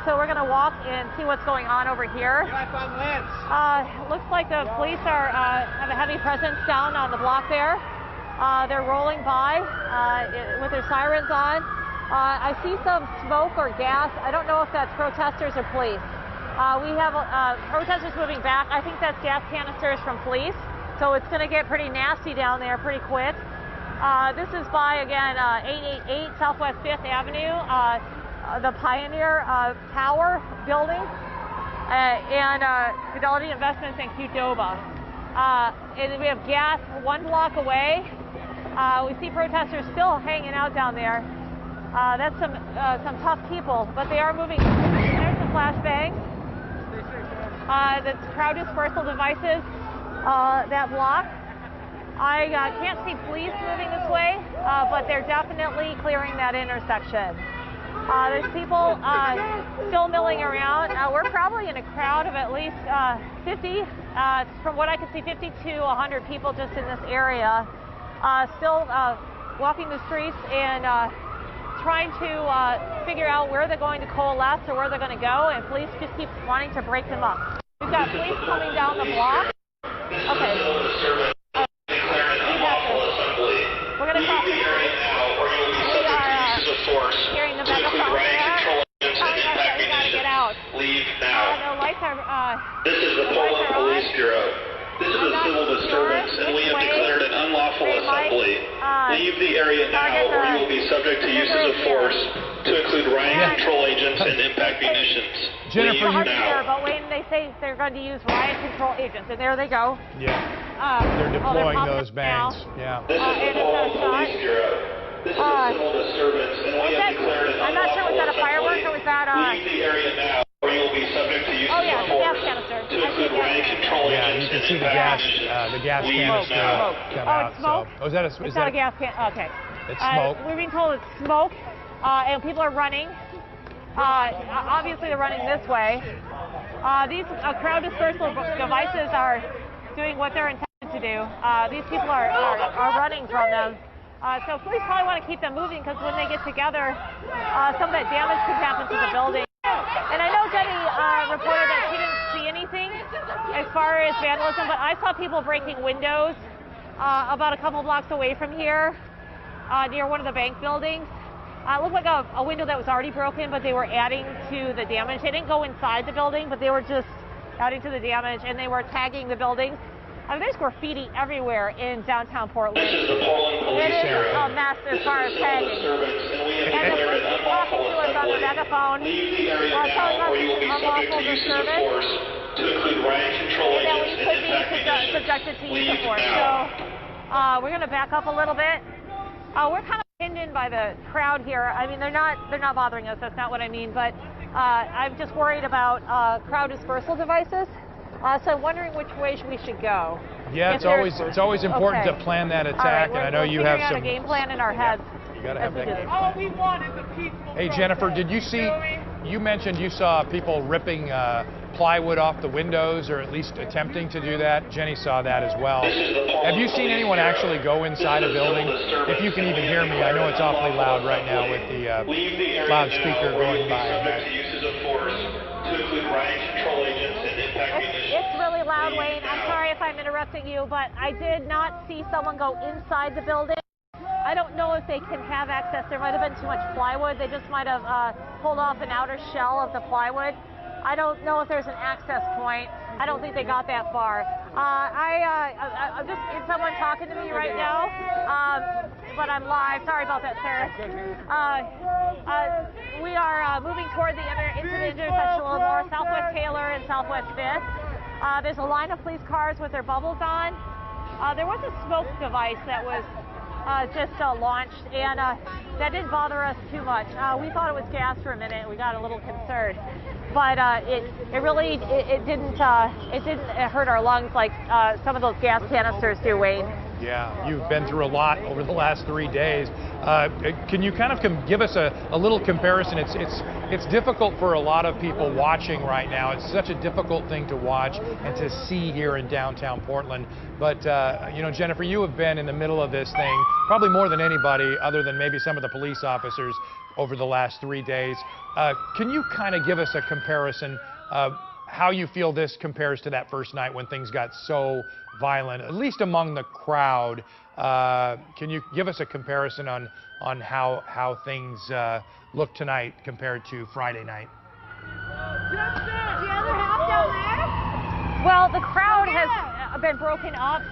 So we're going to walk and see what's going on over here. Looks like the police have a heavy presence down on the block there. They're rolling by with their sirens on. I see some smoke or gas. I don't know if that's protesters or police. We have protesters moving back. I think that's gas canisters from police. So it's going to get pretty nasty down there pretty quick. This is by, again, 888 Southwest 5th Avenue, the Pioneer Tower building, and Fidelity Investments in Qdoba. And we have gas 1 block away. We see protesters still hanging out down there. That's some tough people, but they are moving. There's some flashbangs. That's crowd dispersal devices, that block. I can't see police moving this way, but they're definitely clearing that intersection. There's people still milling around. We're probably in a crowd of at least 50, from what I can see, 50 to 100 people just in this area, still walking the streets and trying to figure out where they're going to coalesce or where they're going to go, and police just keep wanting to break them up. We've got police coming down the block. Okay. We're going to talk. We are hearing the megaphone there telling us that we got to get out.
Leave now.
The lights are.
This is the Portland Police Bureau. This is a civil disturbance, and we have declared an unlawful assembly. Leave the area now, or you will be subject to uses of force, to include riot control agents and impact munitions.
Jennifer,
Leave now. But when they say they're going to use riot control agents, and there they go.
Yeah. They're deploying those bangs. Yeah.
This is the Portland Police Bureau. This is a civil disturbance, and we have declared an
I'm not sure, was that a firework or was that
Leave the area now, or you will be subject to uses of force,
gas canister.
to include riot control agents
you can
and
see the
impact
gas
munitions.
canister come out.
It's smoke?
So, is that
It's not a gas can. Okay.
It's smoke.
We're being told it's smoke, and people are running. Obviously, they're running this way. These crowd dispersal devices are doing what they're intended to do. These people are running from them. So police probably want to keep them moving because when they get together, some of that damage could happen to the building. And I know Jenny reported that she didn't see anything as far as vandalism, but I saw people breaking windows about a couple blocks away from here, near one of the bank buildings. It looked like a window that was already broken, but they were adding to the damage. They didn't go inside the building, but they were just adding to the damage, and they were tagging the buildings. I mean, there's graffiti everywhere in downtown Portland.
This is the Portland Police
It is
Bureau.
a mess as far as tagging. And the police is talking to us on the megaphone,
Leave the area
telling
now,
us
or you will
it's
be subject
unlawful
to uses of
disturbance,
force, to include riot control
and that we
agents
could
and
be
impact munitions.
subjected to use of
Leave
force.
now.
So we're going to back up a little bit. We're kind of pinned in by the crowd here. I mean, they're not bothering us. That's not what I mean. But I'm just worried about crowd dispersal devices. So I'm wondering which way we should go.
Yeah, it's always important to plan that attack, and I know you have some.
We're figuring out a game plan in our heads.
You got to have that game
All
plan.
we want is a peaceful
Hey Jennifer, did you see? You mentioned you saw people ripping plywood off the windows, or at least attempting to do that. Jenny saw that as well. Have you seen anyone actually go inside a building? If you can even hear me, I know it's awfully loud right now with the loudspeaker going by.
It's really loud, Wayne. I'm sorry if I'm interrupting you, but I did not see someone go inside the building. I don't know if they can have access. There might have been too much plywood. They just might have pulled off an outer shell of the plywood. I don't know if there's an access point. I don't think they got that far. I'm just, is someone talking to me right now? But I'm live. Sorry about that, sir. We are moving toward the intersection a little more, Southwest Taylor and Southwest 5th. There's a line of police cars with their bubbles on. There was a smoke device that was just launched, and that didn't bother us too much. We thought it was gas for a minute. We got a little concerned, but it didn't hurt our lungs like some of those gas canisters do, Wayne.
Yeah, you've been through a lot over the last 3 days. Can you kind of give us a little comparison? It's difficult for a lot of people watching right now. It's such a difficult thing to watch and to see here in downtown Portland. But you know, Jennifer, you have been in the middle of this thing probably more than anybody, other than maybe some of the police officers over the last 3 days. Can you kind of give us a comparison of how you feel this compares to that first night when things got so violent, at least among the crowd? Can you give us a comparison on how things look tonight compared to Friday night?
Well, the crowd has been broken up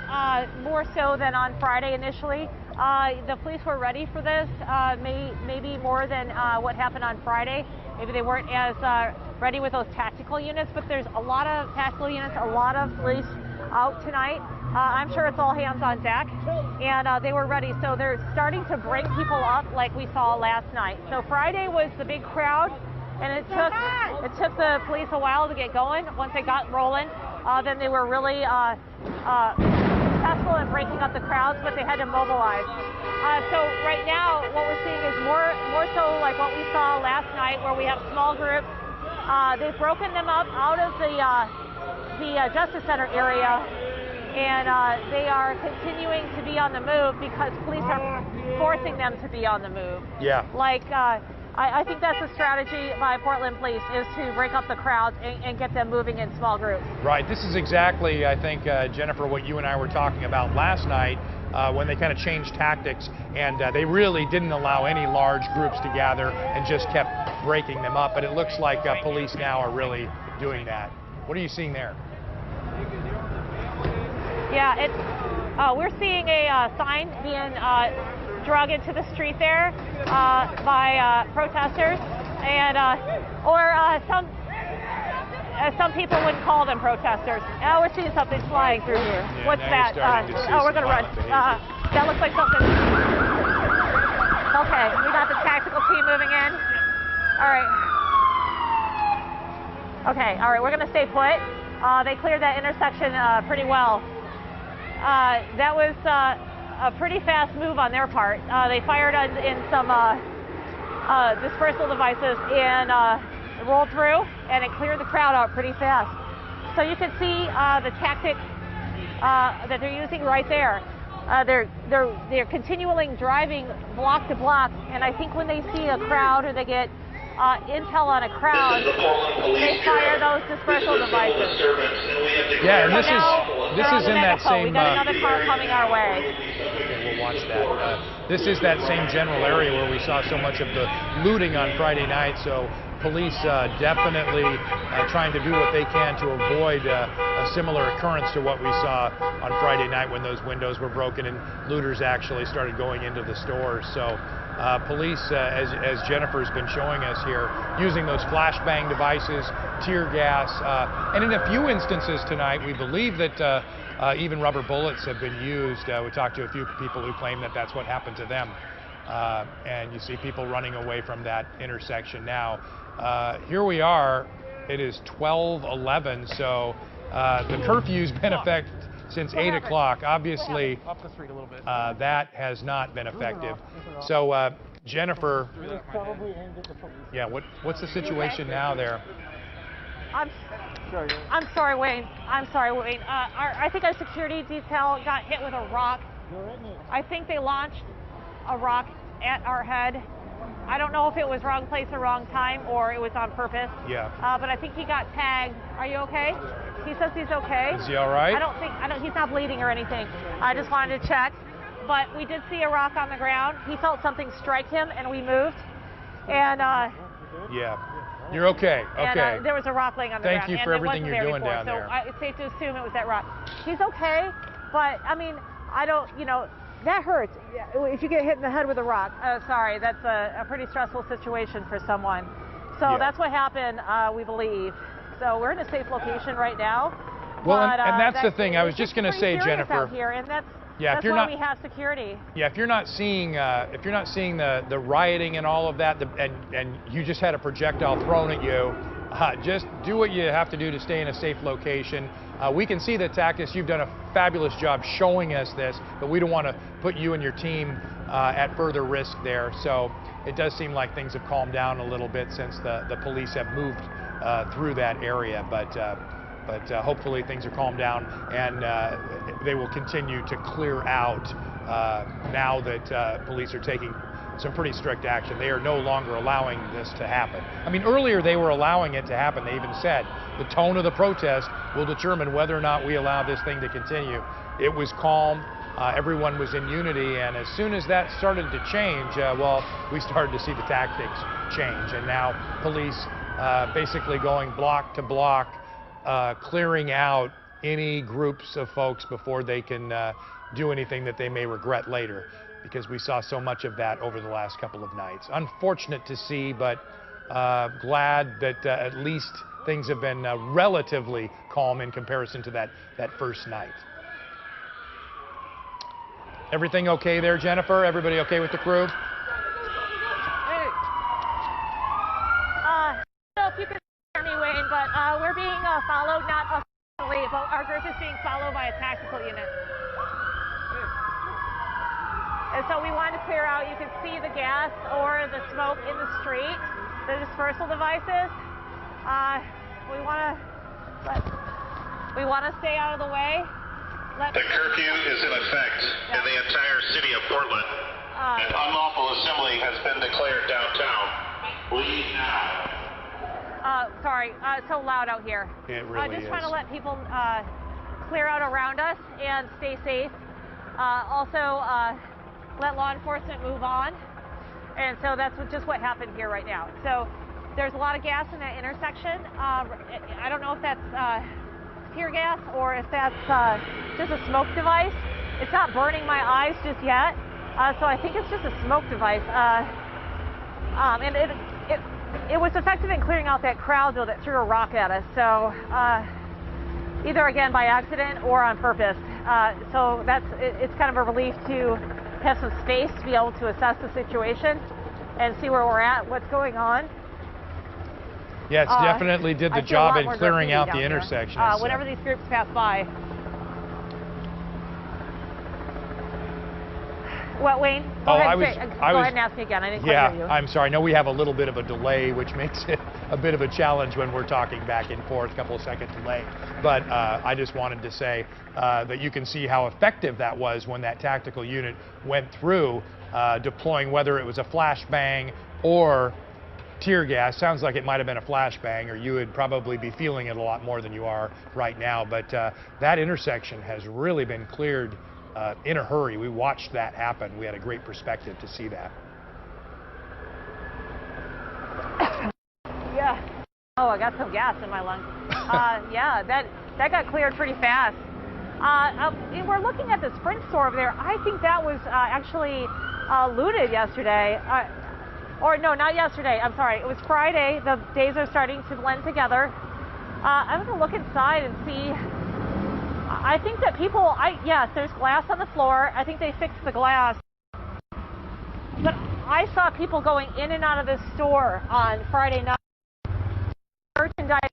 more so than on Friday initially. The police were ready for this, maybe more than what happened on Friday. Maybe they weren't as ready with those tactical units, but there's a lot of tactical units, a lot of police out tonight. I'm sure it's all hands on deck, and they were ready. So they're starting to bring people up like we saw last night. So Friday was the big crowd, and it took the police a while to get going. Once they got rolling, then they were really successful in breaking up the crowds, but they had to mobilize. So right now, what we're seeing is more so like what we saw last night, where we have small groups. They've broken them up out of the Justice Center area, and they are continuing to be on the move because police are forcing them to be on the move.
Yeah.
Like, I think that's a strategy by Portland Police, is to break up the crowds and get them moving in small groups.
Right. This is exactly, I think, Jennifer, what you and I were talking about last night when they kind of changed tactics, and they really didn't allow any large groups to gather and just kept breaking them up. But it looks like police now are really doing that. What are you seeing there?
Yeah, we're seeing a sign being drug into the street there by protesters, and some people wouldn't call them protesters. We're seeing something flying through here.
Yeah,
what's that? We're going to run. That looks like something. Okay, we got the tactical team moving in. All right. Okay, all right, we're going to stay put. They cleared that intersection pretty well. That was a pretty fast move on their part. They fired in some dispersal devices and rolled through, and it cleared the crowd out pretty fast. So you can see the tactics that they're using right there. They're continually driving block to block, and I think when they see a crowd or they get intel on a crowd, they fire those dispersal devices.
Yeah, and this is in that same.
We got another car coming our way.
Okay, we'll watch that. This is that same general area where we saw so much of the looting on Friday night. So police definitely trying to do what they can to avoid a similar occurrence to what we saw on Friday night when those windows were broken and looters actually started going into the stores. So police, as Jennifer's been showing us here, using those flashbang devices, tear gas, and in a few instances tonight, we believe that even rubber bullets have been used. We talked to a few people who claim that that's what happened to them. And you see people running away from that intersection now. Here we are. It is 12:11, so the curfew's been in effect since 8 o'clock. Obviously, that has not been effective. So, Jennifer, yeah, what's the situation now there?
I'm sorry, Wayne. I'm sorry, Wayne. I think our security detail got hit with a rock. I think they launched a rock at our head. I don't know if it was wrong place or wrong time or it was on purpose.
Yeah.
But I think he got tagged. Are you okay? He says he's okay.
Is he all right?
He's not bleeding or anything. I just wanted to check. but we did see a rock on the ground. He felt something strike him, and we moved. And
yeah, you're okay. Okay.
And, there was a rock laying on the ground.
Thank you for everything you're doing
before,
down there.
So it's safe to assume it was that rock. He's okay, but I mean, I don't, you know, that hurts. If you get hit in the head with a rock, sorry, that's a pretty stressful situation for someone. So that's what happened, we believe. So we're in a safe location right now.
Well,
but,
and that's the thing. I was just going to say, Jennifer.
Out here, and that's why we have security.
Yeah, if you're not seeing the rioting and all of that, and you just had a projectile thrown at you, just do what you have to do to stay in a safe location. We can see the tactics. You've done a fabulous job showing us this, but we don't want to put you and your team at further risk there. So it does seem like things have calmed down a little bit since the police have moved through that area, but hopefully things are calmed down, and they will continue to clear out now that police are taking some pretty strict action. They are no longer allowing this to happen. I mean, earlier they were allowing it to happen. They even said the tone of the protest will determine whether or not we allow this thing to continue. It was calm. Everyone was in unity, and as soon as that started to change, well, we started to see the tactics change, and now police basically going block to block, clearing out any groups of folks before they can do anything that they may regret later, because we saw so much of that over the last couple of nights. Unfortunate to see, but glad that at least things have been relatively calm in comparison to that first night. Everything okay there, Jennifer? Everybody okay with the crew?
I don't know if you can hear me, Wayne, but we're being followed, not officially, but our group is being followed by a tactical unit. And so we want to clear out. You can see the gas or the smoke in the street, the dispersal devices. We want to stay out of the way.
The curfew is in effect in the entire city of Portland. An unlawful assembly has been declared downtown. Leave now.
Sorry, it's so loud out here.
It really
just
is.
trying to let people clear out around us and stay safe. Also, let law enforcement move on. And so that's just what happened here right now. So there's a lot of gas in that intersection. I don't know if that's tear gas or if that's just a smoke device. It's not burning my eyes just yet. So I think it's just a smoke device. And it was effective in clearing out that crowd, though, that threw a rock at us. So either, again, by accident or on purpose. So it's kind of a relief to have some space to be able to assess the situation and see where we're at, what's going on.
Yeah, it definitely did the job in clearing out the intersection.
Whenever these groups pass by. What, Wayne? Go ahead and ask me again. I didn't quite hear you.
I'm sorry. I know we have a little bit of a delay, which makes it a bit of a challenge when we're talking back and forth, a couple of second delay. But I just wanted to say that you can see how effective that was when that tactical unit went through deploying, whether it was a flashbang or tear gas. Sounds like it might have been a flashbang, or you would probably be feeling it a lot more than you are right now. But that intersection has really been cleared in a hurry. We watched that happen. We had a great perspective to see that.
Yeah. Oh, I got some gas in my lungs. Yeah, that got cleared pretty fast. We're looking at the Sprint store over there. I think that was actually looted yesterday. Or no, not yesterday. I'm sorry. It was Friday. The days are starting to blend together. I'm going to look inside and see. I think that people, yes, there's glass on the floor. I think they fixed the glass. But I saw people going in and out of this store on Friday night. Merchandise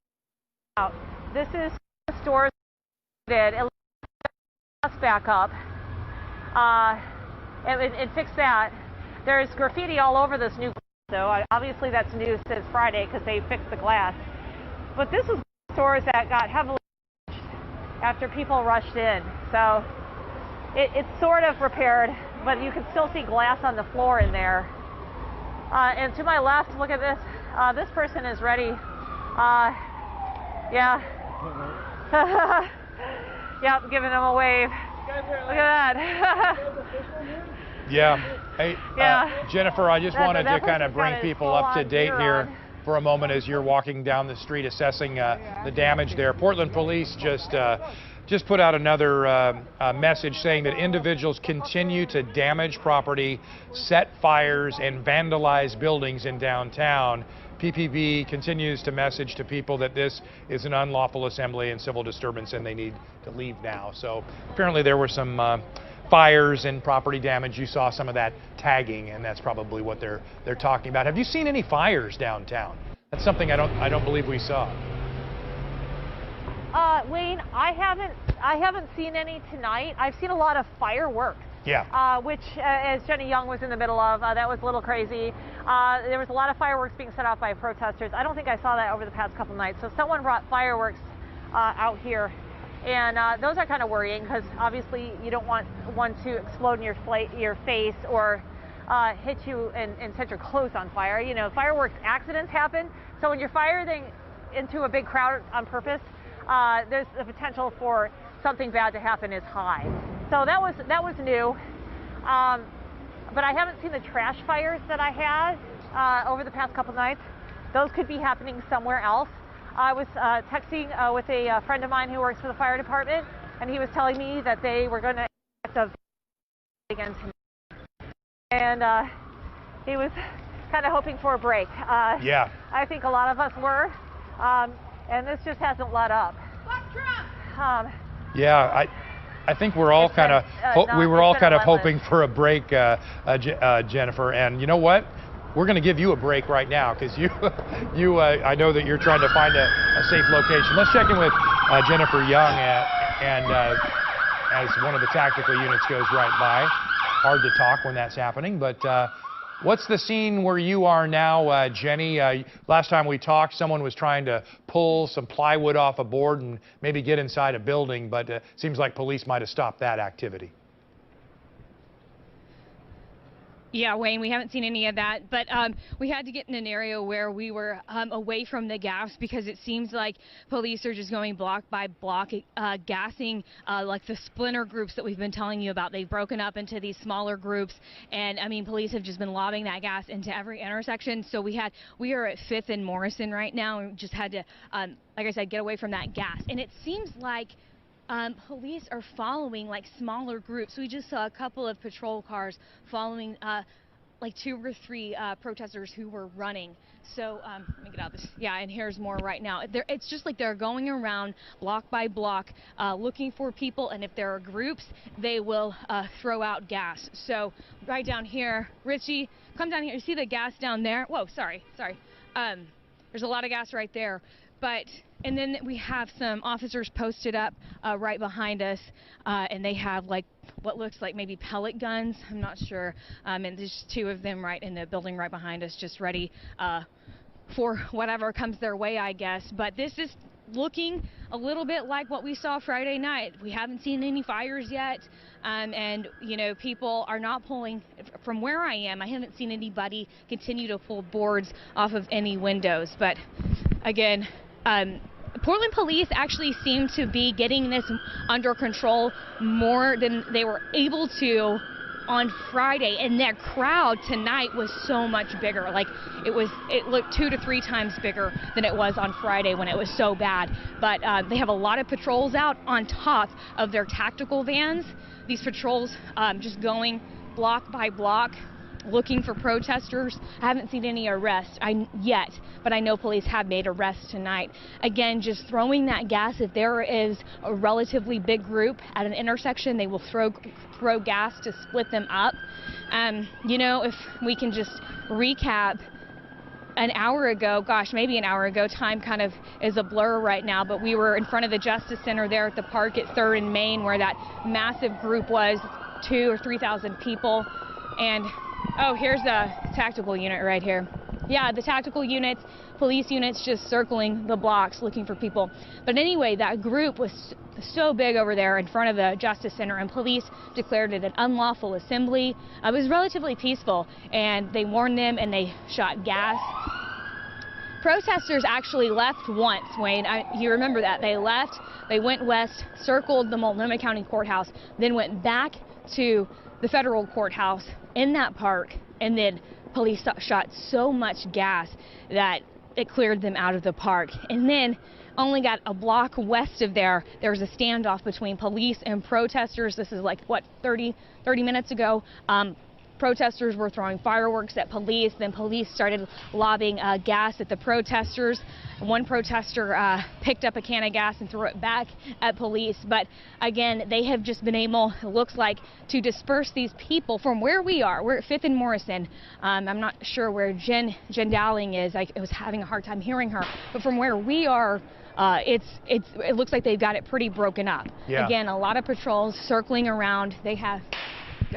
out. This is the store did. It let back up and fix that. There's graffiti all over this new glass, so obviously that's new since Friday because they fixed the glass. But this is stores that got heavily after people rushed in. So it's sort of repaired, but you can still see glass on the floor in there. And to my left, look at this. This person is ready. Yeah. Yep, giving them a wave. Look at that.
Yeah. Hey,
Yeah.
Jennifer, I just wanted to kind of
person's
bring
got his
people up to
full-on
date
gear
here
on.
for a moment as you're walking down the street assessing the damage there. Portland police just put out another message saying that individuals continue to damage property, set fires, and vandalize buildings in downtown. PPB continues to message to people that this is an unlawful assembly and civil disturbance and they need to leave now. So apparently there were some fires and property damage. You saw some of that tagging, and that's probably what they're talking about. Have you seen any fires downtown? That's something I don't believe we saw.
Wayne, I haven't seen any tonight. I've seen a lot of fireworks.
Yeah.
Which, as Jenny Young was in the middle of, that was a little crazy. There was a lot of fireworks being set off by protesters. I don't think I saw that over the past couple nights. So someone brought fireworks out here, and those are kind of worrying because obviously you don't want one to explode in your face or hit you and set your clothes on fire. You know, fireworks accidents happen. So when you're firing into a big crowd on purpose, there's the potential for something bad to happen is high. So that was new, but I haven't seen the trash fires that I had over the past couple nights. Those could be happening somewhere else. I was texting with a friend of mine who works for the fire department, and he was telling me that they were going to again tonight. And he was kind of hoping for a break.
Yeah.
I think a lot of us were, and this just hasn't let up.
Yeah, I think we're all kind of hoping for a break, Jennifer. And you know what? We're going to give you a break right now because I know that you're trying to find a safe location. Let's check in with Jennifer Young, and as one of the tactical units goes right by. Hard to talk when that's happening, but what's the scene where you are now, Jenny? Last time we talked, someone was trying to pull some plywood off a board and maybe get inside a building, but it seems like police might have stopped that activity.
Yeah, Wayne, we haven't seen any of that, but we had to get in an area where we were away from the gas because it seems like police are just going block by block, gassing like the splinter groups that we've been telling you about. They've broken up into these smaller groups, and I mean, police have just been lobbing that gas into every intersection. So we are at 5th and Morrison right now, and just had to, like I said, get away from that gas. And it seems like police are following like smaller groups. We just saw a couple of patrol cars following like 2 or 3 protesters who were running. So let me get out this. Yeah, and here's more right now. It's just like they're going around block by block looking for people, and if there are groups, they will throw out gas. So right down here, Richie, come down here. You see the gas down there? Whoa, sorry. There's a lot of gas right there. And then we have some officers posted up right behind us, and they have like what looks like maybe pellet guns. I'm not sure. And there's 2 of them right in the building right behind us, just ready for whatever comes their way, I guess. But this is looking a little bit like what we saw Friday night. We haven't seen any fires yet, and you know, people are not pulling. From where I am, I haven't seen anybody continue to pull boards off of any windows. But again, Portland police actually seem to be getting this under control more than they were able to on Friday, and that crowd tonight was so much bigger. Like it looked 2 to 3 times bigger than it was on Friday when it was so bad. But they have a lot of patrols out on top of their tactical vans. These patrols just going block by block, looking for protesters. I haven't seen any arrests yet, but I know police have made arrests tonight. Again, just throwing that gas. If there is a relatively big group at an intersection, they will throw gas to split them up. You know, if we can just recap an hour ago, gosh, maybe an hour ago, time kind of is a blur right now, but we were in front of the Justice Center there at the park at 3rd and Main, where that massive group was, 2,000 or 3,000 people. And oh, here's a tactical unit right here. Yeah, the tactical units, police units just circling the blocks looking for people. But anyway, that group was so big over there in front of the Justice Center, and police declared it an unlawful assembly. It was relatively peaceful, and they warned them and they shot gas. protesters actually left once, Wayne. You remember that. They left, they went west, circled the Multnomah County Courthouse, then went back to the federal courthouse in that park, and then police shot so much gas that it cleared them out of the park. And then only got a block west of there was a standoff between police and protesters. This is like, what, 30 minutes ago. Protesters were throwing fireworks at police. Then police started lobbing gas at the protesters. One protester picked up a can of gas and threw it back at police. But again, they have just been able, it looks like, to disperse these people from where we are. We're at 5th and Morrison. I'm not sure where Jen Dowling is. I was having a hard time hearing her. But from where we are, it looks like they've got it pretty broken up.
Yeah.
Again, a lot of patrols circling around. They have.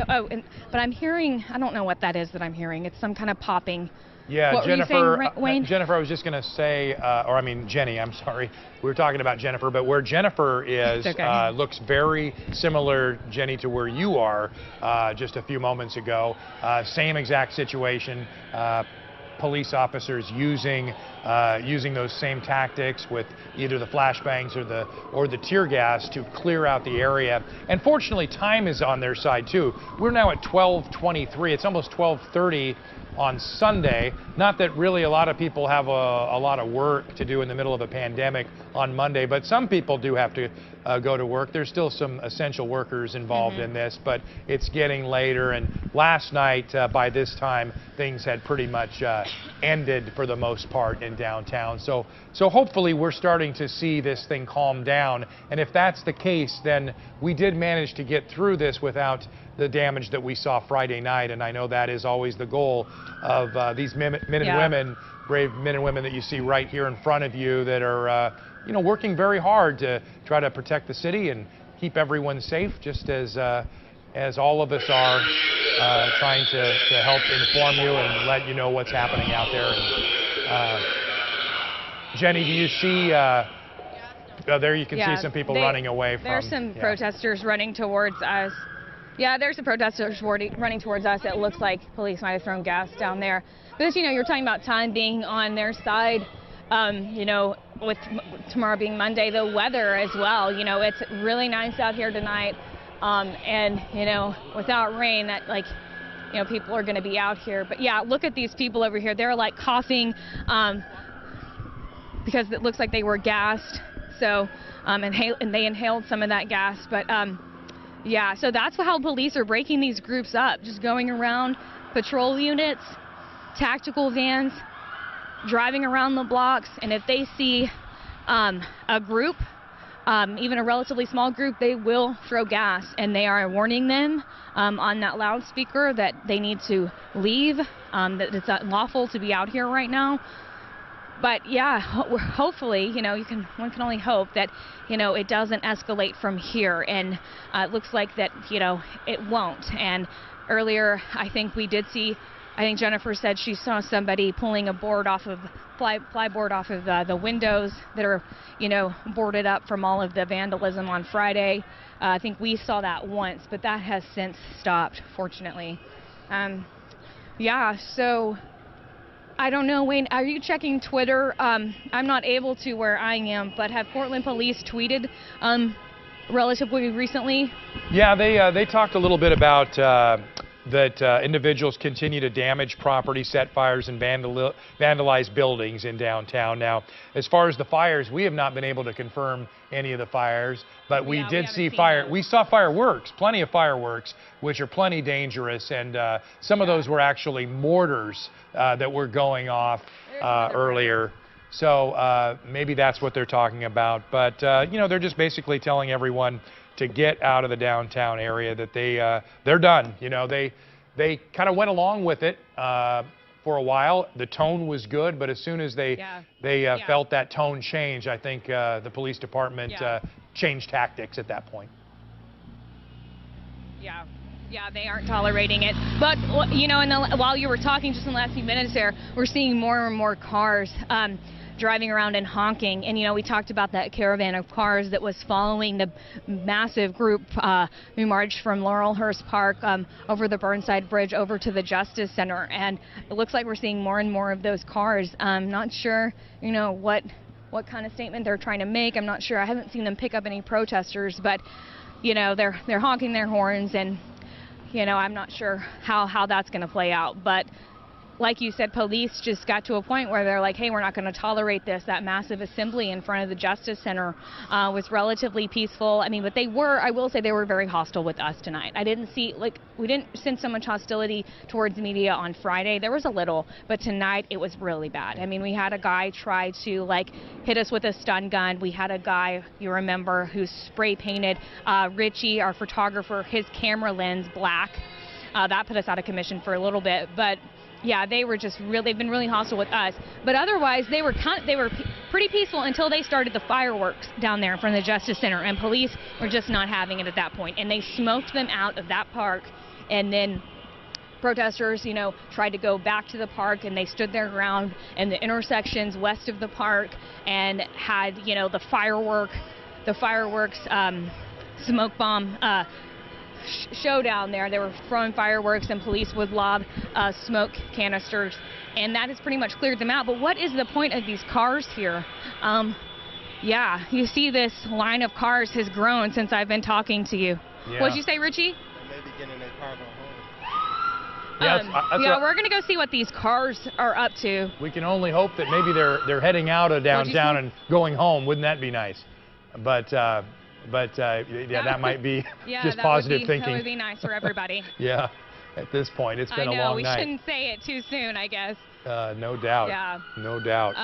But I'm hearing, I don't know what that is that I'm hearing. It's some kind of popping.
Yeah,
what
Jennifer,
were you saying, Wayne?
Jennifer, I was just going to say, Jenny, I'm sorry. We were talking about Jennifer, but where Jennifer is
okay.
Looks very similar, Jenny, to where you are just a few moments ago. Same exact situation. Police officers using those same tactics with either the flashbangs or the tear gas to clear out the area. And fortunately, time is on their side too. We're now at 12:23. It's almost 12:30 on Sunday. Not that really a lot of people have a lot of work to do in the middle of a pandemic on Monday, but some people do have to go to work. There's still some essential workers involved in this, but it's getting later. And last night, by this time, things had pretty much ended for the most part in downtown. So hopefully we're starting to see this thing calm down. And if that's the case, then we did manage to get through this without the damage that we saw Friday night. And I know that is always the goal of these men and women, brave men and women that you see right here in front of you that are working very hard to try to protect the city and keep everyone safe, just as all of us are trying to help inform you and let you know what's happening out there. And, Jenny, do you see, there you can see some people running away from.
There's some protesters running towards us. Yeah, there's some protesters running towards us. It looks like police might have thrown gas down there. But you're talking about time being on their side. With tomorrow being Monday, the weather as well. It's really nice out here tonight. And without rain, that people are going to be out here. But yeah, look at these people over here. They're like coughing because it looks like they were gassed. So, and they inhaled some of that gas. But yeah, so that's how police are breaking these groups up. Just going around, patrol units, tactical vans, driving around the blocks, and if they see a group, even a relatively small group, they will throw gas, and they are warning them on that loudspeaker that they need to leave, that it's unlawful to be out here right now. But yeah, hopefully, one can only hope that, it doesn't escalate from here, and it looks like that, it won't. And earlier, I think Jennifer said she saw somebody pulling a board off of plyboard off of the windows that are, boarded up from all of the vandalism on Friday. I think we saw that once, but that has since stopped, fortunately. Yeah, so I don't know, Wayne, are you checking Twitter? I'm not able to where I am, but have Portland police tweeted relatively recently? Yeah,
they talked a little bit about that individuals continue to damage property, set fires, and vandalize buildings in downtown. Now, as far as the fires, we have not been able to confirm any of the fires, but we did see we saw fireworks, plenty of fireworks, which are plenty dangerous, and some of those were actually mortars that were going off earlier. So maybe that's what they're talking about. But, they're just basically telling everyone to get out of the downtown area, that they're done. They kind of went along with it for a while. The tone was good, but as soon as they felt that tone change, I think the police department changed tactics at that point.
Yeah. Yeah, they aren't tolerating it. But, you know, while you were talking just in the last few minutes there, we're seeing more and more cars driving around and honking. And, you know, we talked about that caravan of cars that was following the massive group who marched from Laurelhurst Park over the Burnside Bridge over to the Justice Center. And it looks like we're seeing more and more of those cars. I'm not sure, you know, what kind of statement they're trying to make. I'm not sure. I haven't seen them pick up any protesters, but, you know, they're honking their horns, and you know, I'm not sure how that's going to play out. But like you said, police just got to a point where they're like, hey, we're not going to tolerate this. That massive assembly in front of the Justice Center was relatively peaceful. I mean, but I will say they were very hostile with us tonight. I didn't see, we didn't sense so much hostility towards media on Friday. There was a little, but tonight it was really bad. I mean, we had a guy try to hit us with a stun gun. We had a guy, you remember, who spray painted Richie, our photographer, his camera lens black. That put us out of commission for a little bit, but yeah, they've been really hostile with us. But otherwise, they were pretty peaceful until they started the fireworks down there in front of the Justice Center, and police were just not having it at that point. And they smoked them out of that park, and then protesters, you know, tried to go back to the park, and they stood their ground in the intersections west of the park and had, you know, the fireworks smoke bomb showdown there. They were throwing fireworks, and police would lob smoke canisters, and that has pretty much cleared them out. But what is the point of these cars here? Yeah, you see this line of cars has grown since I've been talking to you. Yeah. What'd you say, Richie?
Maybe getting their car home.
Yeah, we're gonna go see what these cars are up to.
We can only hope that maybe they're heading out of downtown and going home. Wouldn't that be nice? But yeah, that might be just positive thinking.
That would be nice for everybody.
Yeah, at this point, it's been a long night.
We shouldn't say it too soon, I guess.
No doubt.
Yeah.
No doubt.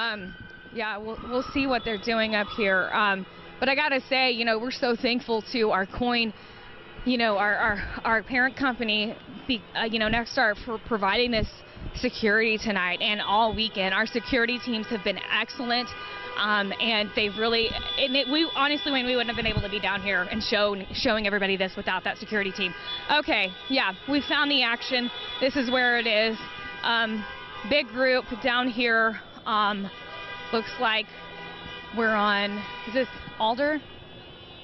Yeah, we'll see what they're doing up here. But I gotta say, you know, we're so thankful to our coin, you know, our parent company, you know, Nexstar, for providing this security tonight and all weekend. Our security teams have been excellent. And they've really, we honestly, when we wouldn't have been able to be down here and showing everybody this without that security team. Okay, yeah, we found the action. This is where it is. Big group down here. Looks like we're on, is this Alder?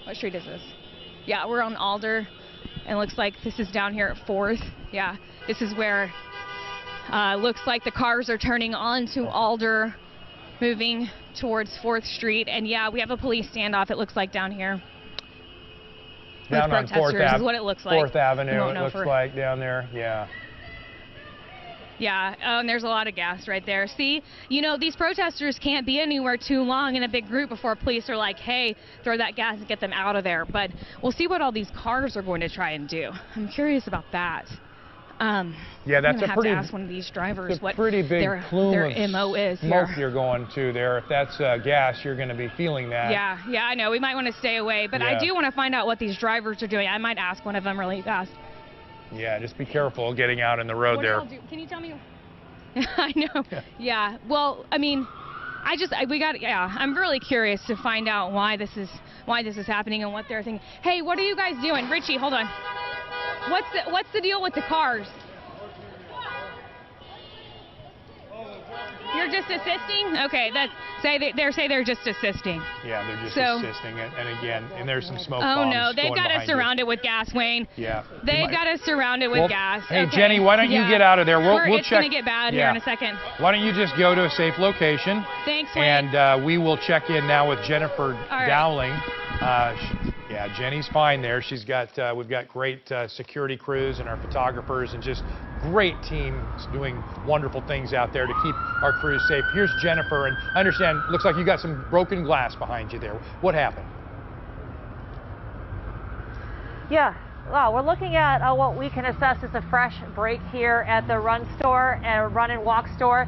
What street is this? Yeah, we're on Alder, and looks like this is down here at 4th. Yeah, this is where looks like the cars are turning onto Alder, moving towards 4th Street, and yeah, we have a police standoff, it looks like, down here.
Down on 4th Avenue.
Is what it looks like.
4th Avenue, it looks like, down there, yeah.
Yeah, and there's a lot of gas right there. See, you know, these protesters can't be anywhere too long in a big group before police are like, hey, throw that gas and get them out of there. But we'll see what all these cars are going to try and do. I'm curious about that.
Yeah, that's
have to ask one of these drivers what
pretty big
their MO is
smoke
here.
You're going to there. If that's gas, you're going to be feeling that.
Yeah, I know. We might want to stay away, but I do want to find out what these drivers are doing. I might ask one of them really fast.
Yeah, just be careful getting out in the road there.
Can you tell me? I know. Yeah. Well, I mean, I'm really curious to find out why this is happening and what they're thinking. Hey, what are you guys doing? Richie, hold on. What's the deal with the cars? You're just assisting? Okay, they're just assisting.
Yeah, they're just assisting, and there's some smoke bombs.
Oh no, they've got us surrounded with gas, Wayne. Yeah. They've got us surrounded with gas.
Hey, okay. Jenny, why don't you get out of there? We'll check.
It's gonna get bad here in a second.
Why don't you just go to a safe location?
Thanks, Wayne.
And we will check in now with Jennifer Dowling. Yeah, Jenny's fine there. She's got, we've got great security crews and our photographers and just great teams doing wonderful things out there to keep our crews safe. Here's Jennifer, and I understand, looks like you got some broken glass behind you there. What happened?
Yeah, well, we're looking at what we can assess as a fresh break here at the Run store and Run and Walk store.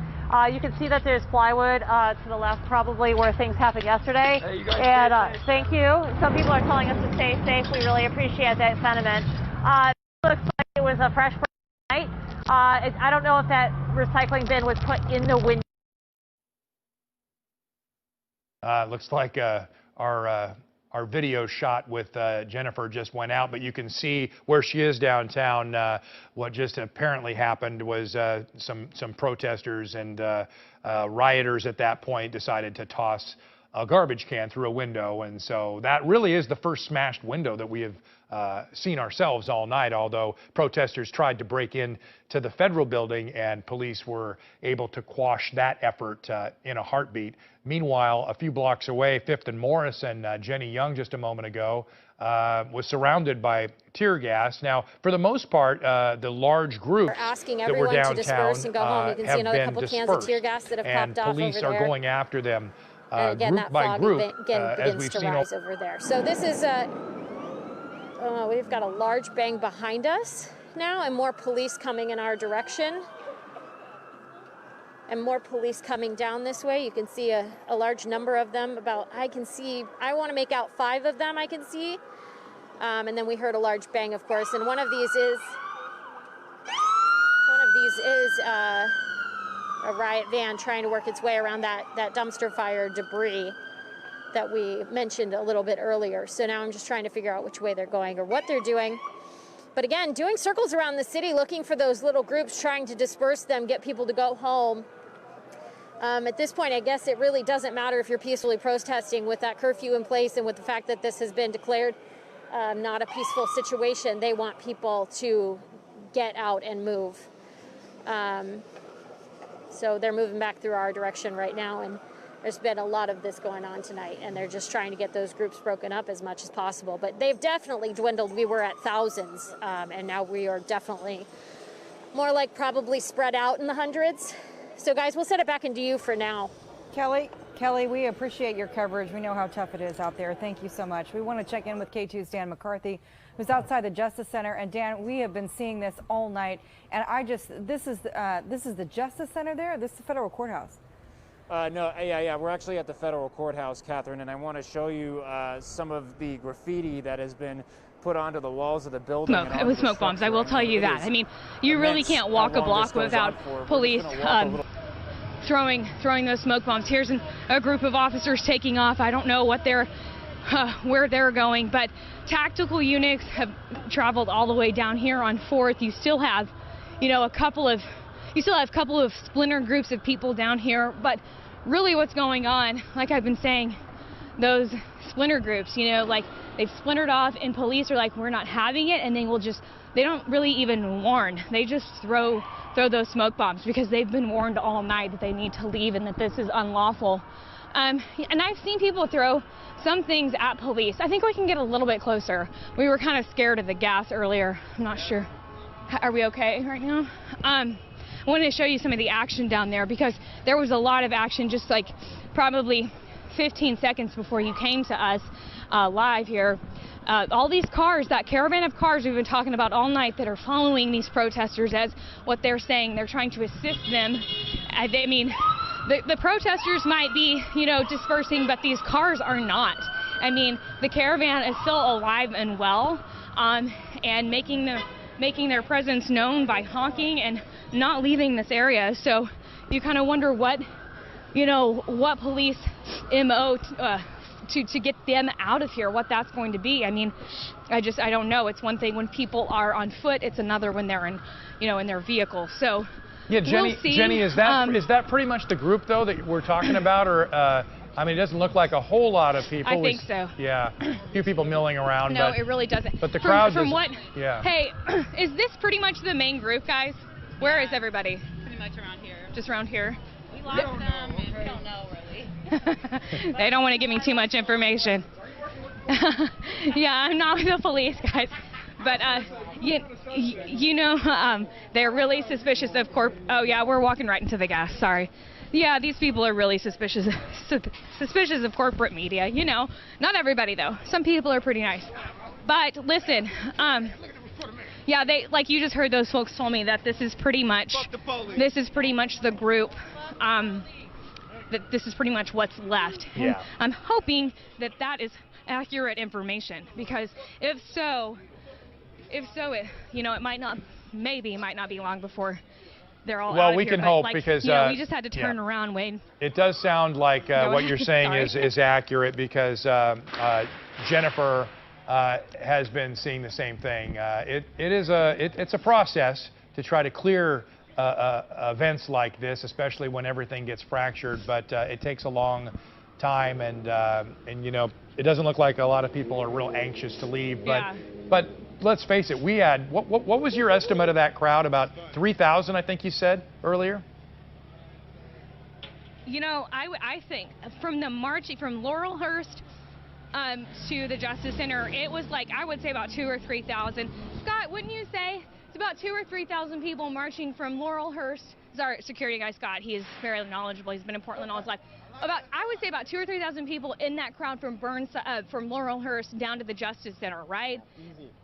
You can see that there's plywood to the left, probably where things happened yesterday.
Hey, you guys
and thank you. Some people are telling us to stay safe. We really appreciate that sentiment. It looks like it was a fresh break night. I don't know if that recycling bin was put in the window.
Looks like our our video shot with Jennifer just went out, but you can see where she is downtown. What just apparently happened was some protesters and rioters at that point decided to toss a garbage can through a window, and so that really is the first smashed window that we have seen ourselves all night, although protesters tried to break in to the federal building and police were able to quash that effort in a heartbeat. Meanwhile, a few blocks away, 5th and Morris, and Jenny Young just a moment ago was surrounded by tear gas. Now, for the most part, the large groups that were downtown
to disperse and go home. You can see another couple cans of tear gas that have popped off over there.
And police are going after them
and again,
group
that
by
fog
group,
begins to rise over there. So this is we've got a large bang behind us now, and more police coming in our direction, and more police coming down this way. You can see a large number of them. I want to make out 5 of them I can see, and then we heard a large bang, of course, and one of these is a riot van trying to work its way around that dumpster fire debris that we mentioned a little bit earlier. So now I'm just trying to figure out which way they're going or what they're doing. But again, doing circles around the city, looking for those little groups, trying to disperse them, get people to go home. At this point, I guess it really doesn't matter if you're peacefully protesting with that curfew in place and with the fact that this has been declared not a peaceful situation. They want people to get out and move. So they're moving back through our direction right now, and there's been a lot of this going on tonight, and they're just trying to get those groups broken up as much as possible. But they've definitely dwindled. We were at thousands, and now we are definitely more like probably spread out in the hundreds. So guys, we'll set it back into you for now.
Kelly, we appreciate your coverage. We know how tough it is out there. Thank you so much. We want to check in with K2's Dan McCarthy, who's outside the Justice Center. And Dan, we have been seeing this all night. And this is the Justice Center there? This is the federal courthouse.
No, yeah, we're actually at the federal courthouse, Catherine, and I want to show you some of the graffiti that has been put onto the walls of the building.
It was smoke bombs, I will tell you that. I mean, you really can't walk a block without police throwing those smoke bombs. Here's a group of officers taking off. I don't know what where they're going, but tactical units have traveled all the way down here on 4th. You still have, a couple of splinter groups of people down here, but really what's going on, like I've been saying, those splinter groups, like they've splintered off, and police are like, we're not having it, and they don't really even warn. They just throw those smoke bombs because they've been warned all night that they need to leave and that this is unlawful. And I've seen people throw some things at police. I think we can get a little bit closer. We were kind of scared of the gas earlier. I'm not sure. Are we okay right now? I wanted to show you some of the action down there because there was a lot of action just like probably 15 seconds before you came to us live here. All these cars, that caravan of cars we've been talking about all night that are following these protesters, as what they're saying, they're trying to assist them. The protesters might be, dispersing, but these cars are not. I mean, the caravan is still alive and well, and making their presence known by honking and not leaving this area. So you kind of wonder what police MO to get them out of here, what that's going to be. I mean, I don't know. It's one thing when people are on foot. It's another when they're in their vehicle. So
yeah, Jenny,
we'll see.
Jenny, is that pretty much the group though that we're talking about, or it doesn't look like a whole lot of people.
I think so.
Yeah, a few people milling around.
No, it really doesn't.
But the crowd.
Yeah. Hey, is this pretty much the main group, guys? Where is everybody?
Pretty much around here.
Just around here.
We lost them, and we don't know really.
They don't want to give me too much information. Yeah, I'm not with the police, guys. But, they're really suspicious of Oh, yeah, we're walking right into the gas. Sorry. Yeah, these people are really suspicious of corporate media. Not everybody, though. Some people are pretty nice. But, listen, yeah, like you just heard those folks told me that this is pretty much the group. That this is pretty much what's left.
Yeah.
I'm hoping that is accurate information, because if so, it might not be long before they're all
well,
out of
we
here,
can
but,
hope
like,
because
we just had to turn around, Wayne.
It does sound like what you're saying
Sorry.
is accurate because Jennifer has been seeing the same thing. It's a process to try to clear events like this, especially when everything gets fractured. But it takes a long time, and it doesn't look like a lot of people are real anxious to leave. But let's face it, we had what was your estimate of that crowd? About 3,000, I think you said earlier.
I think from the marching from Laurelhurst to the Justice Center, it was like, I would say about 2,000 or 3,000. Scott, wouldn't you say? It's about 2,000 or 3,000 people marching from Laurelhurst. Our security guy, Scott, he is very knowledgeable. He's been in Portland all his life. I would say about 2,000 or 3,000 people in that crowd from Laurelhurst down to the Justice Center, right?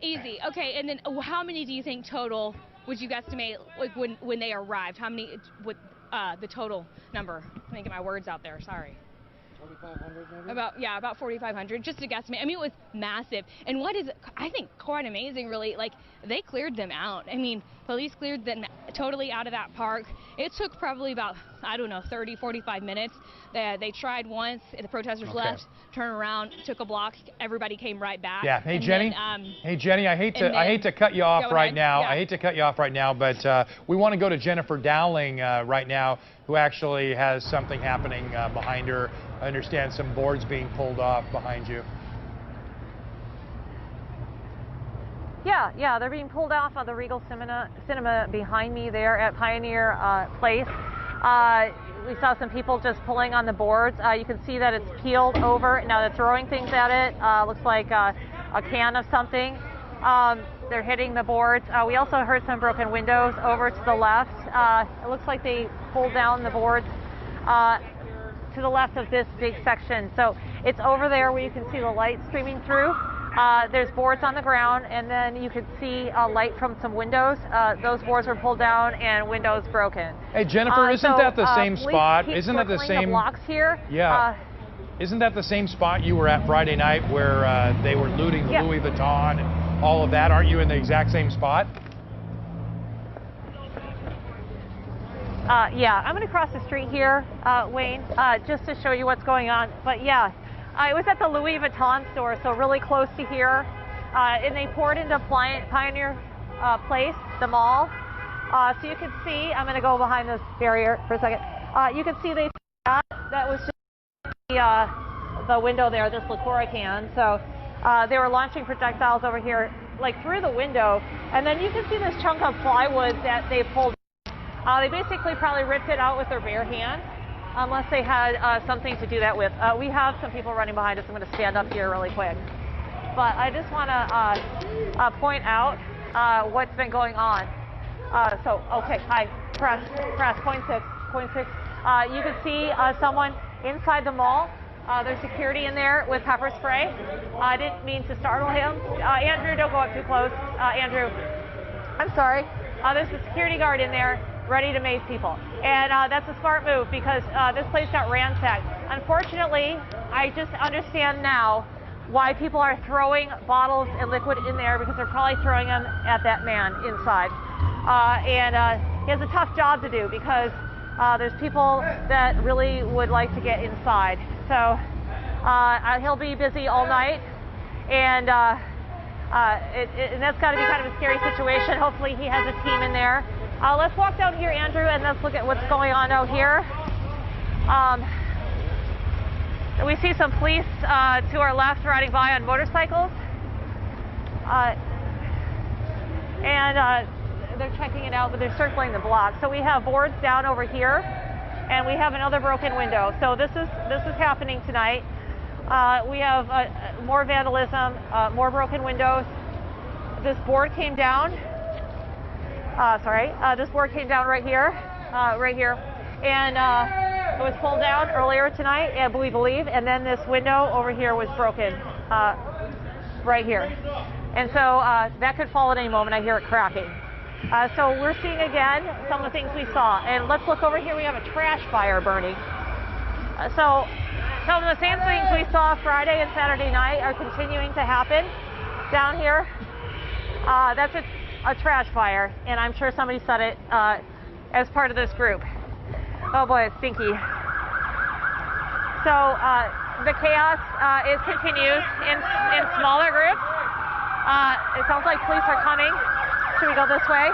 Easy. Okay, and then how many do you think total would you guesstimate, like, when they arrived? How many would the total number? Let me get my words out there. Sorry.
4,500 maybe?
About 4,500, just to guesstimate. I mean, it was massive. And what is, I think, quite amazing, really, like, they cleared them out. I mean, police cleared them totally out of that park. It took probably about, 30, 45 minutes. They tried once, the protesters left, turned around, took a block, everybody came right back.
Yeah. Hey, Jenny. I hate to cut you off right now.
Yeah.
I hate to cut you off right now, but we want to go to Jennifer Dowling right now, who actually has something happening behind her. I understand some boards being pulled off behind you.
Yeah, they're being pulled off of the Regal Cinema behind me there at Pioneer Place. We saw some people just pulling on the boards. You can see that it's peeled over. Now they're throwing things at it. Looks like a can of something. They're hitting the boards. We also heard some broken windows over to the left. It looks like they pulled down the boards to the left of this big section. So it's over there where you can see the light streaming through. There's boards on the ground, and then you could see light from some windows. Those boards were pulled down and windows broken.
Hey, Jennifer, isn't that the same spot?
Isn't that the same blocks here?
Yeah. Isn't that the same spot you were at Friday night where they were looting the Louis Vuitton and all of that? Aren't you in the exact same spot?
Yeah, I'm going to cross the street here, Wayne, just to show you what's going on. But yeah, I was at the Louis Vuitton store, so really close to here, and they poured into Pioneer Place, the mall. So you can see, I'm going to go behind this barrier for a second. You can see that was just the window there, this liqueur can. So they were launching projectiles over here, like through the window, and then you can see this chunk of plywood that they pulled. They basically probably ripped it out with their bare hand, unless they had something to do that with. We have some people running behind us. I'm going to stand up here really quick. But I just want to point out what's been going on. Okay, hi, press, point six. You can see someone inside the mall. There's security in there with pepper spray. I didn't mean to startle him. Andrew, don't go up too close. Andrew, I'm sorry. There's a security guard in there ready to mace people. And that's a smart move because this place got ransacked. Unfortunately, I just understand now why people are throwing bottles and liquid in there, because they're probably throwing them at that man inside. And he has a tough job to do because there's people that really would like to get inside. So he'll be busy all night, and that's got to be kind of a scary situation. Hopefully he has a team in there. Let's walk down here, Andrew, and let's look at what's going on out here. We see some police to our left riding by on motorcycles. And they're checking it out, but they're circling the block. So we have boards down over here, and we have another broken window. So this is happening tonight. We have more vandalism, more broken windows. This board came down. This board came down right here, and it was pulled down earlier tonight, we believe, and then this window over here was broken, right here. And so that could fall at any moment. I hear it cracking. So we're seeing again some of the things we saw. And let's look over here. We have a trash fire burning. So some of the same things we saw Friday and Saturday night are continuing to happen down here. That's a trash fire, and I'm sure somebody said it as part of this group. Oh boy, it's stinky. So the chaos continues in smaller groups. It sounds like police are coming. Should we go this way?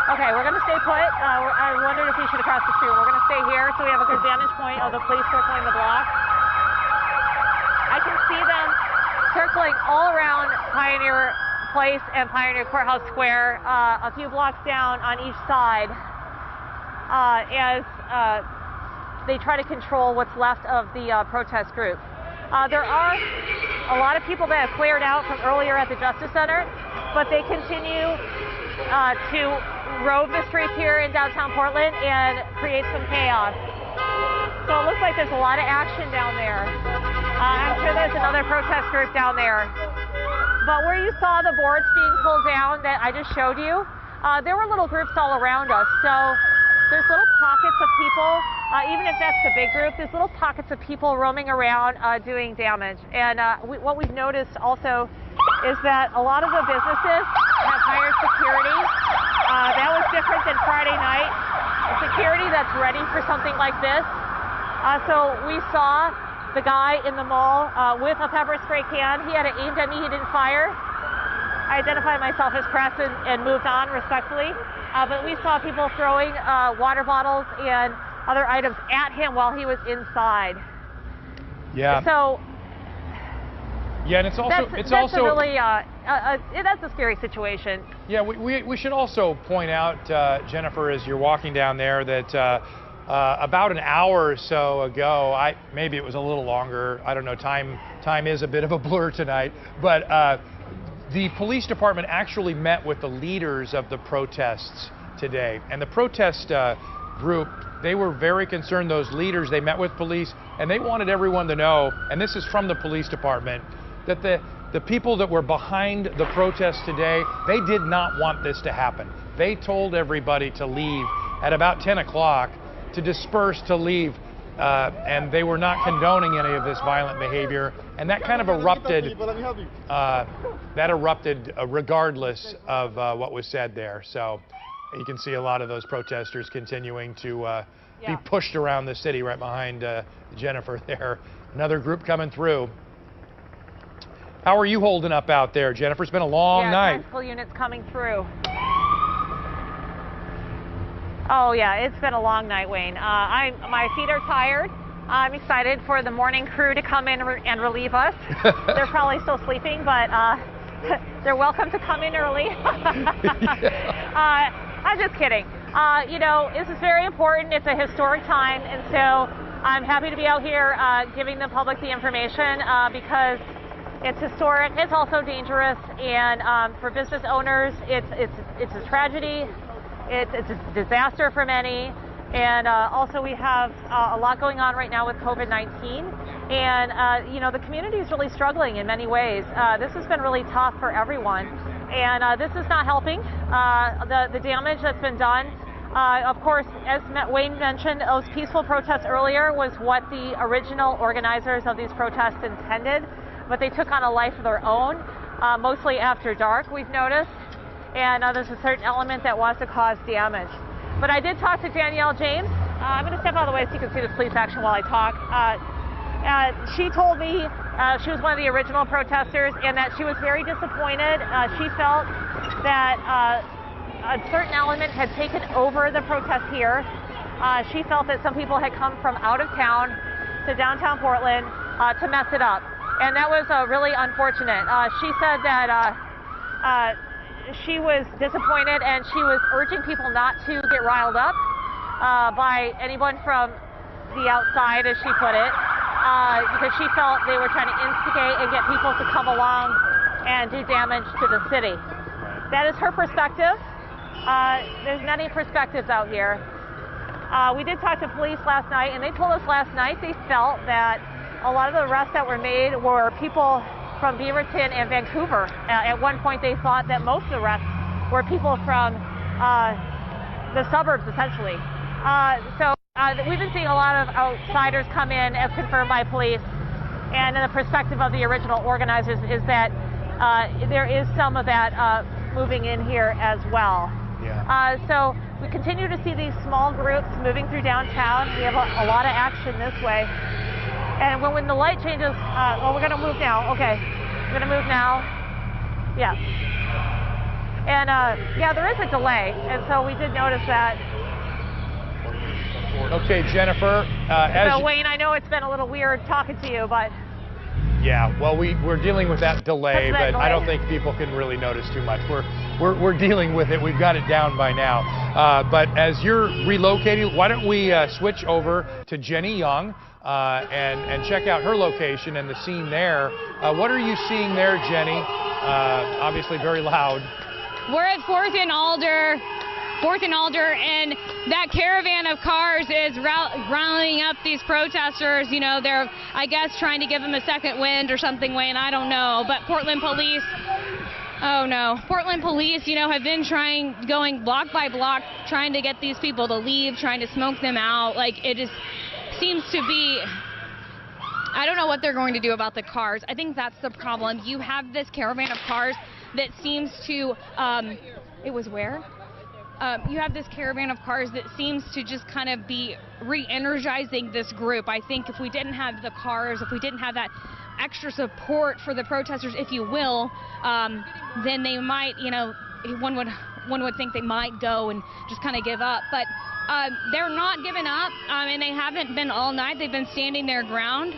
Okay, we're going to stay put. I wondered if we should cross the street. We're going to stay here so we have a good vantage point of the police circling the block. I can see them circling all around Pioneer Place and Pioneer Courthouse Square, a few blocks down on each side, as they try to control what's left of the protest group. There are a lot of people that have cleared out from earlier at the Justice Center, but they continue to rove the streets here in downtown Portland and create some chaos. So it looks like there's a lot of action down there. I'm sure there's another protest group down there. But where you saw the boards being pulled down that I just showed you, there were little groups all around us. So there's little pockets of people, even if that's the big group, there's little pockets of people roaming around doing damage. And what we've noticed also is that a lot of the businesses have hired security. That was different than Friday night. Security that's ready for something like this. So we saw the guy in the mall with a pepper spray can. He had it aimed at me. He didn't fire. I identified myself as press and moved on respectfully. But we saw people throwing water bottles and other items at him while he was inside.
Yeah.
So.
Yeah, and it's also
really that's a scary situation.
Yeah, we should also point out, Jennifer, as you're walking down there, that about an hour or so ago, maybe it was a little longer. I don't know. Time is a bit of a blur tonight, but the police department actually met with the leaders of the protests today, and the protest group. They were very concerned. Those leaders, they met with police, and they wanted everyone to know, and this is from the police department, that the people that were behind the protest today, they did not want this to happen. They told everybody to leave at about 10 o'clock, to disperse, to leave, and they were not condoning any of this violent behavior. And that kind of erupted, regardless of what was said there. So you can see a lot of those protesters continuing to be pushed around the city right behind Jennifer there. Another group coming through. How are you holding up out there, Jennifer? It's been a long night.
Tactical units coming through. Oh yeah, it's been a long night, Wayne. My feet are tired. I'm excited for the morning crew to come in and relieve us. They're probably still sleeping, but they're welcome to come in early. I'm just kidding. You know, this is very important. It's a historic time, and so I'm happy to be out here giving the public the information because it's historic. It's also dangerous, and for business owners, it's a tragedy. It's a disaster for many, and also we have a lot going on right now with COVID-19, and you know, the community is really struggling in many ways. This has been really tough for everyone, and this is not helping. The damage that's been done. Of course, as Wayne mentioned, those peaceful protests earlier was what the original organizers of these protests intended, but they took on a life of their own, mostly after dark, we've noticed, and there's a certain element that wants to cause damage. But I did talk to Danielle James. I'm going to step out of the way so you can see the police action while I talk. She told me she was one of the original protesters and that she was very disappointed. She felt that a certain element had taken over the protest here. She felt that some people had come from out of town to downtown Portland to mess it up. And that was really unfortunate. She said that she was disappointed and she was urging people not to get riled up by anyone from the outside, as she put it, because she felt they were trying to instigate and get people to come along and do damage to the city. That is her perspective. There's many perspectives out here. We did talk to police last night, and they told us last night they felt that a lot of the arrests that were made were people from Beaverton and Vancouver. At one point, they thought that most of the arrests were people from the suburbs, essentially. So we've been seeing a lot of outsiders come in, as confirmed by police. And in the perspective of the original organizers is that there is some of that moving in here as well.
Yeah.
So We continue to see these small groups moving through downtown. We have a lot of action this way. And when the light changes, we're going to move now. Okay, we're going to move now. Yeah. And yeah, there is a delay, and so we did notice that.
Okay, Jennifer.
So Wayne, I know it's been a little weird talking to you, but.
Yeah, well, we're dealing with that delay, but I don't think people can really notice too much. We're dealing with it. We've got it down by now. But as you're relocating, why don't we switch over to Jenny Young and check out her location and the scene there. What are you seeing there, Jenny? Obviously very loud.
We're at 4th and Alder. 4th and Alder, and that caravan of cars is rallying up these protesters. You know, they're, I guess, trying to give them a second wind or something, Wayne, I don't know. But Portland police, oh no, Portland police, you know, have been going block by block, trying to get these people to leave, trying to smoke them out. Like, it just seems to be, I don't know what they're going to do about the cars. I think that's the problem. You have this caravan of cars that seems to, it was where? You have this caravan of cars that seems to just kind of be re-energizing this group. I think if we didn't have the cars, if we didn't have that extra support for the protesters, if you will, then they might, you know, one would think they might go and just kind of give up. But they're not giving up, and they haven't been all night. They've been standing their ground.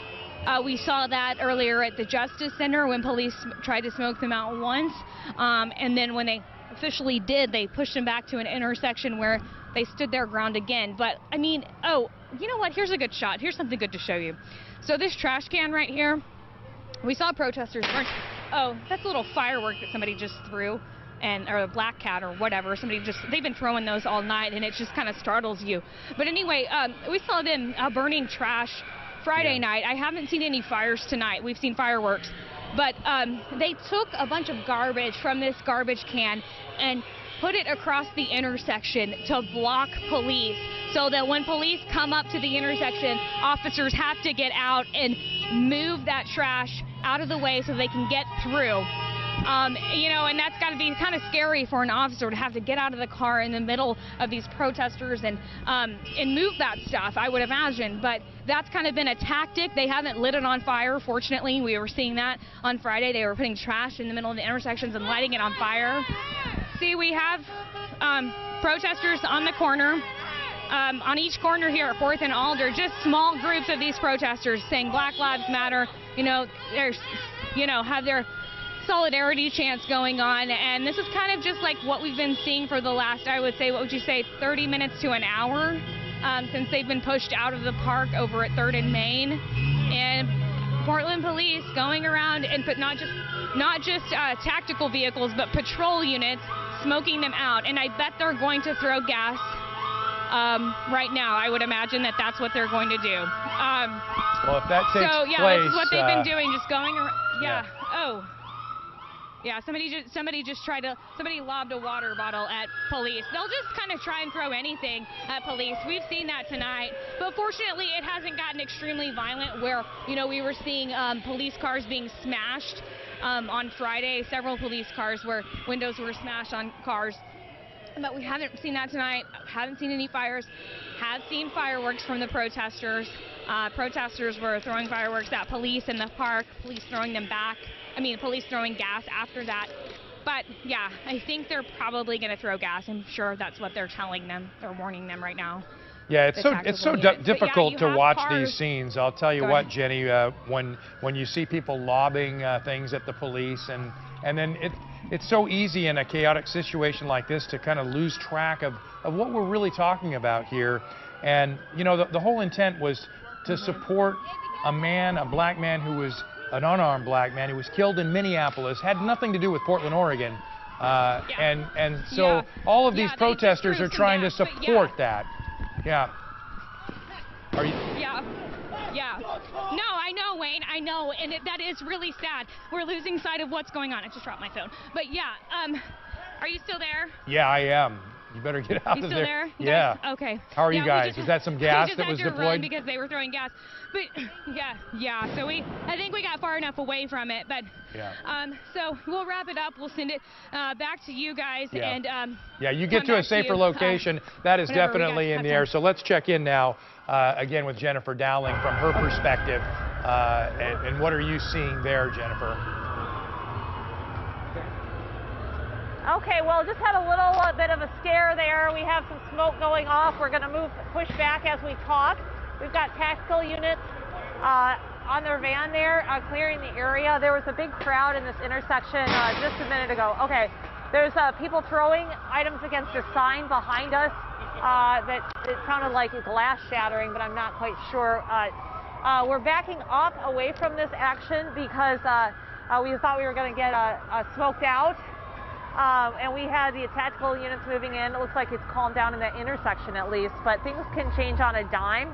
We saw that earlier at the Justice Center when police tried to smoke them out once, and then when they officially did, they pushed them back to an intersection where they stood their ground again. But I mean, oh, you know what? Here's a good shot. Here's something good to show you. So this trash can right here, we saw protesters. Oh, that's a little firework that somebody just threw, or a black cat or whatever. They've been throwing those all night, and it just kind of startles you. But anyway, we saw them burning trash Friday night. I haven't seen any fires tonight. We've seen fireworks. But they took a bunch of garbage from this garbage can and put it across the intersection to block police, so that when police come up to the intersection, officers have to get out and move that trash out of the way so they can get through. You know, and that's got to be kind of scary for an officer to have to get out of the car in the middle of these protesters and move that stuff, I would imagine. But that's kind of been a tactic. They haven't lit it on fire, fortunately. We were seeing that on Friday. They were putting trash in the middle of the intersections and lighting it on fire. See, we have protesters on the corner. On each corner here at 4th and Alder, just small groups of these protesters saying Black Lives Matter, you know, have their solidarity chants going on, and this is kind of just like what we've been seeing for the last, I would say, what would you say, 30 minutes to an hour since they've been pushed out of the park over at 3rd and Main. And Portland police going around and not just tactical vehicles, but patrol units smoking them out. And I bet they're going to throw gas right now. I would imagine that that's what they're going to do.
Well, if that takes
so yeah,
place,
this is what they've been doing, just going around.
Yeah.
Oh. Yeah, somebody lobbed a water bottle at police. They'll just kind of try and throw anything at police. We've seen that tonight. But fortunately, it hasn't gotten extremely violent where, you know, we were seeing police cars being smashed on Friday. Several police cars where windows were smashed on cars. But we haven't seen that tonight. Haven't seen any fires. Have seen fireworks from the protesters. Protesters were throwing fireworks at police in the park, police throwing them back. Police throwing gas after that. But yeah, I think they're probably going to throw gas. I'm sure that's what they're telling them. They're warning them right now.
Yeah, it's so difficult to watch these scenes. I'll tell you what, Jenny, when you see people lobbing things at the police, and then it's so easy in a chaotic situation like this to kind of lose track of what we're really talking about here. And, you know, the whole intent was to support a black man who was an unarmed black man who was killed in Minneapolis, had nothing to do with Portland, Oregon. And so all of these protesters are trying to support that. Yeah. Are you?
Yeah. No, I know, Wayne. I know, and that is really sad. We're losing sight of what's going on. I just dropped my phone. But yeah, are you still there?
Yeah, I am. You better get out
You
of
still
there.
there?
Yeah.
Okay.
How are you guys?
Just,
Is that some
we
gas
just
that
had
was
to run
deployed?
because they were throwing gas. But yeah. So I think we got far enough away from it. But so we'll wrap it up. We'll send it back to you guys.
Yeah.
And
yeah, you get to a safer location. That is definitely in the air. So let's check in now again with Jennifer Dowling from her perspective. And what are you seeing there, Jennifer?
Okay, well, just had a little bit of a scare there. We have some smoke going off. We're going to push back as we talk. We've got tactical units on their van there, clearing the area. There was a big crowd in this intersection just a minute ago. Okay, there's people throwing items against a sign behind us that it sounded like glass shattering, but I'm not quite sure. We're backing up away from this action because we thought we were going to get smoked out. And we had the tactical units moving in. It looks like it's calmed down in that intersection at least, but things can change on a dime.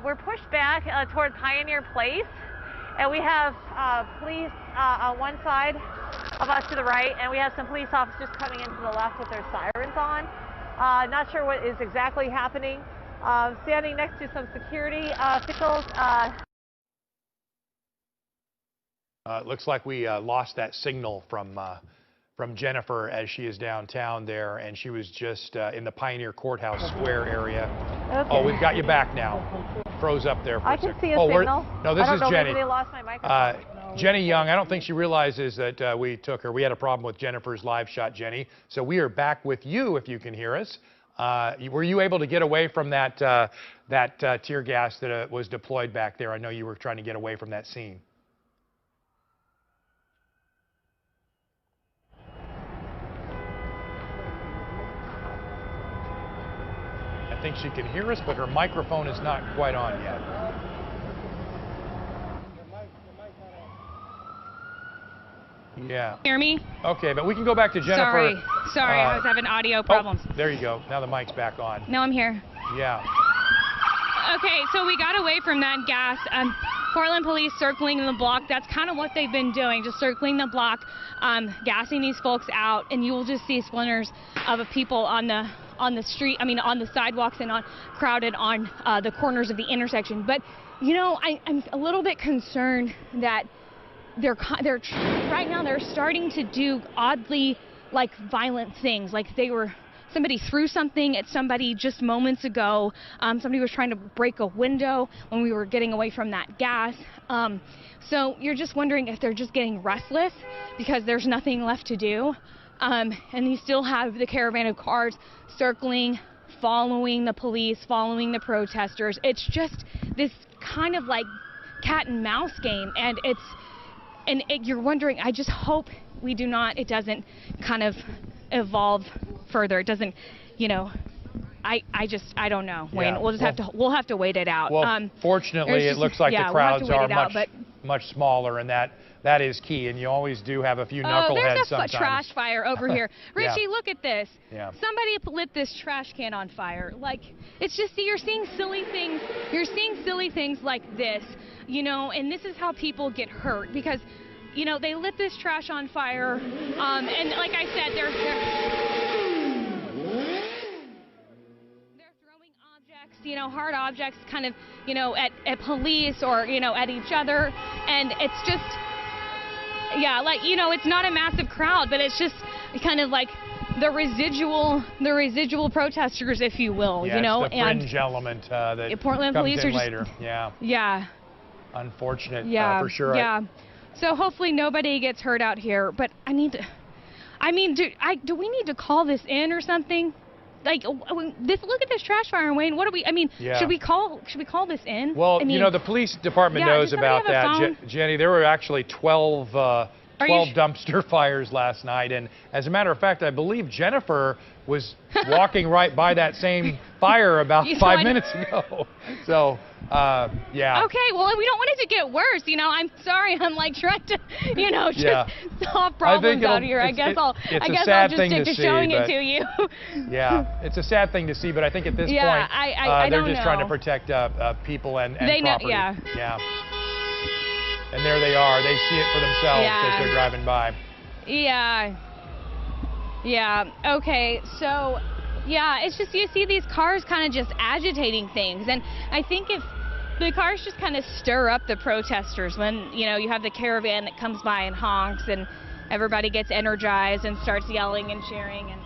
We're pushed back toward Pioneer Place, and we have police on one side of us to the right, and we have some police officers coming in to the left with their sirens on. Not sure what is exactly happening. Standing next to some security officials.
It looks like we lost that signal from Jennifer as she is downtown there, and she was just in the Pioneer Courthouse Square area. Okay. Oh, we've got you back now. Froze up there for a second.
I can see a signal.
No, this is Jenny.
Maybe they lost my microphone.
Jenny Young, I don't think she realizes that we took her. We had a problem with Jennifer's live shot, Jenny. So we are back with you if you can hear us. Were you able to get away from that tear gas that was deployed back there? I know you were trying to get away from that scene. I think she can hear us, but her microphone is not quite on yet. Yeah.
Hear me?
Okay, but we can go back to Jennifer.
Sorry, I was having audio problems.
Oh, there you go. Now the mic's back on.
No, I'm here.
Yeah.
Okay, so we got away from that gas. Portland police circling the block. That's kind of what they've been doing, just circling the block, gassing these folks out, and you will just see splinters of people on the street. I mean, on the sidewalks and crowded on the corners of the intersection. But you know, I'm a little bit concerned that they're right now they're starting to do oddly violent things. Like somebody threw something at somebody just moments ago. Somebody was trying to break a window when we were getting away from that gas. So you're just wondering if they're just getting restless because there's nothing left to do. And you still have the caravan of cars circling, following the police, following the protesters. It's just this kind of cat and mouse game, and you're wondering, I just hope it doesn't kind of evolve further. It doesn't, I don't know, Wayne. Yeah, we'll have to wait it out.
Well, fortunately, it looks like the crowds are much smaller, and that is key. And you always do have a few knuckleheads sometimes.
There's a trash fire over here. Richie, look at this.
Yeah.
Somebody lit this trash can on fire. It's just, you're seeing silly things. You're seeing silly things like this, and this is how people get hurt because, they lit this trash on fire, and like I said, they're throwing objects, hard objects kind of, at police or, at each other. And it's just, it's not a massive crowd, but it's just kind of like the residual protesters, if you will,
it's the fringe element that
Portland
comes
police
in
are just,
later.
Yeah.
Unfortunate, for sure.
Yeah. So hopefully nobody gets hurt out here, but do we need to call this in or something? Look at this trash fire, Wayne. Should we call this in?
Well, the police department knows about that, Jenny. There were actually 12 dumpster fires last night, and as a matter of fact, I believe Jennifer was walking right by that same fire about 5 minutes ago. So, yeah.
Okay, well, we don't want it to get worse. I'm sorry. I'm trying to, just solve problems out here. I guess I'll just stick to showing it to you.
Yeah, it's a sad thing to see, but I think at this point, they're just trying to protect people and property. Yeah. And there they are. They see it for themselves as they're driving by.
Yeah. Okay, so Yeah, it's just you see these cars kind of just agitating things, and I think if the cars just kind of stir up the protesters when, you know, you have the caravan that comes by and honks and everybody gets energized and starts yelling and cheering, and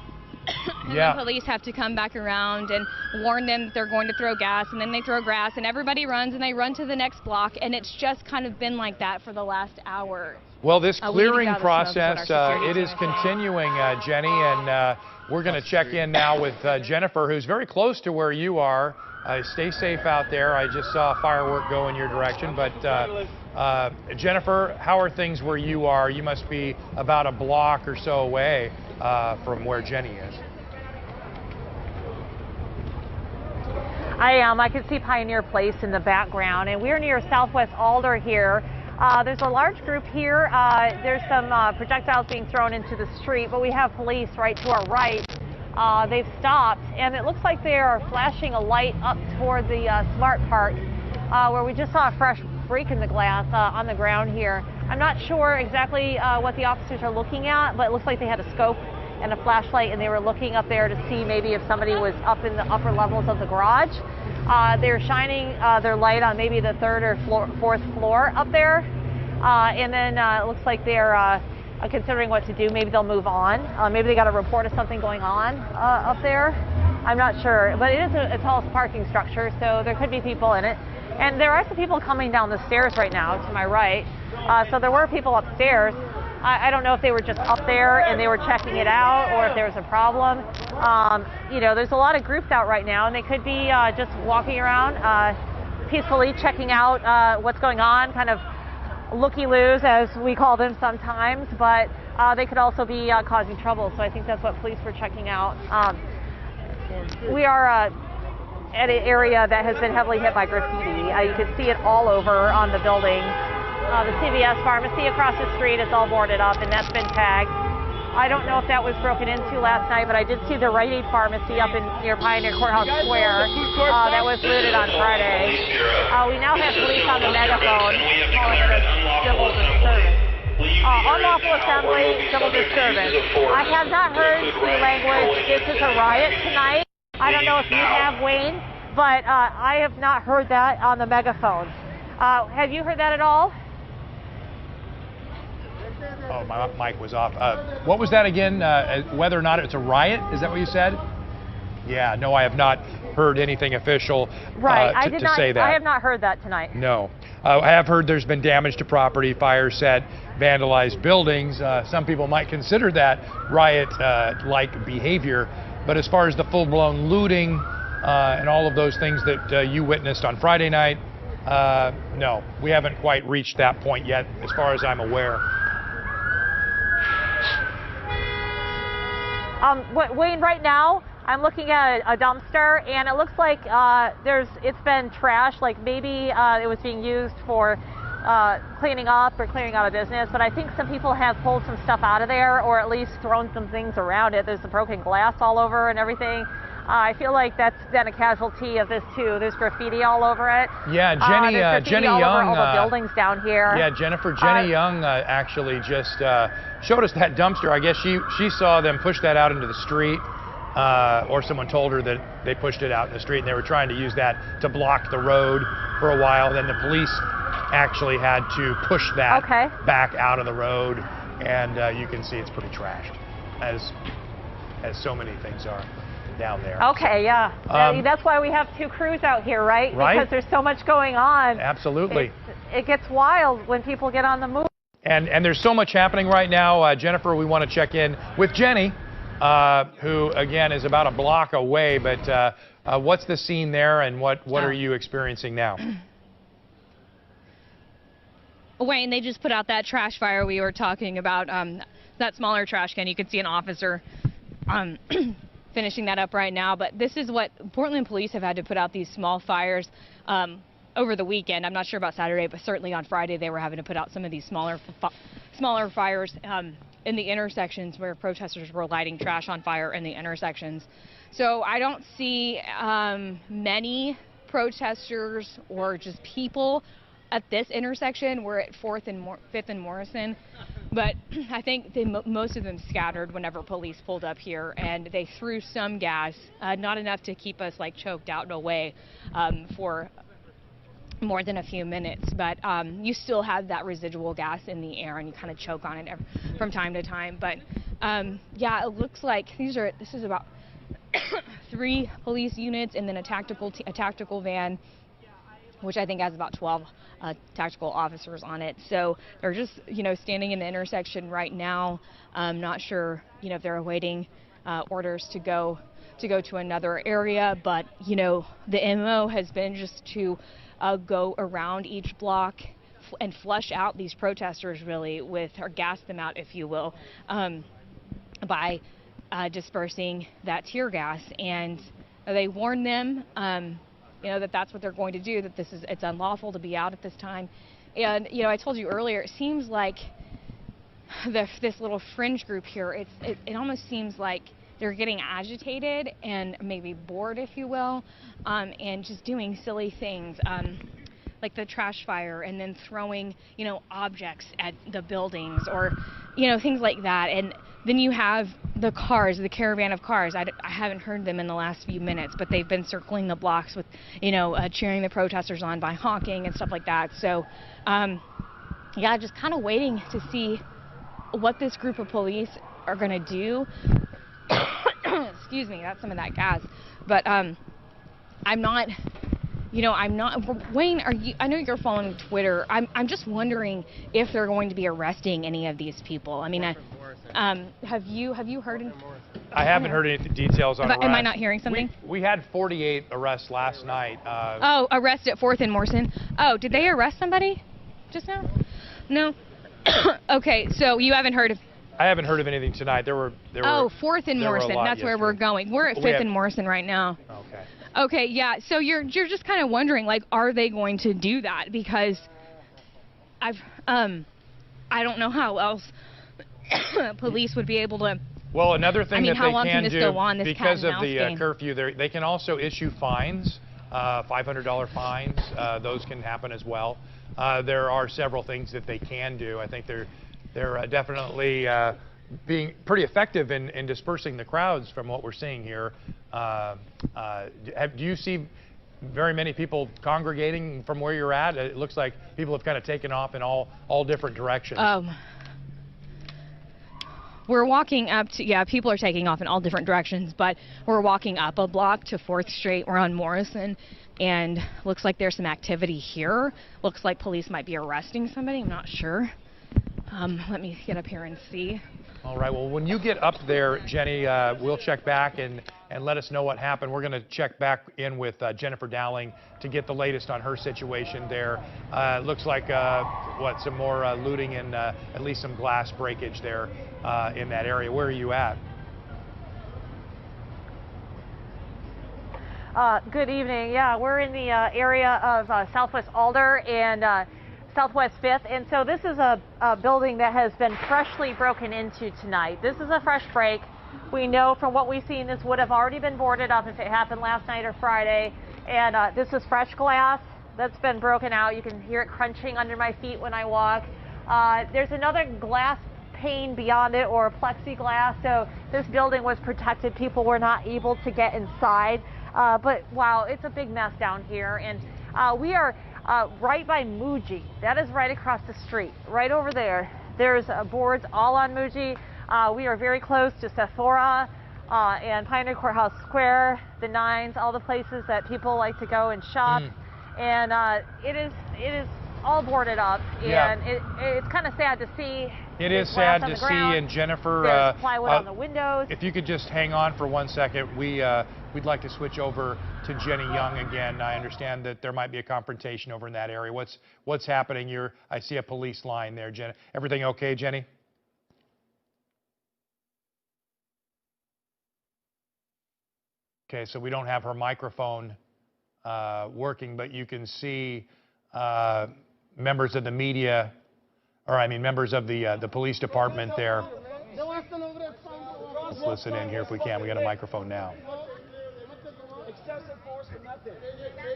then police have to come back around and warn them that they're going to throw gas, and then they throw grass, and everybody runs and they run to the next block, and it's just kind of been like that for the last hour.
Well, this clearing process, it is continuing, Jenny, and we're going to check in now with Jennifer, who's very close to where you are. Stay safe out there. I just saw a firework go in your direction, but Jennifer, how are things where you are? You must be about a block or so away from where Jenny is.
I am. I can see Pioneer Place in the background, and we're near Southwest Alder here. There's a large group here. There's some projectiles being thrown into the street, but we have police right to our right. They've stopped, and it looks like they are flashing a light up toward the Smart Park, where we just saw a fresh break in the glass on the ground here. I'm not sure exactly what the officers are looking at, but it looks like they had a scope and a flashlight, and they were looking up there to see maybe if somebody was up in the upper levels of the garage. They're shining their light on maybe the third or fourth floor up there, and then it looks like they're considering what to do. Maybe they'll move on. Maybe they got a report of something going on up there. I'm not sure, but it is a tall parking structure, so there could be people in it. And there are some people coming down the stairs right now to my right. So there were people upstairs. I don't know if they were just up there and they were checking it out, or if there was a problem. You know, there's a lot of groups out right now, and they could be just walking around peacefully checking out what's going on, kind of looky-loos, as we call them sometimes, but they could also be causing trouble, so I think that's what police were checking out. We are at an area that has been heavily hit by graffiti. You can see it all over on the building. The CVS pharmacy across the street is all boarded up, and that's been tagged. I don't know if that was broken into last night, but I did see the Rite Aid pharmacy up near Pioneer Courthouse Square that was looted on Friday. We now have police on the megaphone calling it a civil disturbance. Unlawful assembly, civil disturbance. I have not heard the language, this is a riot tonight. I don't know if you have, Wayne, but I have not heard that on the megaphone. Have you heard that at all?
Oh, my mic was off. What was that again? Whether or not it's a riot? Is that what you said? Yeah, no, I have not heard anything official to say that.
I have not heard that tonight.
No. I have heard there's been damage to property, fire set, vandalized buildings. Some people might consider that riot-like behavior. But as far as the full-blown looting and all of those things that you witnessed on Friday night, no, we haven't quite reached that point yet, as far as I'm aware.
Wayne, right now I'm looking at a dumpster, and it looks like it's been trashed, like maybe it was being used for cleaning up or clearing out a business, but I think some people have pulled some stuff out of there, or at least thrown some things around it. There's the broken glass all over and everything. I feel like that's been a casualty of this too. There's graffiti all over it.
Yeah, Jenny
all
Young.
Over all the buildings down here.
Yeah, Jenny Young actually just showed us that dumpster. I guess she saw them push that out into the street, or someone told her that they pushed it out in the street, and they were trying to use that to block the road for a while. Then the police actually had to push that back out of the road, and you can see it's pretty trashed, as so many things are down there.
Okay, yeah. That's why we have two crews out here, right? Because there's so much going on.
Absolutely.
It gets wild when people get on the move.
And there's so much happening right now. Jennifer, we want to check in with Jenny, who, again, is about a block away. But what's the scene there, and what are you experiencing now?
Wayne, they just put out that trash fire we were talking about, that smaller trash can. You can see an officer finishing that up right now. But this is what Portland police have had to put out, these small fires over the weekend. I'm not sure about Saturday, but certainly on Friday they were having to put out some of these smaller fires in the intersections where protesters were lighting trash on fire in the intersections. So I don't see many protesters or just people at this intersection. We're at 5th and Morrison, but I think most of them scattered whenever police pulled up here, and they threw some gas, not enough to keep us like choked out and away for more than a few minutes, but you still have that residual gas in the air, and you kind of choke on it from time to time. But yeah, it looks like this is about 3 police units and then a tactical van, which I think has about 12 tactical officers on it. So they're just, standing in the intersection right now. I'm not sure, if they're awaiting orders to go to another area, but, the MO has been just to go around each block and flush out these protesters, really, or gas them out, if you will, by dispersing that tear gas. And they warn them, that that's what they're going to do, that it's unlawful to be out at this time. And, I told you earlier, it seems like this little fringe group here, it almost seems like they're getting agitated and maybe bored, if you will, and just doing silly things, like the trash fire, and then throwing, objects at the buildings, or, things like that. And then you have the caravan of cars. I haven't heard them in the last few minutes, but they've been circling the blocks with, cheering the protesters on by honking and stuff like that. So, yeah, just kind of waiting to see what this group of police are going to do. Excuse me, that's some of that gas. But I'm not, Wayne, I know you're following Twitter. I'm just wondering if they're going to be arresting any of these people. I mean, have you heard?
I haven't heard any details on arrests.
Am I not hearing something?
We had 48 arrests last night.
Arrest at 4th and Morrison. Oh, did they arrest somebody just now? No. Okay, so you haven't heard of...
I haven't heard of anything tonight. There were
4th and Morrison. That's where we're going. We're at 5th and Morrison right now.
Okay.
Okay, yeah. So you're just kind of wondering, like, are they going to do that? Because I don't know how else police would be able to.
Well, another thing that
how
they
long
can
this
do
go on, this
because of the
game?
curfew, they can also issue fines, $500 fines. Those can happen as well. There are several things that they can do. I think they're definitely being pretty effective in dispersing the crowds from what we're seeing here. Do you see very many people congregating from where you're at? It looks like people have kind of taken off in all different directions.
We're walking up to, people are taking off in all different directions, but we're walking up a block to 4th Street. We're on Morrison, and looks like there's some activity here. Looks like police might be arresting somebody. I'm not sure. Let me get up here and see.
All right, well, when you get up there, Jenny, we'll check back and let us know what happened. We're going to check back in with Jennifer Dowling to get the latest on her situation there. Looks like, some more looting and at least some glass breakage there in that area. Where are you at?
Good evening. Yeah, we're in the area of Southwest Alder and Southwest 5th, and so this is a building that has been freshly broken into tonight. This is a fresh break. We know from what we've seen this would have already been boarded up if it happened last night or Friday, and this is fresh glass that's been broken out. You can hear it crunching under my feet when I walk. There's another glass pane beyond it, or plexiglass, so this building was protected. People were not able to get inside, but wow, it's a big mess down here, and we are right by Muji. That is right across the street, right over there. There's boards all on Muji. We are very close to Sephora and Pioneer Courthouse Square, the Nines, all the places that people like to go and shop. And it is all boarded up, and it's kind of sad to see.
It is sad to see, and Jennifer,
there's plywood on the windows.
If you could just hang on for 1 second, we'd like to switch over to Jenny Young again. I understand that there might be a confrontation over in that area. What's happening? I see a police line there, Jenny. Everything okay, Jenny? Okay, so we don't have her microphone working, but you can see members of the media, members of the police department there. Let's listen in here if we can. We got a microphone now.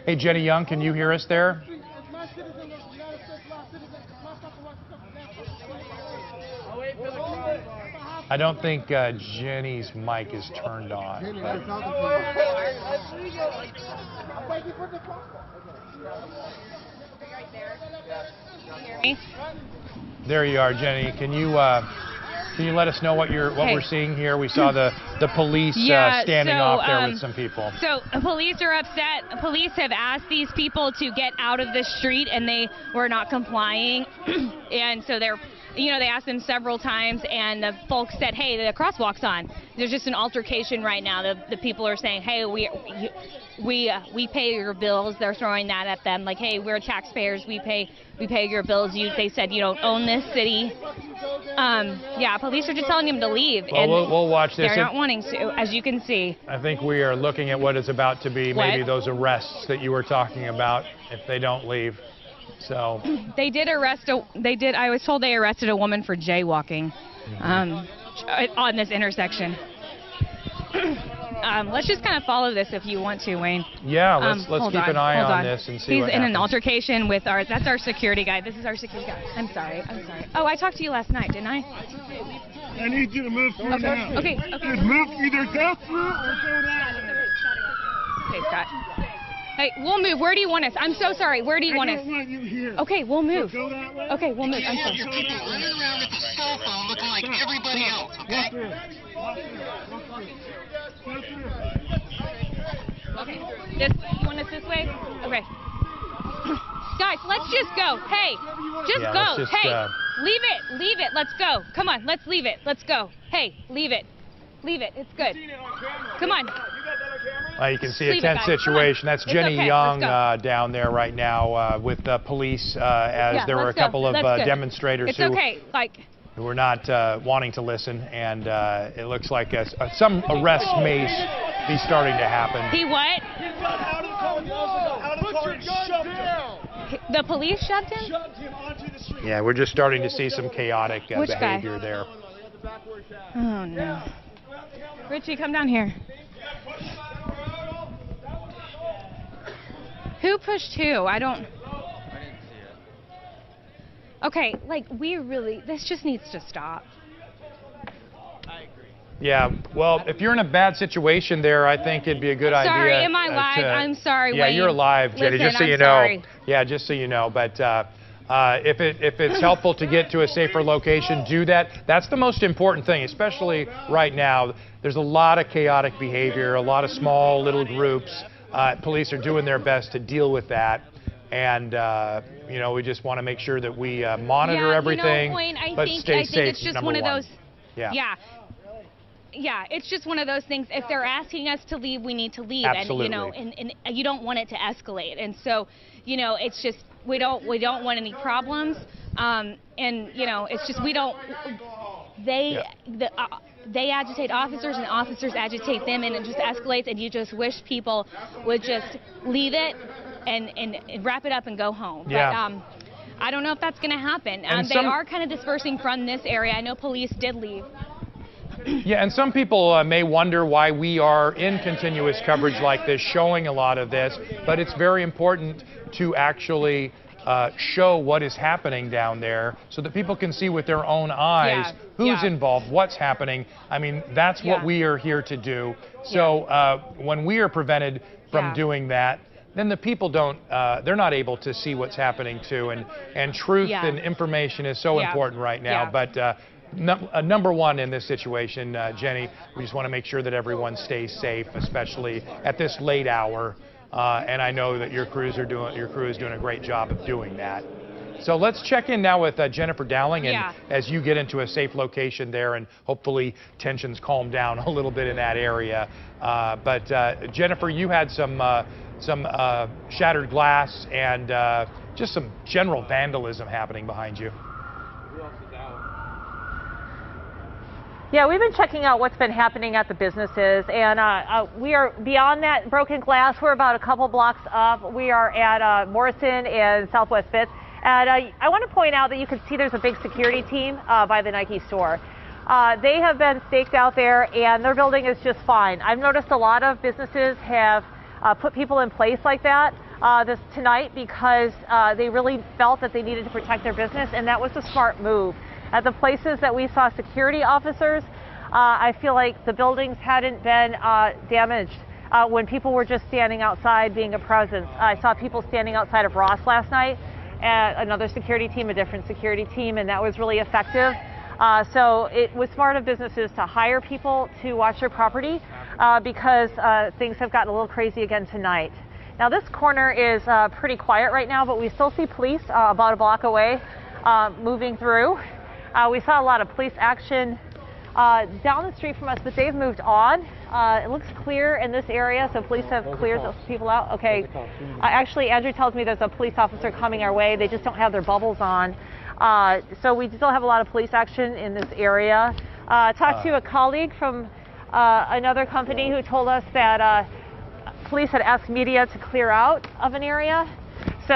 Hey, Jenny Young, can you hear us there? I don't think Jenny's mic is turned on. There you are, Jenny. Can you let us know what we're seeing here? We saw the police standing off there with some people.
So police are upset. Police have asked these people to get out of the street, and they were not complying. And so they asked them several times, and the folks said, "Hey, the crosswalk's on." There's just an altercation right now. The people are saying, "Hey, we pay your bills." They're throwing that at them, like, "Hey, we're taxpayers. We pay your bills. They said you don't own this city." Police are just telling them to leave.
Well,
and
we'll watch this.
They're not wanting to, as you can see.
I think we are looking at what is about to be maybe those arrests that you were talking about if they don't leave. So
they did arrest I was told they arrested a woman for jaywalking on this intersection. Let's just kind of follow this if you want to, Wayne.
Yeah, let's keep an eye on this and see what happens.
He's in an altercation with that's our security guy. This is our security guy. I'm sorry. Oh, I talked to you last night, didn't I?
I need you to move through now.
Okay.
Just move, either go through or go that way.
Okay, Scott. Hey, we'll move. Where do you want us? I'm so sorry. Where do you want us?
I don't want you here.
Okay, we'll move.
Go that way.
Okay, we'll move. I'm sorry.
You're people running around with the cell phone looking like everybody else, okay?
Okay. You want us this way? Okay. Guys, let's just go. Hey, just go. Leave it. Let's go. Come on, let's leave it. Let's go. Hey, leave it. It's good. Come on.
You can see a tense situation. That's Jenny Young down there right now with the police as there were a couple of demonstrators who were not wanting to listen, and it looks like some arrests may be starting to happen.
He what? The police shoved him?
Yeah, we're just starting to see some chaotic behavior there.
Oh, no. Richie, come down here. Who pushed who? I didn't see it. Okay, this just needs to stop.
I agree. Yeah, well, if you're in a bad situation there, I think it'd be a good idea.
Sorry, am I live? I'm sorry,
Yeah,
Wayne.
you're live, Jenny, just so you know.
Sorry.
Yeah, just so you know. But if it's helpful to get to a safer location, do that. That's the most important thing, especially right now. There's a lot of chaotic behavior, a lot of small little groups. Police are doing their best to deal with that. And, we just want to make sure that we monitor everything,
Wayne,
but stay
I
safe,
think it's just
number
one of
one.
those. Yeah, it's just one of those things. If they're asking us to leave, we need to leave.
Absolutely.
And you don't want it to escalate. And so, it's just we don't want any problems. It's just they agitate officers and officers agitate them, and it just escalates, and you just wish people would just leave it and wrap it up and go home.
Yeah.
But I don't know if that's going to happen. They are kind of dispersing from this area. I know police did leave.
Yeah, and some people may wonder why we are in continuous coverage like this, showing a lot of this, but it's very important to actually show what is happening down there so that people can see with their own eyes who's involved, what's happening. I mean, that's what we are here to do. So when we are prevented from doing that, then the people they're not able to see what's happening too. And truth and information is so important right now. But number one in this situation, Jenny, we just want to make sure that everyone stays safe, especially at this late hour. And I know that your crew is doing a great job of doing that. So let's check in now with Jennifer Dowling, and as you get into a safe location there, and hopefully tensions calm down a little bit in that area. But Jennifer, you had some shattered glass and just some general vandalism happening behind you.
Yeah, we've been checking out what's been happening at the businesses, and we are beyond that broken glass. We're about a couple blocks up. We are at Morrison and Southwest Fifth, and I want to point out that you can see there's a big security team by the Nike store. They have been staked out there, and their building is just fine. I've noticed a lot of businesses have put people in place like that tonight because they really felt that they needed to protect their business, and that was a smart move. At the places that we saw security officers, I feel like the buildings hadn't been damaged when people were just standing outside being a presence. I saw people standing outside of Ross last night, another security team, a different security team, and that was really effective. So it was smart of businesses to hire people to watch their property because things have gotten a little crazy again tonight. Now this corner is pretty quiet right now, but we still see police about a block away moving through. We saw a lot of police action down the street from us, but they've moved on. It looks clear in this area, so police have cleared those people out. Okay, actually Andrew tells me there's a police officer coming our way. They just don't have their bubbles on. So we still have a lot of police action in this area. Talked to a colleague from another company who told us that police had asked media to clear out of an area. So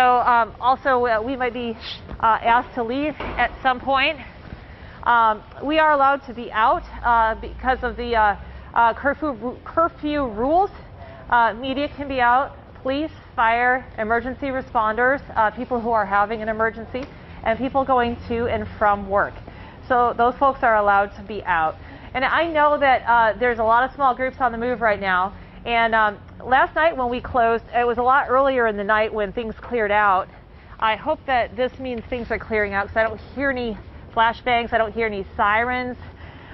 also we might be asked to leave at some point. We are allowed to be out because of the curfew rules. Media can be out, police, fire, emergency responders, people who are having an emergency, and people going to and from work. So those folks are allowed to be out. And I know that there's a lot of small groups on the move right now. And last night when we closed, it was a lot earlier in the night when things cleared out. I hope that this means things are clearing out because I don't hear any flashbangs, I don't hear any sirens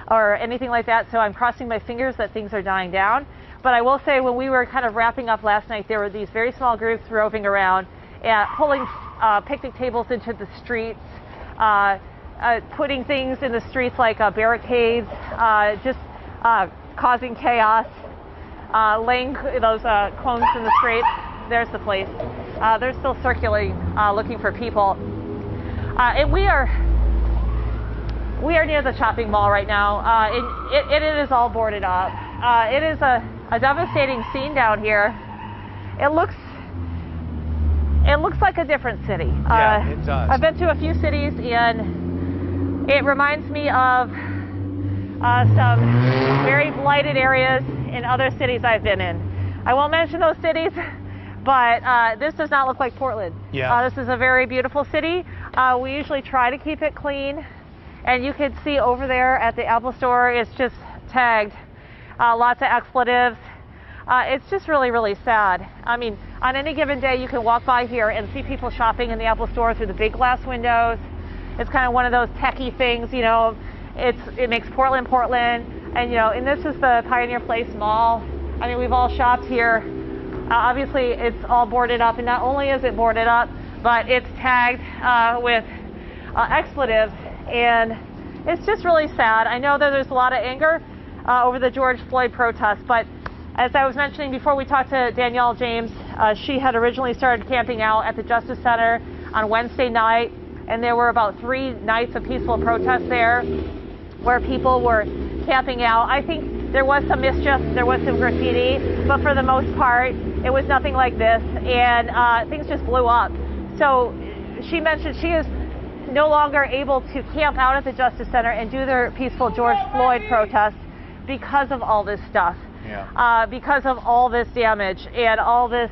or anything like that. So I'm crossing my fingers that things are dying down. But I will say when we were kind of wrapping up last night, there were these very small groups roving around and pulling picnic tables into the streets, putting things in the streets like barricades, just causing chaos, laying those cones in the streets. There's the place. They're still circulating, looking for people. And we are near the shopping mall right now. It is all boarded up. It is a devastating scene down here. It looks like a different city.
Yeah, it does.
I've been to a few cities, and it reminds me of some very blighted areas in other cities I've been in. I won't mention those cities, but this does not look like Portland.
Yeah.
This is a very beautiful city. We usually try to keep it clean, and you can see over there at the Apple store, it's just tagged. Lots of expletives. It's just really, really sad. I mean, on any given day, you can walk by here and see people shopping in the Apple store through the big glass windows. It's kind of one of those techie things, you know. It makes Portland, Portland, and you know, and this is the Pioneer Place Mall. I mean, we've all shopped here. Obviously, it's all boarded up, and not only is it boarded up, but it's tagged with expletives, and it's just really sad. I know that there's a lot of anger over the George Floyd protest, but as I was mentioning before we talked to Danielle James, she had originally started camping out at the Justice Center on Wednesday night, and there were about 3 nights of peaceful protest there where people were camping out. I think there was some mischief, there was some graffiti, but for the most part, it was nothing like this, and things just blew up. So she mentioned she is no longer able to camp out at the Justice Center and do their peaceful George Floyd protest because of all this stuff.
Yeah.
Because of all this damage and all this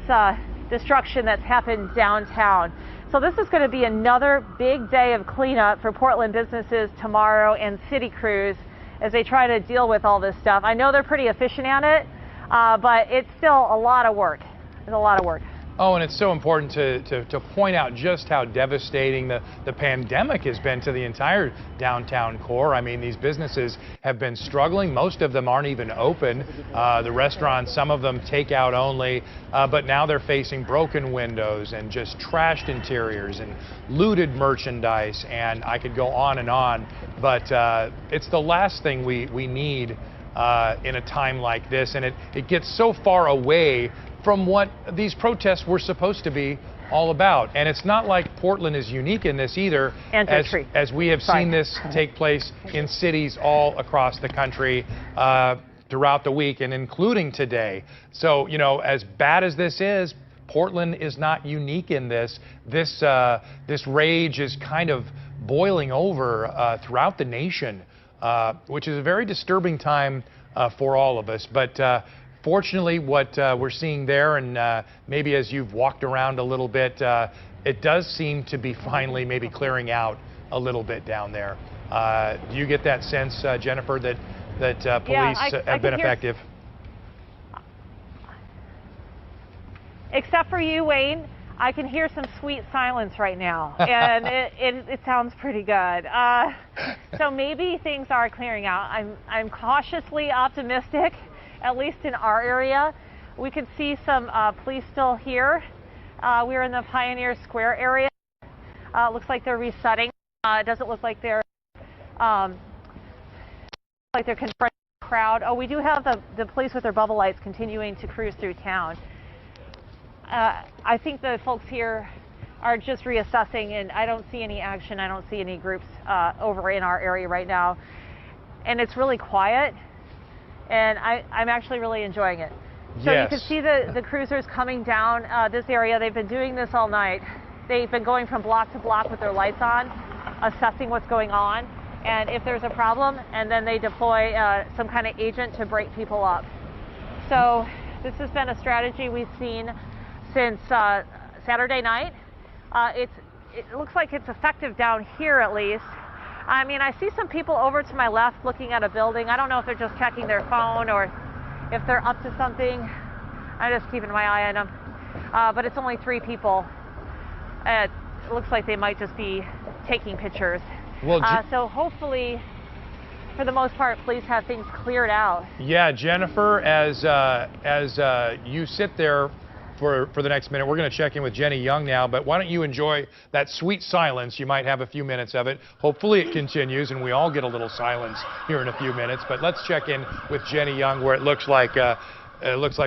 destruction that's happened downtown. So this is going to be another big day of cleanup for Portland businesses tomorrow and city crews as they try to deal with all this stuff. I know they're pretty efficient at it, but it's still a lot of work. It's a lot of work.
Oh, and it's so important to point out just how devastating the pandemic has been to the entire downtown core. I mean, these businesses have been struggling. Most of them aren't even open. The restaurants, some of them takeout only, but now they're facing broken windows and just trashed interiors and looted merchandise, and I could go on, but it's the last thing we need in a time like this, and it gets so far away from what these protests were supposed to be all about. And it's not like Portland is unique in this either, as we have seen this take place in cities all across the country throughout the week and including today. So, you know, as bad as this is, Portland is not unique in this. This rage is kind of boiling over throughout the nation, which is a very disturbing time for all of us. But fortunately, what we're seeing there, and maybe as you've walked around a little bit, it does seem to be finally maybe clearing out a little bit down there. Do you get that sense, Jennifer, that that police have been effective.
Except for you, Wayne, I can hear some sweet silence right now, and it sounds pretty good. So maybe things are clearing out. I'm cautiously optimistic, at least in our area. We can see some police still here. We're in the Pioneer Square area. Looks like they're resetting. It doesn't look like they're confronting the crowd. Oh, we do have the police with their bubble lights continuing to cruise through town. I think the folks here are just reassessing, and I don't see any action. I don't see any groups over in our area right now. And it's really quiet, and I'm actually really enjoying it. So yes. You can see the cruisers coming down this area. They've been doing this all night. They've been going from block to block with their lights on, assessing what's going on, and if there's a problem, and then they deploy some kind of agent to break people up. So this has been a strategy we've seen since Saturday night. It looks like it's effective down here at least. I mean, I see some people over to my left looking at a building. I don't know if they're just checking their phone or if they're up to something. I'm just keeping my eye on them. But it's only 3 people. It looks like they might just be taking pictures. Well, so hopefully, for the most part, police have things cleared out.
Yeah, Jennifer, as you sit there for the next minute, we're going to check in with Jenny Young now, but why don't you enjoy that sweet silence? You might have a few minutes of it. Hopefully it continues and we all get a little silence here in a few minutes, but let's check in with Jenny Young where it looks like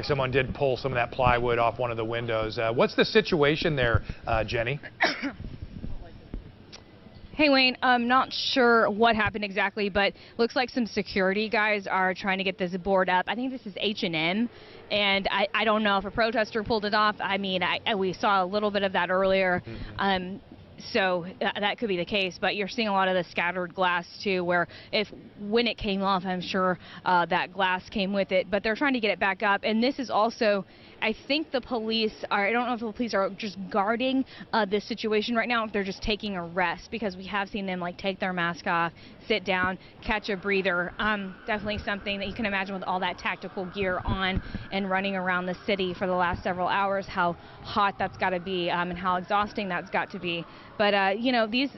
someone did pull some of that plywood off one of the windows. What's the situation there, Jenny?
Hey, Wayne, I'm not sure what happened exactly, but looks like some security guys are trying to get this board up. I think this is H&M, and I don't know if a protester pulled it off. I mean, we saw a little bit of that earlier. So that could be the case, but you're seeing a lot of the scattered glass too, where when it came off, I'm sure that glass came with it, but they're trying to get it back up. And this is also, I think the police are, I don't know if the police are just guarding this situation right now, if they're just taking a rest, because we have seen them like take their mask off, sit down, catch a breather. Definitely something that you can imagine with all that tactical gear on and running around the city for the last several hours, how hot that's got to be and how exhausting that's got to be. But, you know, these,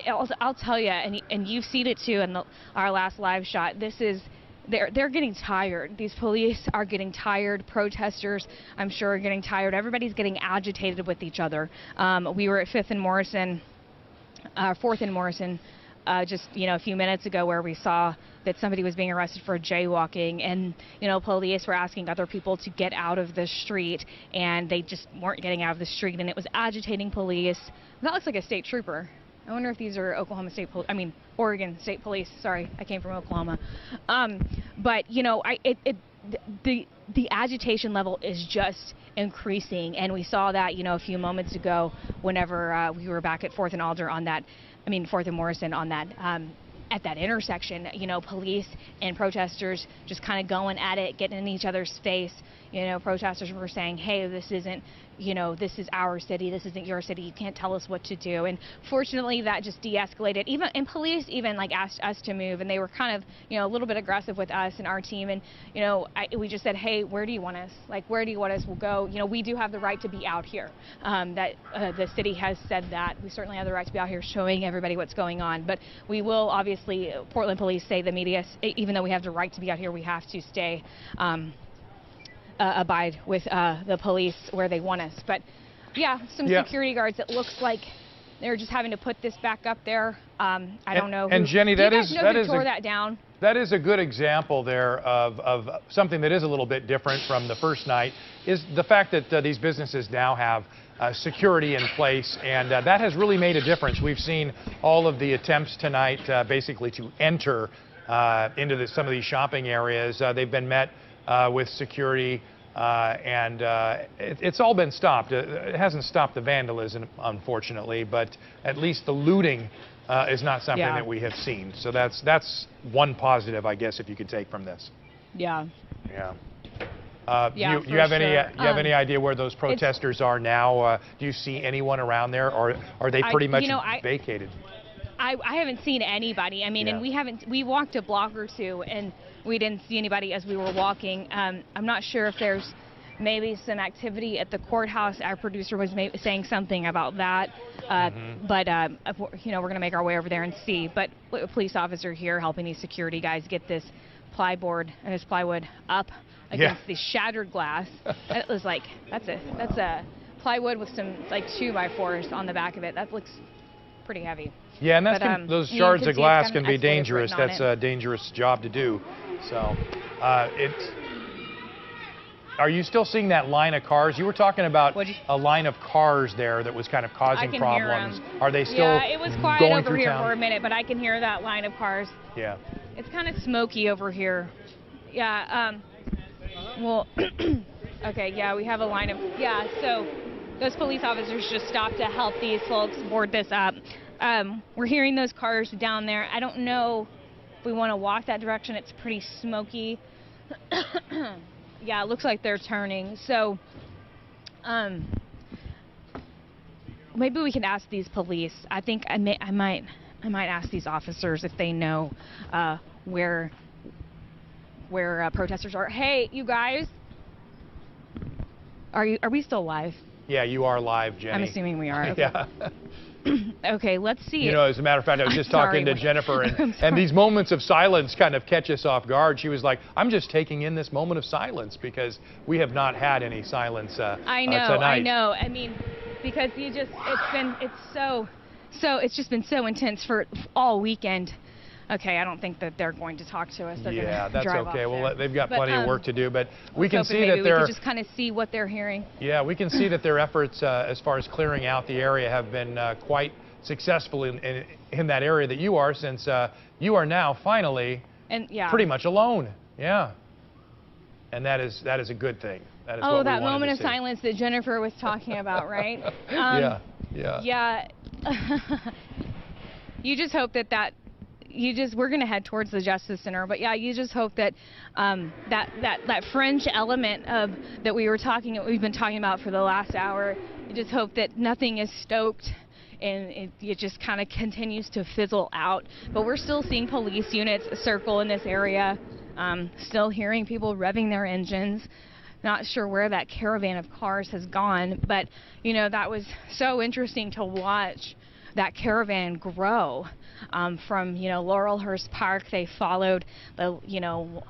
I'll tell you, and you've seen it too in our last live shot, this is, they're getting tired. These police are getting tired. Protesters, I'm sure, are getting tired. Everybody's getting agitated with each other. We were at 4th and Morrison, just, you know, a few minutes ago, where we saw that somebody was being arrested for jaywalking, and, you know, police were asking other people to get out of the street, and they just weren't getting out of the street, and it was agitating police. That looks like a state trooper. I wonder if these are Oregon State Police. Sorry, I came from Oklahoma. But, you know, the agitation level is just increasing, and we saw that, you know, a few moments ago whenever we were back at 4th and Alder on that, 4th and Morrison on that, at that intersection, you know, police and protesters just kind of going at it, getting in each other's face. You know, protesters were saying, hey, this isn't, you know, this is our city, this isn't your city, you can't tell us what to do. And fortunately, that just de-escalated. And police even like asked us to move, and they were kind of, you know, a little bit aggressive with us and our team. And, you know, we just said, hey, where do you want us? Like, where do you want us? We'll go. You know, we do have the right to be out here. The city has said that. We certainly have the right to be out here showing everybody what's going on. But we will, obviously, Portland police say, the media, even though we have the right to be out here, we have to stay abide with the police where they want us. But yeah, some security guards, it looks like they're just having to put this back up there. I don't know.
And Jenny, that is
that down.
That is a good example there of something that is a little bit different from the first night, is the fact that these businesses now have security in place, and that has really made a difference. We've seen all of the attempts tonight basically to enter into some of these shopping areas. They've been met with security, and it's all been stopped. It hasn't stopped the vandalism, unfortunately, but at least the looting is not something that we have seen. So that's one positive, I guess, if you could take from this.
Yeah.
Yeah. You have any idea where those protesters are now? Do you see anyone around there, or are they pretty much vacated?
I haven't seen anybody. I mean,
Yeah.
and we walked a block or two, and we didn't see anybody as we were walking. I'm not sure if there's maybe some activity at the courthouse. Our producer was saying something about that, but you know, we're going to make our way over there and see. But a police officer here helping these security guys get this plywood up against the shattered glass. It was like that's a plywood with some like 2x4s on the back of it. That looks pretty heavy.
Yeah, and that's those shards of glass can be dangerous.
written on
That's
it.
a dangerous job to do. So, are you still seeing that line of cars? You were talking about a line of cars there that was kind of causing problems. Are they still
Yeah, it was quiet
going
over
through
here
town?
for a minute, but I can hear that line of cars.
Yeah.
It's kind of smoky over here. Yeah. Well. Okay. Yeah, we have a line of. Yeah. So those police officers just stopped to help these folks board this up. We're hearing those cars down there. I don't know if we want to walk that direction. It's pretty smoky. Yeah, it looks like they're turning. So, maybe we can ask these police. I think I might ask these officers if they know where protesters are. Hey, you guys, are we still live?
Yeah, you are live, Jenny.
I'm assuming we are. Okay.
Yeah.
Okay, let's see.
You know, as a matter of fact, I was just talking to Jennifer, and these moments of silence kind of catch us off guard. She was like, I'm just taking in this moment of silence because we have not had any silence tonight.
I know. I mean, because it's just been so intense for all weekend. Okay, I don't think that they're going to talk to us. They're
yeah, that's
drive
okay.
off
Well,
there.
they've got plenty of work to do, but we can see
maybe
that they're.
We can just kind of see what they're hearing.
Yeah, we can see that their efforts as far as clearing out the area have been quite successful in that area that you are, since you are now finally pretty much alone. Yeah, and that is a good thing. That is what we
that
wanted
moment
to
of
see.
silence that Jennifer was talking about, right?
Yeah.
Yeah. You just hope that we're going to head towards the Justice Center, but yeah, you just hope that that fringe element of that we've been talking about for the last hour. You just hope that nothing is stoked and it just kind of continues to fizzle out. But we're still seeing police units circle in this area, still hearing people revving their engines. Not sure where that caravan of cars has gone, but you know, that was so interesting to watch that caravan grow from, you know, Laurelhurst Park. They followed the, you know,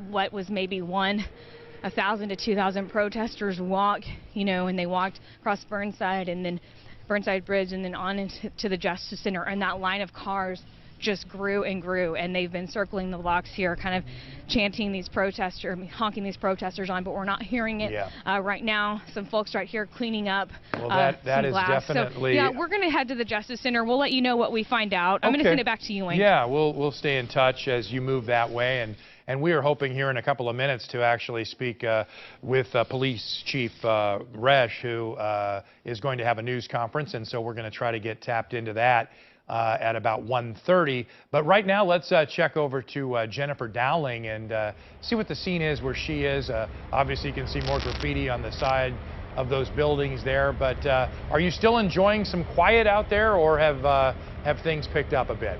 what was maybe 1,000 to 2,000 protesters walk, you know, and they walked across Burnside and then Burnside Bridge and then on into the Justice Center, and that line of cars just grew and grew, and they've been circling the blocks here, kind of chanting these protesters, honking these protesters on, but we're not hearing it right now. Some folks right here cleaning up.
Well, that is
glass.
definitely.
So, yeah, we're going to head to the Justice Center. We'll let you know what we find out. I'm going to send it back to you, Wayne.
Yeah, we'll stay in touch as you move that way, and we are hoping here in a couple of minutes to actually speak with Police Chief Resch, who is going to have a news conference, and so we're going to try to get tapped into that at about 1:30. But right now, let's check over to Jennifer Dowling and see what the scene is where she is. Obviously, you can see more graffiti on the side of those buildings there, but are you still enjoying some quiet out there, or have things picked up a bit?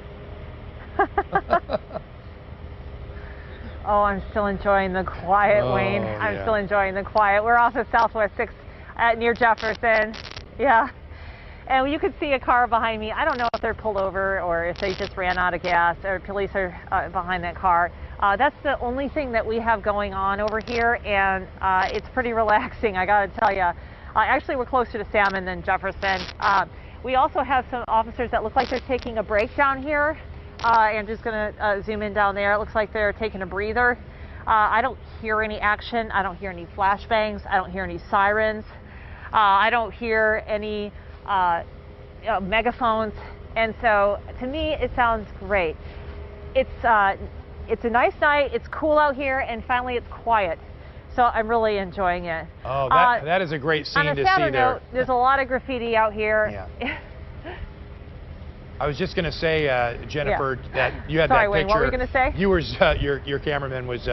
Oh, I'm still enjoying the quiet, Wayne. I'm still enjoying the quiet. We're off of Southwest 6th near Jefferson. Yeah. And you could see a car behind me. I don't know if they're pulled over or if they just ran out of gas, or police are behind that car. That's the only thing that we have going on over here, and it's pretty relaxing, I gotta tell you. Actually, we're closer to Salmon than Jefferson. We also have some officers that look like they're taking a break down here. I'm just gonna zoom in down there. It looks like they're taking a breather. I don't hear any action. I don't hear any flashbangs. I don't hear any sirens. I don't hear any megaphones, and so to me it sounds great. It's a nice night, it's cool out here, and finally it's quiet, so I'm really enjoying it.
Oh, that is a great scene to see there.
On a sadder note, there's a lot of graffiti out here.
Yeah. I was just going to say, Jennifer, that you had
Sorry,
that
Wayne,
picture.
what were you going to say?
You were your cameraman was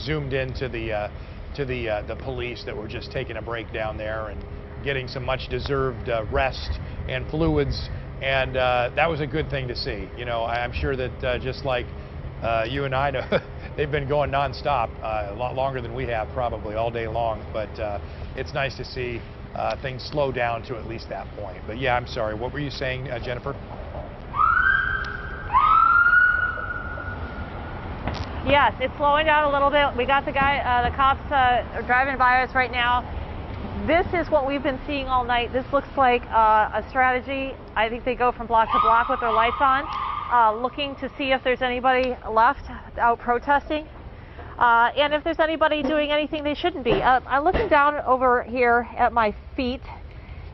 zoomed into the police that were just taking a break down there and getting some much deserved rest and fluids And that was a good thing to see. You know, I'm sure that just like you and I know, they've been going nonstop, a lot longer than we have, probably all day long. But it's nice to see things slow down to at least that point. But yeah, I'm sorry. What were you saying, Jennifer?
Yes, it's slowing down a little bit. We got the cops are driving by us right now. This is what we've been seeing all night. This looks like a strategy. I think they go from block to block with their lights on, looking to see if there's anybody left out protesting, and if there's anybody doing anything they shouldn't be. I'm looking down over here at my feet,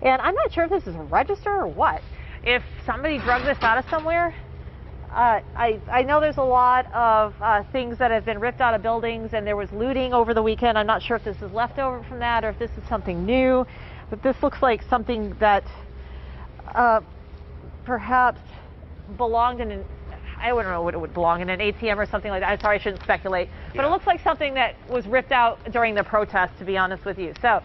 and I'm not sure if this is a register or what. If somebody drug this out of somewhere. I know there's a lot of things that have been ripped out of buildings, and there was looting over the weekend. I'm not sure if this is leftover from that or if this is something new, but this looks like something that perhaps belonged in I wouldn't know what it would belong in, an ATM or something like that. I'm sorry, I shouldn't speculate, but it looks like something that was ripped out during the protest, to be honest with you. So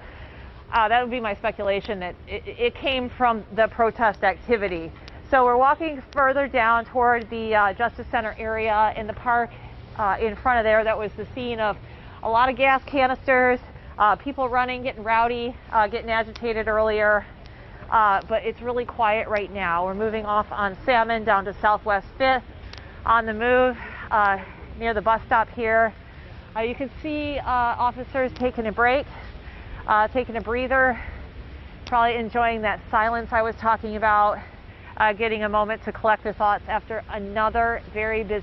that would be my speculation, that it came from the protest activity. So we're walking further down toward the Justice Center area in the park in front of there. That was the scene of a lot of gas canisters, people running, getting rowdy, getting agitated earlier. But it's really quiet right now. We're moving off on Salmon down to Southwest 5th on the move near the bus stop here. You can see officers taking a break, taking a breather, probably enjoying that silence I was talking about. Getting a moment to collect their thoughts after another very busy